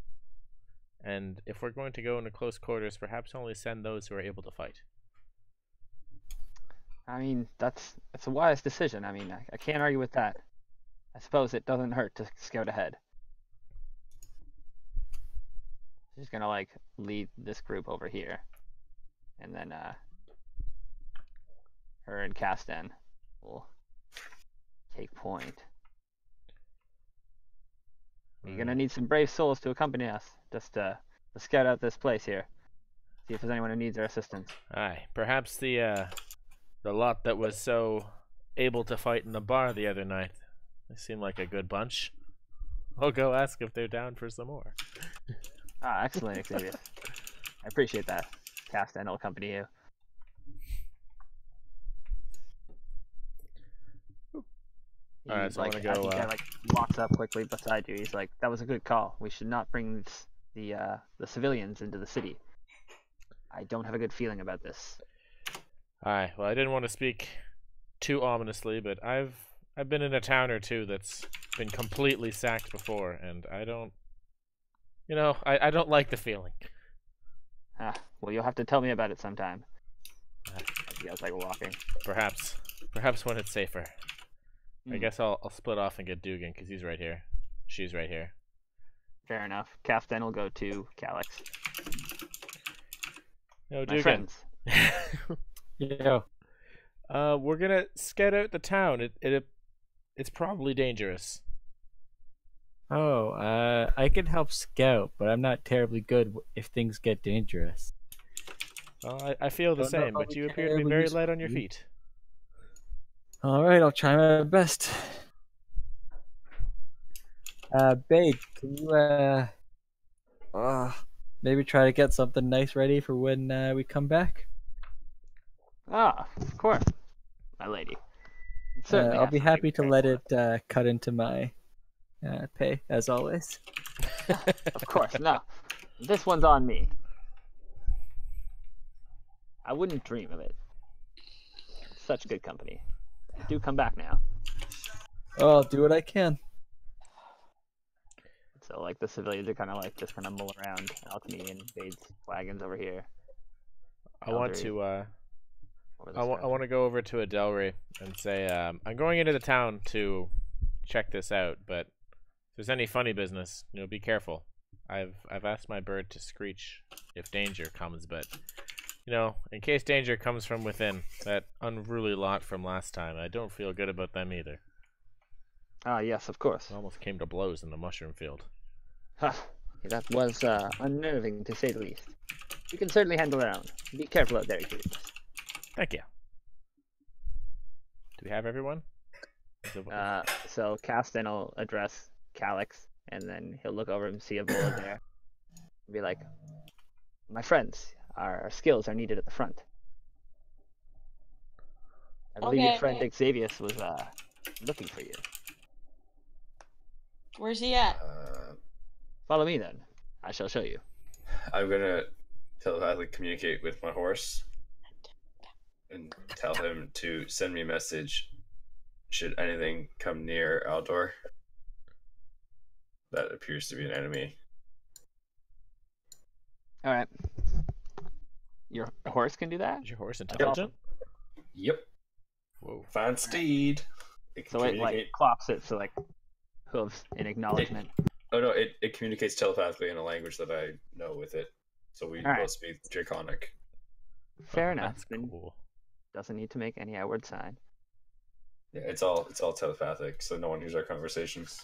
And if we're going to go into close quarters, perhaps only send those who are able to fight. I mean, that's a wise decision. I mean, I can't argue with that. I suppose it doesn't hurt to scout ahead. She's gonna like lead this group over here, and then her and Castan will take point. You're gonna need some brave souls to accompany us, just to scout out this place here. See if there's anyone who needs our assistance. Aye, perhaps the lot that was so able to fight in the bar the other night. They seem like a good bunch. I'll go ask if they're down for some more. Excellent, Xavier. I appreciate that. Castan will accompany you. Alright, so I want to go. I think I walks up quickly beside you. He's like, "That was a good call. We should not bring the civilians into the city. I don't have a good feeling about this." Aye, well, I didn't want to speak too ominously, but I've been in a town or two that's been completely sacked before, and I don't, I don't like the feeling. Well, you'll have to tell me about it sometime. You guys like walking. Perhaps when it's safer. I guess I'll split off and get Dugan because he's right here. She's right here. Fair enough. Castan will go to Calix. No, My Dugan. friends. Yeah. We're gonna scout out the town. It's probably dangerous. Oh, I can help scout, but I'm not terribly good if things get dangerous. Well, I feel the Don't know same, if but I'll you be appear to be terribly very useful light on your to you. feet. All right, I'll try my best. Babe, can you maybe try to get something nice ready for when we come back? Of course, my lady. Certainly I'll have be something happy to prepared let for it cut into my pay as always. Of course, no. This one's on me. I wouldn't dream of it. Such good company. Do come back now. Oh, I'll do what I can. So like the civilians are kind of like just kind of mull around Alchemy and Bade's wagons over here. I want Eldry to over this I want direction. to go over to Adelry and say I'm going into the town to check this out, but if there's any funny business, be careful. I've asked my bird to screech if danger comes, but in case danger comes from within, that unruly lot from last time, I don't feel good about them either. Yes, of course. It almost came to blows in the mushroom field. That was unnerving to say the least. You can certainly handle our own. Be careful out there, Xavier. Thank you. Do we have everyone? So Castan will address Calix, and then he'll look over and see a bullet there. And be like, "My friends, our skills are needed at the front. I believe your friend Xavius was looking for you. Where's he at? Follow me then. I shall show you." I'm gonna telepathically communicate with my horse and tell him to send me a message should anything come near Aldor that appears to be an enemy. All right. Your horse can do that? Is your horse intelligent? Yep. Whoa. Fine steed. It can So it like communicate. clops it, so like hooves in acknowledgement. Oh no, it communicates telepathically in a language that I know with it. So we Alright. both speak Draconic. Fair Oh, enough. That's Then cool. doesn't need to make any outward sign. Yeah, it's all telepathic, so no one hears our conversations.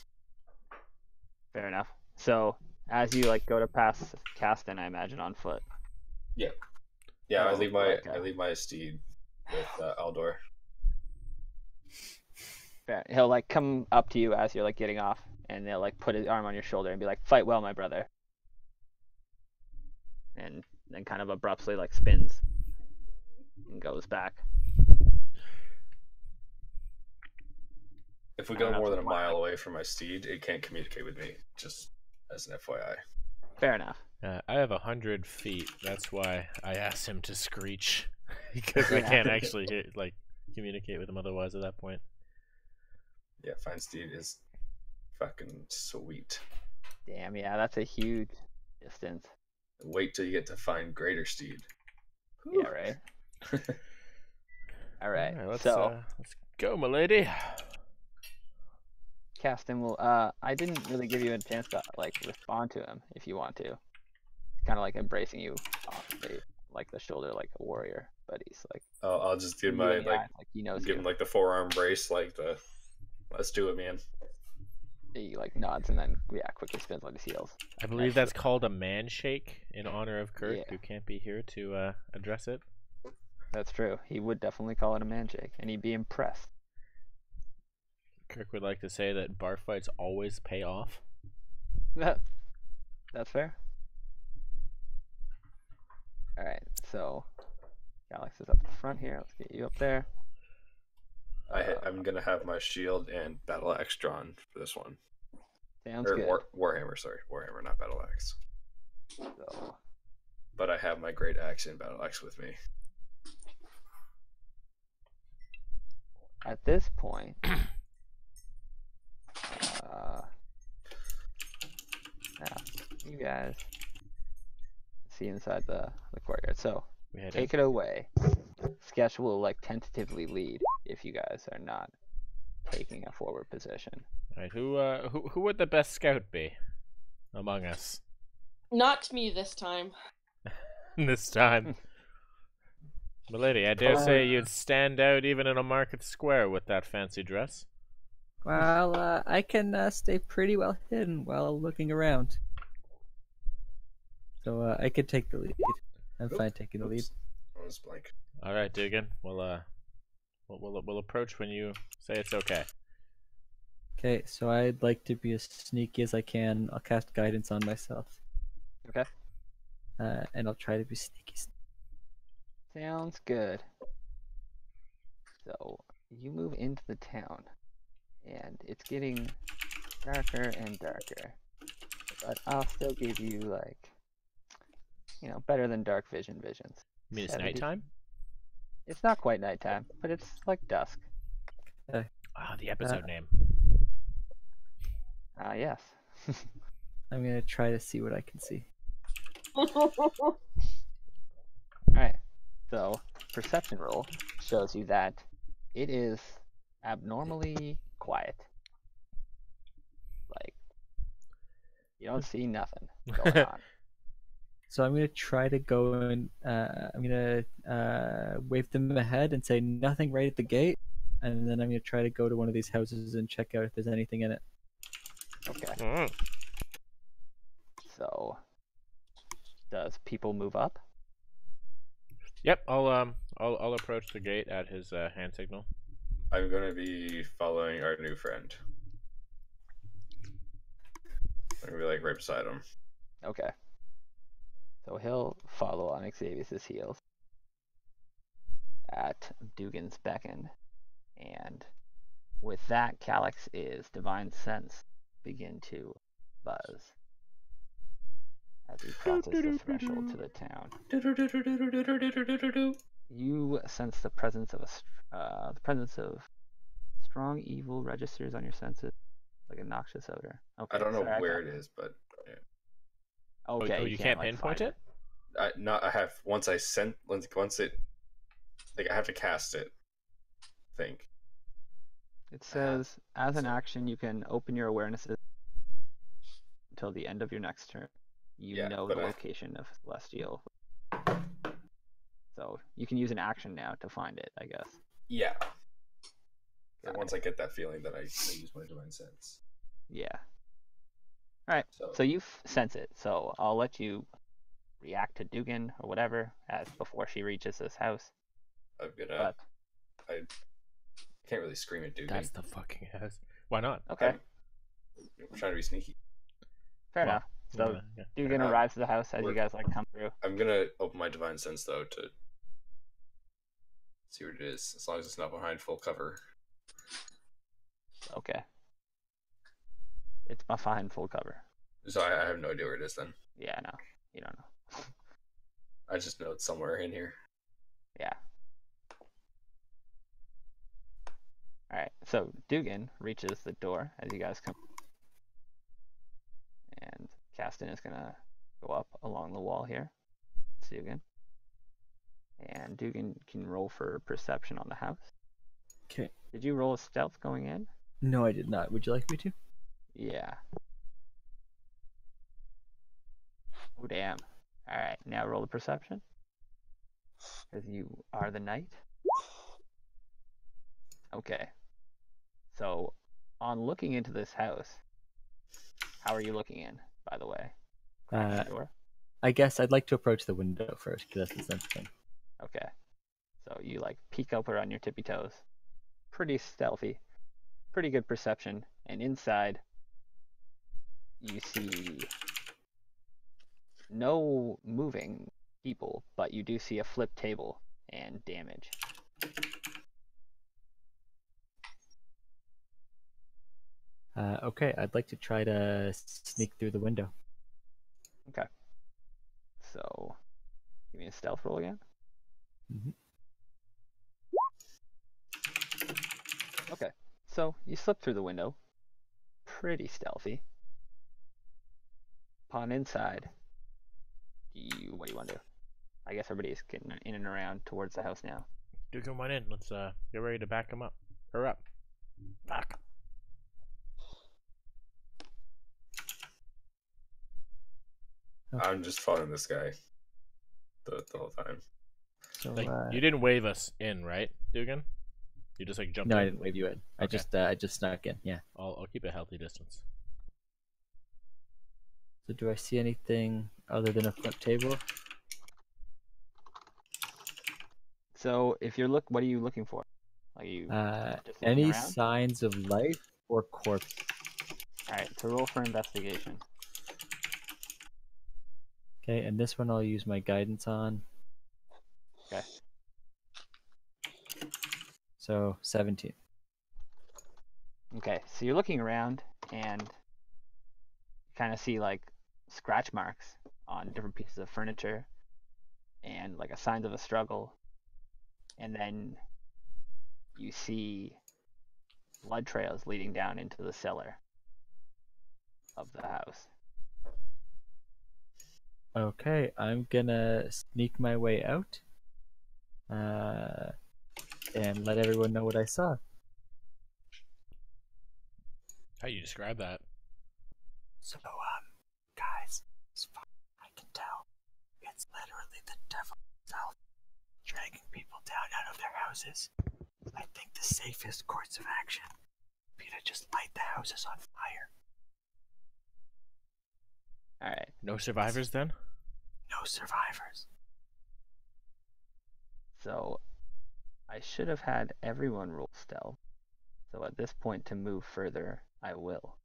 Fair enough. So as you like go to pass Caston, I imagine on foot. Yeah, yeah. I Oh, leave my like, I leave my steed with Aldor. Fair. He'll like come up to you as you're like getting off, and they'll like put his arm on your shoulder and be like, "Fight well, my brother." And then kind of abruptly like spins and goes back. If we I don't go know more if than a you want, mile like- away from my steed, it can't communicate with me. Just as an FYI. Fair enough. I have 100 feet. That's why I asked him to screech because I Yeah. can't actually communicate with him otherwise at that point. Yeah, fine steed is fucking sweet. Damn, yeah, that's a huge distance. Wait till you get to find greater steed. Yeah, right. All right. Alright, So let's go, my lady. Caston will. I didn't really give you a chance to like respond to him if you want to. Kind of like embracing you off the like the shoulder like a warrior, but he's like. I'll just give you my in the like eye, he knows give you. him like the forearm brace, like the let's do it, man. He like nods and then quickly spins on his heels. I believe Nice. that's called a man shake in honor of Kirk, Yeah. who can't be here to address it. That's true. He would definitely call it a man shake, and he'd be impressed. Kirk would like to say that bar fights always pay off. That's fair. All right, so Alex is up the front here. Let's get you up there. I'm gonna have my shield and battle axe drawn for this one. Sounds Or good. Warhammer, sorry, Warhammer, not battle axe. So But I have my great axe and battle axe with me. at this point, you guys see inside the courtyard. So We had take it away. Sketch will like tentatively lead if you guys are not taking a forward position. Alright, who would the best scout be among us Not me this time. this time? Milady, I dare say you'd stand out even in a market square with that fancy dress. Well, I can stay pretty well hidden while looking around. So I could take the lead. I'm fine taking the lead. Oops. I was blank. All right, Dugan. We'll approach when you say it's okay. Okay, so I'd like to be as sneaky as I can. I'll cast guidance on myself. Okay. And I'll try to be sneaky. Sounds good. So you move into the town, and it's getting darker and darker. But I'll still give you like, better than dark visions. You mean it's 70. nighttime? It's not quite nighttime, but it's like dusk. Ah, the episode name. Yes. I'm gonna try to see what I can see. Alright. So perception roll shows you that it is abnormally quiet. Like you don't see nothing going on. So I'm gonna try to go and I'm gonna wave them ahead and say nothing right at the gate, and then I'm gonna try to go to one of these houses and check out if there's anything in it. Okay. Mm. So does people move up? Yep, I'll approach the gate at his hand signal. I'm gonna be following our new friend. I'm gonna be like right beside him. Okay. So he'll follow on Xavier's heels at Dugan's beckon. And with that, Calix's divine sense begin to buzz as he crosses the threshold to the town. You sense the presence of strong evil registers on your senses, like a noxious odor. Okay, I don't know sorry, where it is, but yeah. Okay, Oh, you can't like, pinpoint find it? I have once it like I have to cast it. I think. It says, as an so- action, you can open your awarenesses until the end of your next turn. You Yeah, know but the I- location of Celestial. So you can use an action now to find it, I guess. Yeah. Got Once I get that feeling, then I use my divine sense. Yeah. Alright, so you sense it. So I'll let you react to Dugan or whatever as before she reaches this house. I'm gonna. But I can't really scream at Dugan. That's the fucking ass. Why not? okay, I'm trying to be sneaky. fair Well, enough. So yeah. Dugan arrives at the house as you guys like come through. I'm gonna open my divine sense though to see what it is, as long as it's not behind full cover. Okay. It's behind full cover. So I have no idea where it is then. Yeah, no. You don't know. I just know it's somewhere in here. Yeah. Alright, so Dugan reaches the door as you guys come. And Caston is gonna go up along the wall here. Dugan. And Dugan can roll for perception on the house. Okay. Did you roll a stealth going in? No, I did not. Would you like me to? Yeah. Oh, damn. Alright, now roll the perception. Because you are the knight. Okay. So, on looking into this house, how are you looking in, by the way? Door? I guess I'd like to approach the window first, because that's the sense thing. Okay. So you like peek up on your tippy toes. Pretty stealthy. Pretty good perception. And inside, you see no moving people, but you do see a flipped table and damage. Okay, I'd like to try to sneak through the window. Okay. So, give me a stealth roll again. Mhm. Okay. So, you slip through the window. Pretty stealthy. Upon inside, what do you want to do? I guess everybody's getting in and around towards the house now. Dude, come on in. Let's get ready to back him up. Hurry up. Back. I'm just following this guy the whole time. So, Like, you didn't wave us in, right, Dugan? You just like jumped no, in? I didn't wave you in. Okay. I just snuck in. Yeah. I'll keep a healthy distance. So, do I see anything other than a flip table? So, if you're what are you looking for? Are you just looking Any around? signs of life or corpse? All right, to roll for investigation. Okay, and this one I'll use my guidance on. Okay. So 17. Okay, so you're looking around and you kind of see like scratch marks on different pieces of furniture and like a signs of a struggle. And then you see blood trails leading down into the cellar of the house. Okay, I'm gonna sneak my way out. And let everyone know what I saw. How you describe that? So, guys, as far as I can tell, it's literally the devil himself dragging people down out of their houses. I think the safest course of action would be to just light the houses on fire. All right. No survivors then? No survivors. So I should have had everyone roll stealth. So at this point, to move further, I will.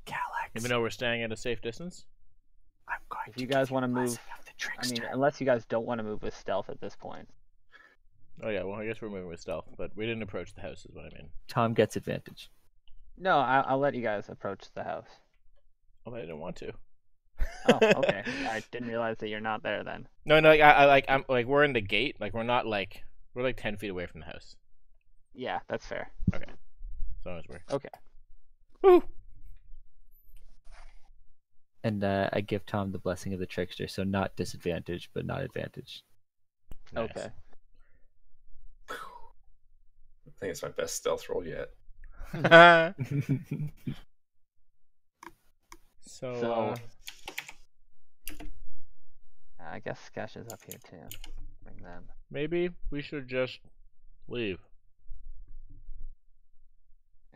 Calyx, Even though we're staying at a safe distance? I'm going If you guys want to move, blessing of the I trickster. mean, unless you guys don't want to move with stealth at this point. Oh yeah, well I guess we're moving with stealth, but we didn't approach the house is what I mean. Tom gets advantage. No, I'll let you guys approach the house. Oh, but I didn't want to. Oh, okay. I didn't realize that you're not there then. No, I'm like we're in the gate. Like we're not like we're like 10 feet away from the house. Yeah, that's fair. Okay. So as we're Okay. Woo! And I give Tom the blessing of the trickster, so not disadvantage, but not advantage. Nice. Okay. I think it's my best stealth roll yet. So, I guess Sketch is up here too. Bring them. maybe we should just leave.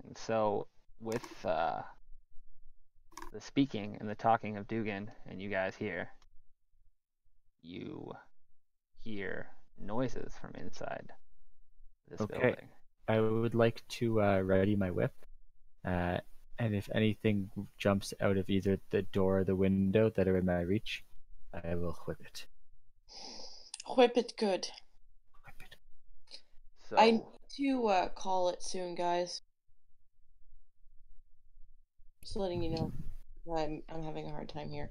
And so, with the speaking and the talking of Dugan and you guys here, you hear noises from inside this Okay. building. I would like to ready my whip, and if anything jumps out of either the door or the window that are in my reach, I will whip it. Whip it good. Whip it. So, I need to call it soon, guys. Just letting you know. I'm having a hard time here.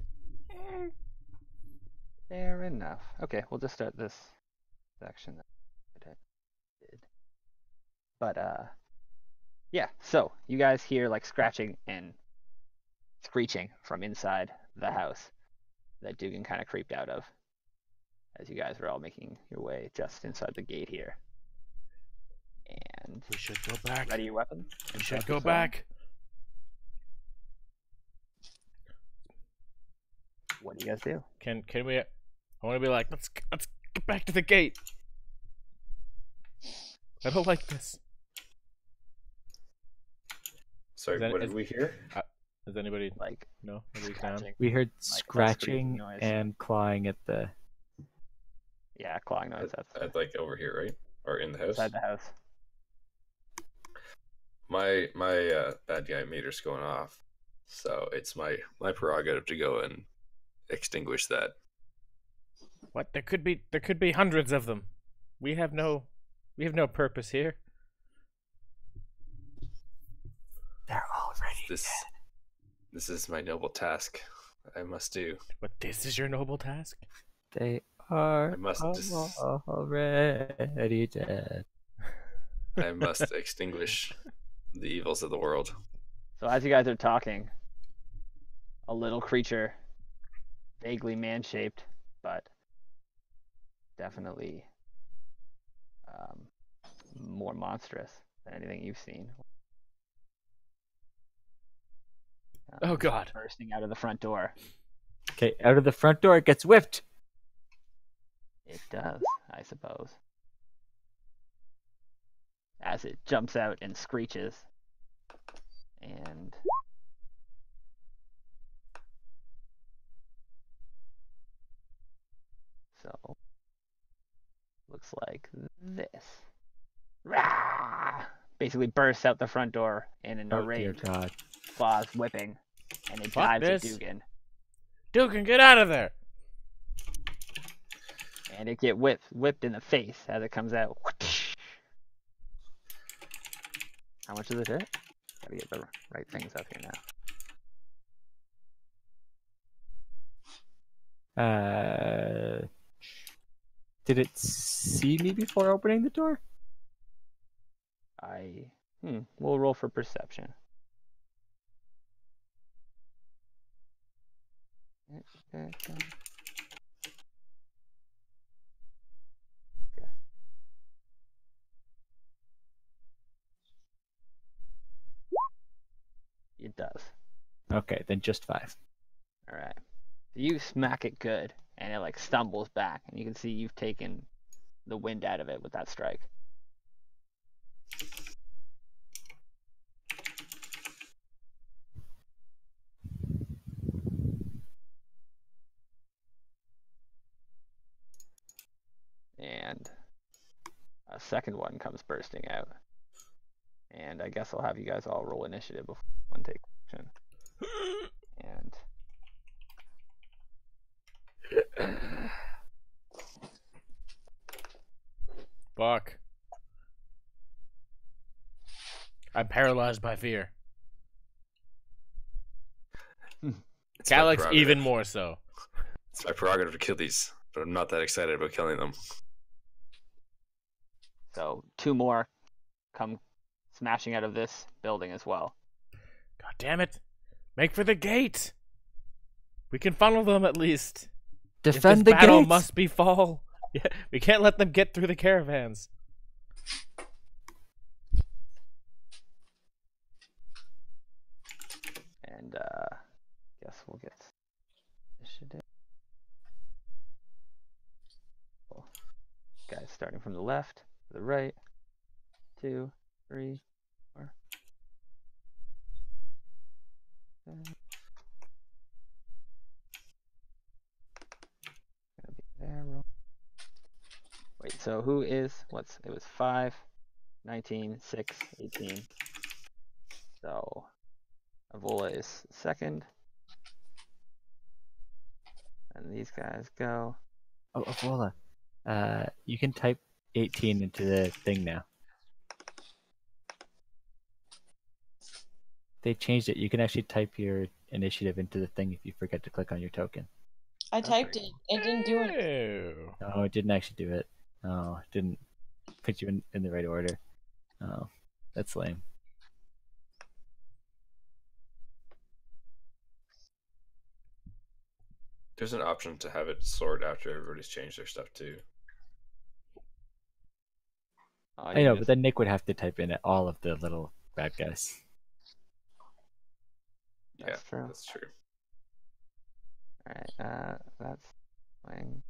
fair enough. Okay, we'll just start this section that I did. But yeah. So you guys hear like scratching and screeching from inside the house that Dugan kind of creeped out of, as you guys were all making your way just inside the gate here. And We should go back. ready your weapons. We and should strap go yourself. back. What do you guys do? Can we? I want to be like, let's get back to the gate. I don't like this. Sorry, Is that- what is- did we hear? Does anybody Like know? Nobody's down. scratching. We heard Like a scratching screeching noise. and clawing at the. Yeah, clawing noise. That's I'd like over here, right? Or in the house? inside the house. My bad guy meter's going off, so it's my prerogative to go and extinguish that. What? There could be hundreds of them. We have no purpose here. They're already This is my noble task. I must do. But this is your noble task. They are I must already dead. I must extinguish the evils of the world. So as you guys are talking, a little creature, vaguely man-shaped, but definitely more monstrous than anything you've seen. Oh God! Bursting out of the front door. Okay, out of the front door, it gets whipped. It does, I suppose. As it jumps out and screeches. And so looks like this. Rah! Basically bursts out the front door in an Oh dear rage, God! claws whipping, and it Fuck dives at this. Dugan. Dugan, get out of there! And it get whipped in the face as it comes out. How much does it hit? Gotta get the right things up here now. Did it see me before opening the door? We'll roll for perception. Okay. It does. Okay, then just 5. All right. You smack it good, and it like stumbles back, and you can see you've taken the wind out of it with that strike. And a second one comes bursting out. And I guess I'll have you guys all roll initiative before one takes action. And Fuck. I'm paralyzed by fear. It's my Calyx prerogative. even more so. It's my prerogative to kill these, but I'm not that excited about killing them. so 2 more come smashing out of this building as well. God damn it! Make for the gate. We can funnel them at least. Defend if the this battle gates. must be fall. Yeah, we can't let them get through the caravans. And guess we'll get initiative. Cool. Guys starting from the left to the right. 2, 3, 4. Gonna be there. Wait, so who is it was 5, 19, 6, 18. So Avola is second. And these guys go. Oh, Avola. You can type 18 into the thing now. They changed it. You can actually type your initiative into the thing if you forget to click on your token. I typed it. It didn't do it. Ew. No, it didn't actually do it. Oh, it didn't put you in the right order. Oh, that's lame. There's an option to have it sort after everybody's changed their stuff too. I know, but then Nick would have to type in all of the little bad guys. That's true. That's true. Alright, that's playing.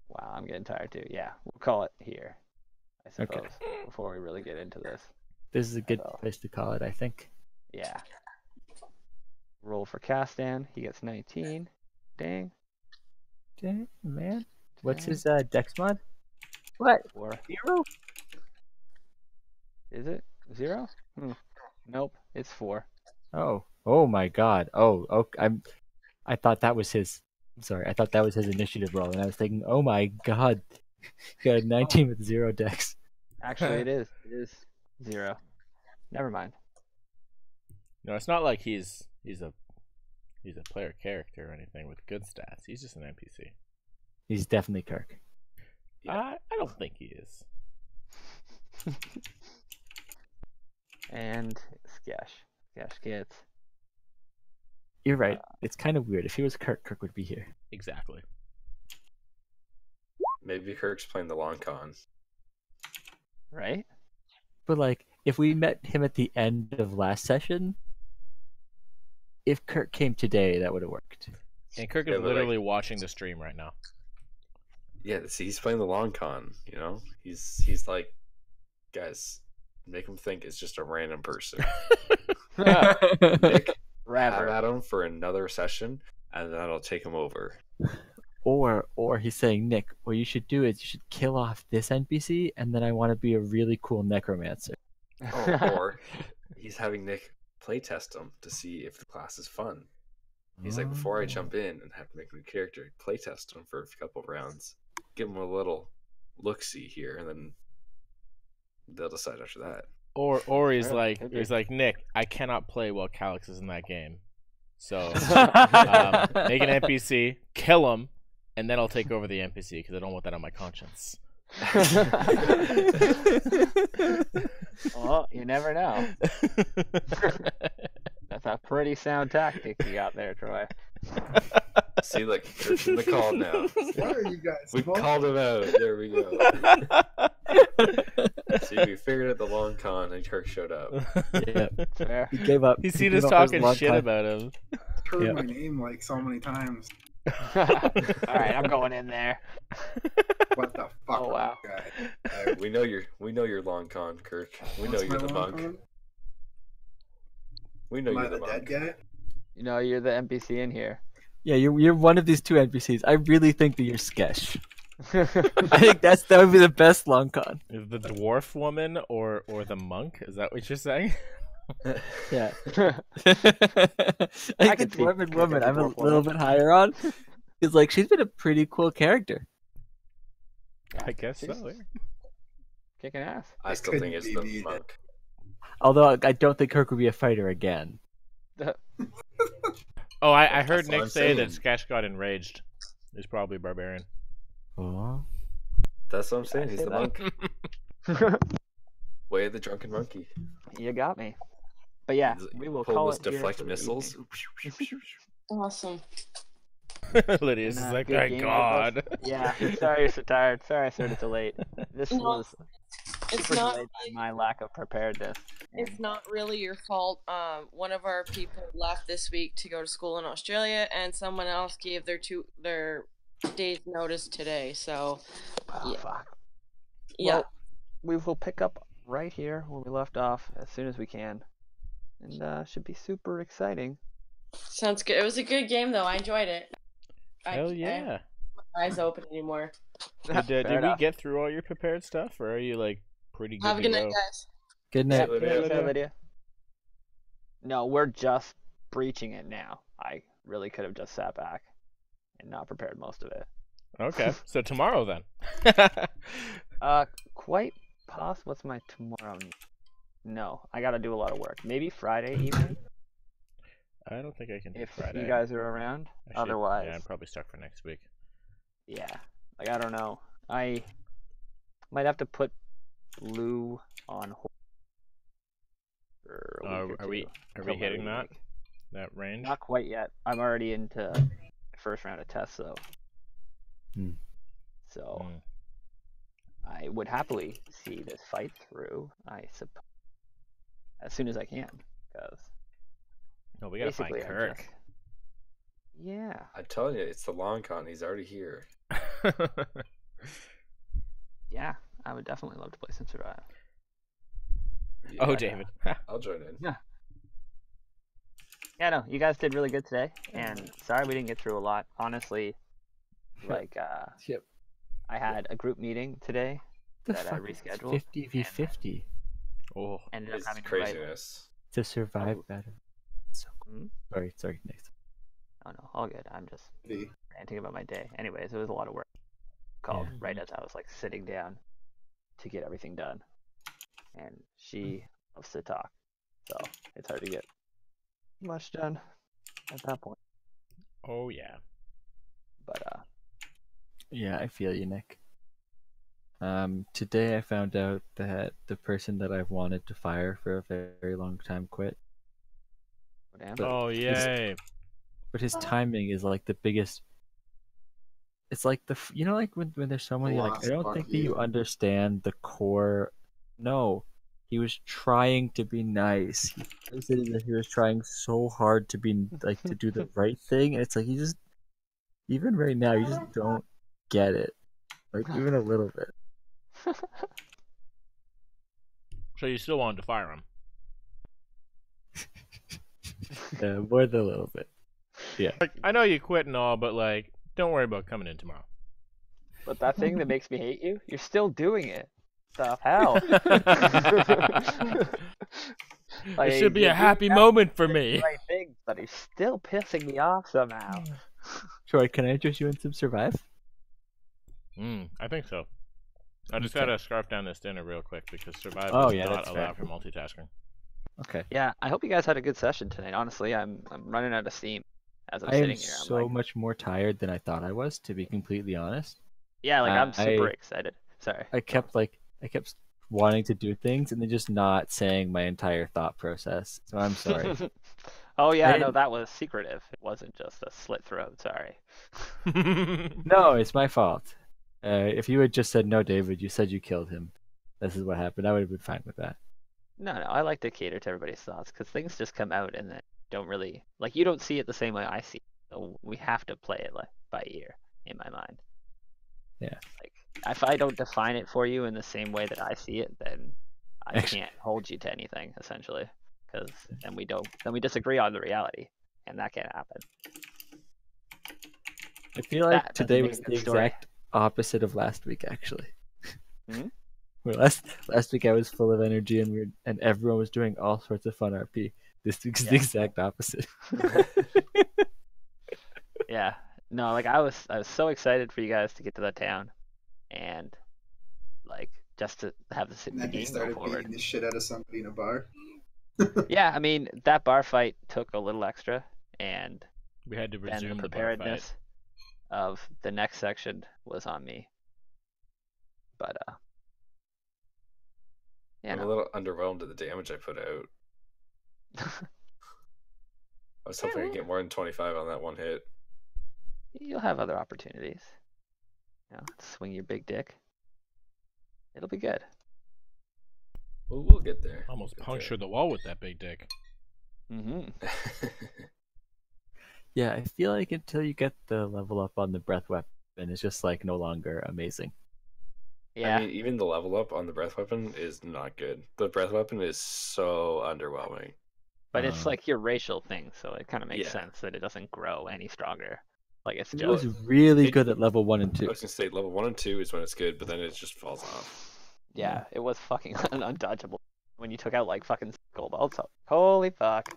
Wow, I'm getting tired too. Yeah, we'll call it here, I suppose, before we really get into this. This is a good place to call it, I think. Yeah. Roll for Castan. He gets 19. Dang. Dang, man. What's his dex mod? What? 4. 0? Is it 0? Nope, it's 4. Oh my god. Oh, okay. I thought that was his. I'm sorry. I thought that was his initiative roll, and I was thinking, oh my god, he got 19 with 0 dex. Actually, it is. It is 0. Never mind. No, it's not like he's a player character or anything with good stats. He's just an NPC. He's definitely Kirk. I don't think he is. And Skesh. Skesh gets. You're right. It's kind of weird. If he was Kirk, Kirk would be here. Exactly. Maybe Kirk's playing the long con. Right? But like, if we met him at the end of last session, if Kirk came today, that would have worked. And Kirk is literally watching the stream right now. Yeah, see, he's playing the long con. You know, he's like, guys, make him think it's just a random person. Nick, have at him for another session, and then I'll take him over. Or he's saying, Nick, what you should do is you should kill off this NPC, and then I want to be a really cool necromancer. Or he's having Nick playtest him to see if the class is fun. He's like, before I jump in and have to make a new character, playtest him for a couple rounds, give him a little look-see here, and then they'll decide after that. Or he's like Nick, I cannot play while Calix is in that game, so make an NPC, kill him, and then I'll take over the NPC because I don't want that on my conscience. Well, you never know. That's a pretty sound tactic you got there, Troy. See, look, Kirk's in the call now. What are you guys? We called him out. There we go. See, we figured out the long con, and Kirk showed up. Yeah, Fair. he gave up. He's seen He us gave up his talking long shit time. about him. Heard Yeah. my name like so many times. Alright, I'm going in there. What the fuck? Oh, wow. Guy? We know you're long con, Kirk. We know What's you're my the long monk. con? We know Am I you're the the dead monk. guy? You know, you're the NPC in here. Yeah, you're one of these two NPCs. I really think that you're Skesh. I think that would be the best long con. Is the dwarf woman or the monk? Is that what you're saying? Yeah. I think could the see dwarven Kirk woman as a I'm a dwarf little woman. bit higher on. Because like she's been a pretty cool character. I guess so. She's Yeah. Kicking ass. I still think it's couldn't the be me monk. Although I don't think Kirk would be a fighter again. Oh, I heard That's what Nick I'm say that saying. Skash got enraged. He's probably a barbarian. Oh. That's what I'm saying. I He's say the that. monk. Way of the drunken monkey. You got me. But yeah, He's- we will pull call those it here deflect for the missiles. evening. Awesome. Lydia's And, just like, good thank game, God. Yeah, sorry you're so tired. Sorry I started so late. This No, was It's super not. delayed by my lack of preparedness. It's And not really your fault. One of our people left this week to go to school in Australia, and someone else gave their day's notice today. So, oh, yeah, fuck. yeah. Well, we will pick up right here where we left off as soon as we can. And should be super exciting. Sounds good. It was a good game, though. I enjoyed it. Hell I yeah. have my eyes open anymore. Did Fair we enough. get through all your prepared stuff, or are you like pretty good Have a to good night, go? guys. Good Yeah, night. Lydia. okay, Lydia. No, we're just breaching it now. I really could have just sat back and not prepared most of it. Okay, so tomorrow then. Quite possible. What's my tomorrow? No, I gotta do a lot of work. Maybe Friday evening I don't think I can do if Friday. you guys are around. Actually, Otherwise, yeah, I'm probably stuck for next week. yeah. Like I don't know. I might have to put Blue on hold for a week or Are two. we until my hitting that remake. range? Not quite yet. I'm already into the first round of tests though. Hmm. So Hmm. I would happily see this fight through, I suppose, as soon as I can, because No, we gotta find basically Kirk. yeah. I'm telling you, it's the long con. He's already here. Yeah, I would definitely love to play some Survive. Oh, Yeah, David. I'll join in. Yeah, no, you guys did really good today, and sorry we didn't get through a lot. Honestly, like, Yep. I had a group meeting today The that I fuck is rescheduled. 50v50 Oh, Ended up It's having to write. craziness. to survive Oh. better. So Hmm? sorry, next. Oh no, all good. I'm just The- ranting about my day. Anyways, it was a lot of work. Called Yeah. right as I was like sitting down to get everything done, and she loves to talk, so it's hard to get much done at that point. oh yeah. But Yeah, I feel you, Nick. Today I found out that the person that I've wanted to fire for a very long time quit. damn. But Oh yay. But his timing is like the biggest. It's like like when there's someone you're like, I Lost don't part think of that you you. understand the core. No, he was trying to be nice. He said that he was trying so hard to be like to do the right thing, and it's like you just even right now you just don't get it, like even a little bit. So you still wanted to fire him? Yeah, more than a little bit. Yeah. Like, I know you quit and all, but like, don't worry about coming in tomorrow. But that thing that makes me hate you, you're still doing it. The hell? It should be you're a happy doing moment for the me. right thing, but he's still pissing me off somehow. Troy, can I interest you in some Survive? I think so. I just Okay. gotta scarf down this dinner real quick because Survive Oh, does yeah, not that's allow fair. for multitasking. Okay. Yeah, I hope you guys had a good session tonight. Honestly, I'm running out of steam as I'm I am sitting here. I'm so like, much more tired than I thought I was, to be completely honest. yeah, like I'm super I- excited. Sorry. I kept wanting to do things and then just not saying my entire thought process. So I'm sorry. Oh yeah, I no, didn't- that was secretive. It wasn't just a slit throat. Sorry. No, it's my fault. If you had just said no, David, you said you killed him. This is what happened. I would have been fine with that. No, I like to cater to everybody's thoughts because things just come out and then don't really like you don't see it the same way I see it. So we have to play it like by ear in my mind. Yeah. Like if I don't define it for you in the same way that I see it, then I Actually- can't hold you to anything essentially, because then we disagree on the reality, and that can't happen. I feel like That doesn't today make was a the good story. exact opposite of last week, actually. Hmm? Where last week I was full of energy and everyone was doing all sorts of fun RP. This week's the Yeah. exact opposite. Yeah. No, like I was so excited for you guys to get to that town, and like just to have the And then he game go started forward. beating the shit out of somebody in a bar. Yeah, I mean that bar fight took a little extra, and We had to then the resume the bar fight. preparedness of the next section was on me. But yeah, I'm a no. little underwhelmed at the damage I put out. I was hoping I'd get more than 25 on that one hit. you'll have other opportunities. Swing your big dick. It'll be good. We'll get there. Almost We'll get puncture the wall with that big dick. Mm-hmm. there. Yeah, I feel like until you get the level up on the breath weapon, it's just like no longer amazing. Yeah. I mean, even the level up on the breath weapon is not good. The breath weapon is so underwhelming. But it's like your racial thing, so it kind of makes Yeah. sense that it doesn't grow any stronger. Like it's It was just really it- good at level 1 and I 2. was gonna say level 1 and 2 is when it's good, but then it just falls off. yeah, it was fucking untouchable when you took out like fucking gold bolts. Holy fuck!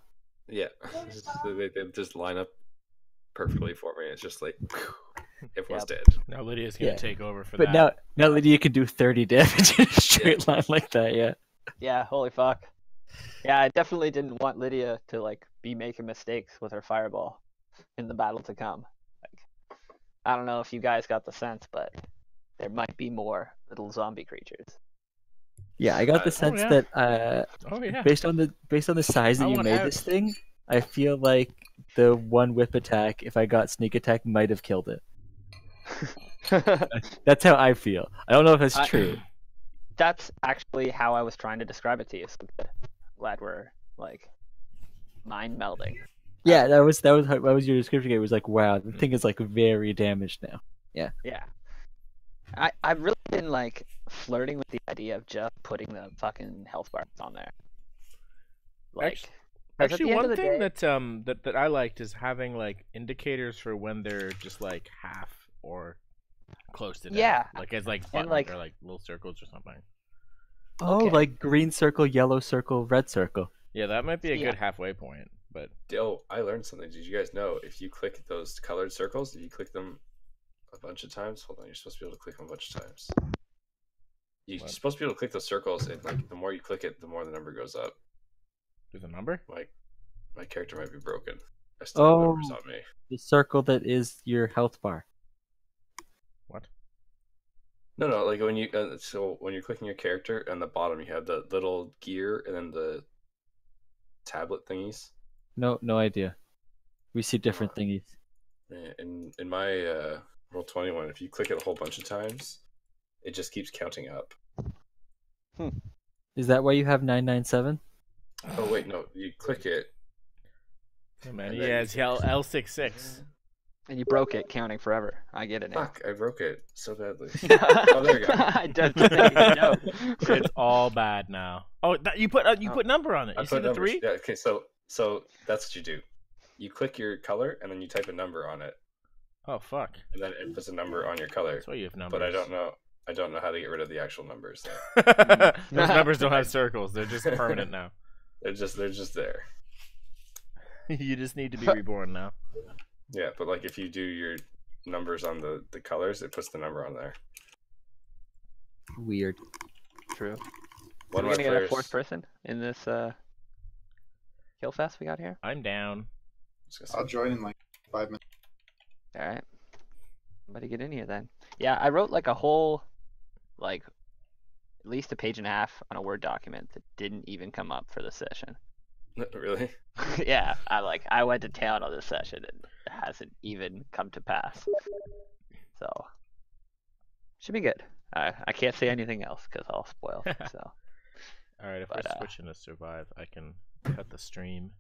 Yeah, they just line up perfectly for me. It's just like, everyone's dead. Now Lydia's gonna Yeah. take over for But that. now Lydia can do 30 damage in a straight line like that, yeah. Yeah, holy fuck. Yeah, I definitely didn't want Lydia to like be making mistakes with her fireball in the battle to come. Like, I don't know if you guys got the sense, but there might be more little zombie creatures. Yeah, I got the sense yeah. that Oh yeah. based on the size that I you want made out. this thing, I feel like the one whip attack, if I got sneak attack, might have killed it. That's how I feel. I don't know if that's true. That's actually how I was trying to describe it to you. So good. Glad we're like mind melding. Yeah, that was your description. It was like, wow, the thing is like very damaged now. Yeah. I've really been like flirting with the idea of just putting the fucking health bars on there. Like, 'cause at Actually, the end one of the thing day- that I liked is having like indicators for when they're just like half or close to death. Yeah. Like as like And, buttons like- or like little circles or something. Oh, Okay. like green circle, yellow circle, red circle. Yeah, that might be a Yeah. good halfway point. But Oh, I learned something. Did you guys know if you click those colored circles, if you click them a bunch of times, hold on, you're supposed to be able to click them a bunch of times. You're What? supposed to be able to click those circles, and like the more you click it, the more the number goes up. there's a number. Like my character might be broken. I still have numbers Oh. on me. The circle that is your health bar. What? No, like when you so when you're clicking your character, on the bottom you have the little gear and then the tablet thingies. No idea. We see different thingies. In my Roll20 if you click it a whole bunch of times, it just keeps counting up. Is that why you have 997? Oh wait, no, you click it. Oh, man, And he then you has can- L66. and you broke it, counting forever. I get it now. Fuck, I broke it so badly. Oh, there you go. I just no. It's all bad now. Oh, you put number on it. I You see put the numbers. 3? Yeah, okay, so that's what you do. You click your color and then you type a number on it, Oh fuck. and then it puts a number on your color. That's why you have numbers. But I don't know how to get rid of the actual numbers. Those numbers don't have circles. They're just permanent now. They're just there. You just need to be reborn now. Yeah, but like if you do your numbers on the colors, it puts the number on there. Weird. True. One We're of gonna my get a players. fourth person in this kill fest we got here. I'm down. I'll join in like 5 minutes. All right. Somebody get in here then. Yeah, I wrote like a whole, like, at least a page and a half on a Word document that didn't even come up for the session. Really? Yeah, I went to town on this session and it hasn't even come to pass. So, should be good. I can't say anything else because I'll spoil. So, All right, if But, we're switching to survive, I can cut the stream,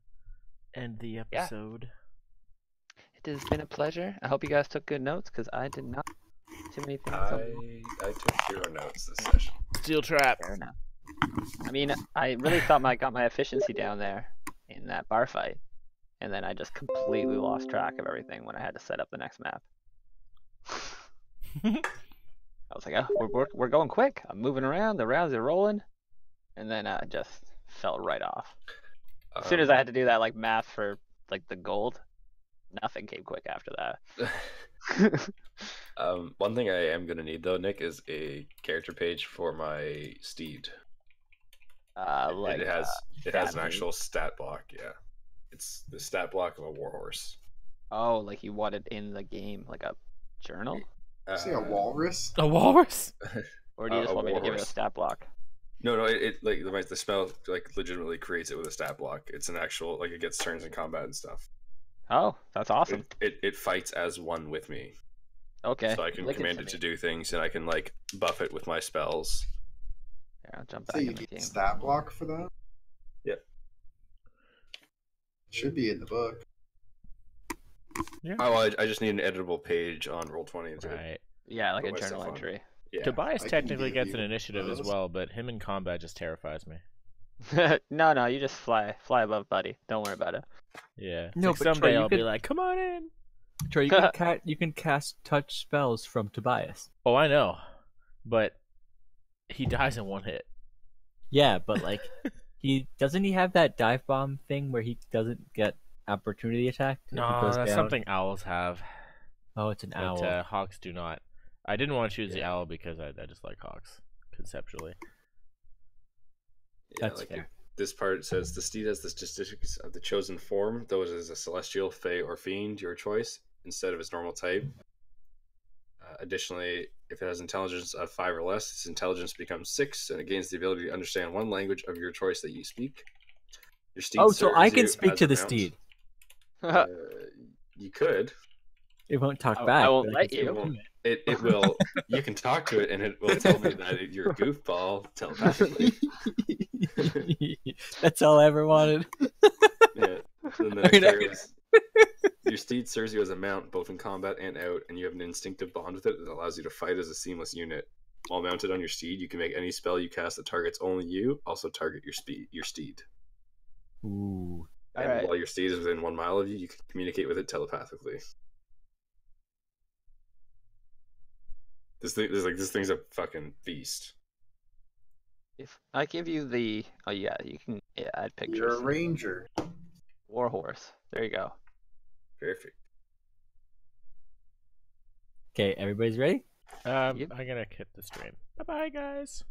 end the episode. it has been a pleasure. I hope you guys took good notes because I did not. Too many things. I took 0 notes this session. Steel trap. Fair enough. I mean, I really thought I got my efficiency down there in that bar fight, and then I just completely lost track of everything when I had to set up the next map. I was like, oh, we're going quick. I'm moving around. The rounds are rolling, and then I just fell right off. As soon as I had to do that like math for like the gold, nothing came quick after that. One thing I am gonna need though, Nick, is a character page for my steed. Like it has an stat actual stat block. Yeah, it's the stat block of a warhorse. oh, like you want it in the game, like a journal, See a walrus? A walrus? or do you just a want me to give it a walrus. stat block? No, it like the spell like legitimately creates it with a stat block. It's an actual like it gets turns in combat and stuff. Oh, that's awesome. It fights as one with me, Okay. so I can flick command it me. to do things, and I can like buff it with my spells. Yeah, I'll jump So back you in the need game. stat block for that? Yep. Should be in the book. Oh, I just need an editable page on Roll20 to Right. Yeah, like put a my journal stuff on. entry. Yeah. Tobias I can technically give gets you an initiative as those. well, but him in combat just terrifies me. No, you just fly above, buddy. Don't worry about it. Yeah. It's No, like but Troy, someday you I'll be could- like, come on in. Troy, you can cast touch spells from Tobias. Oh, I know. But he dies in one hit. Yeah, but like he have that dive bomb thing where he doesn't get opportunity attack if he No, goes that's down? something owls have. Oh, it's an But owl. hawks do not. I didn't want to choose the Yeah. owl because I just like hawks, conceptually. Yeah, That's like fair. this part says the steed has the statistics of the chosen form, though it is a celestial, fey, or fiend, your choice, instead of its normal type. Additionally, if it has intelligence of 5 or less, its intelligence becomes 6, and it gains the ability to understand one language of your choice that you speak. Your steed Oh, so serves I can you speak as to a the mount. steed. You could. It won't talk I back. won't but let can you. speak to it. It will. You can talk to it, and it will tell me that you're a goofball telepathically. That's all I ever wanted. Yeah. Then the next part is, your steed serves you as a mount both in combat and out, and you have an instinctive bond with it that allows you to fight as a seamless unit. While mounted on your steed, you can make any spell you cast that targets only you also target your steed. Ooh. And Alright. while your steed is within 1 mile of you, you can communicate with it telepathically. This thing's a fucking beast. If I give you the, oh yeah, you can add pictures. You're a ranger. War horse. There you go. Perfect. Okay, everybody's ready? Yep. I'm gonna quit the stream. Bye bye, guys.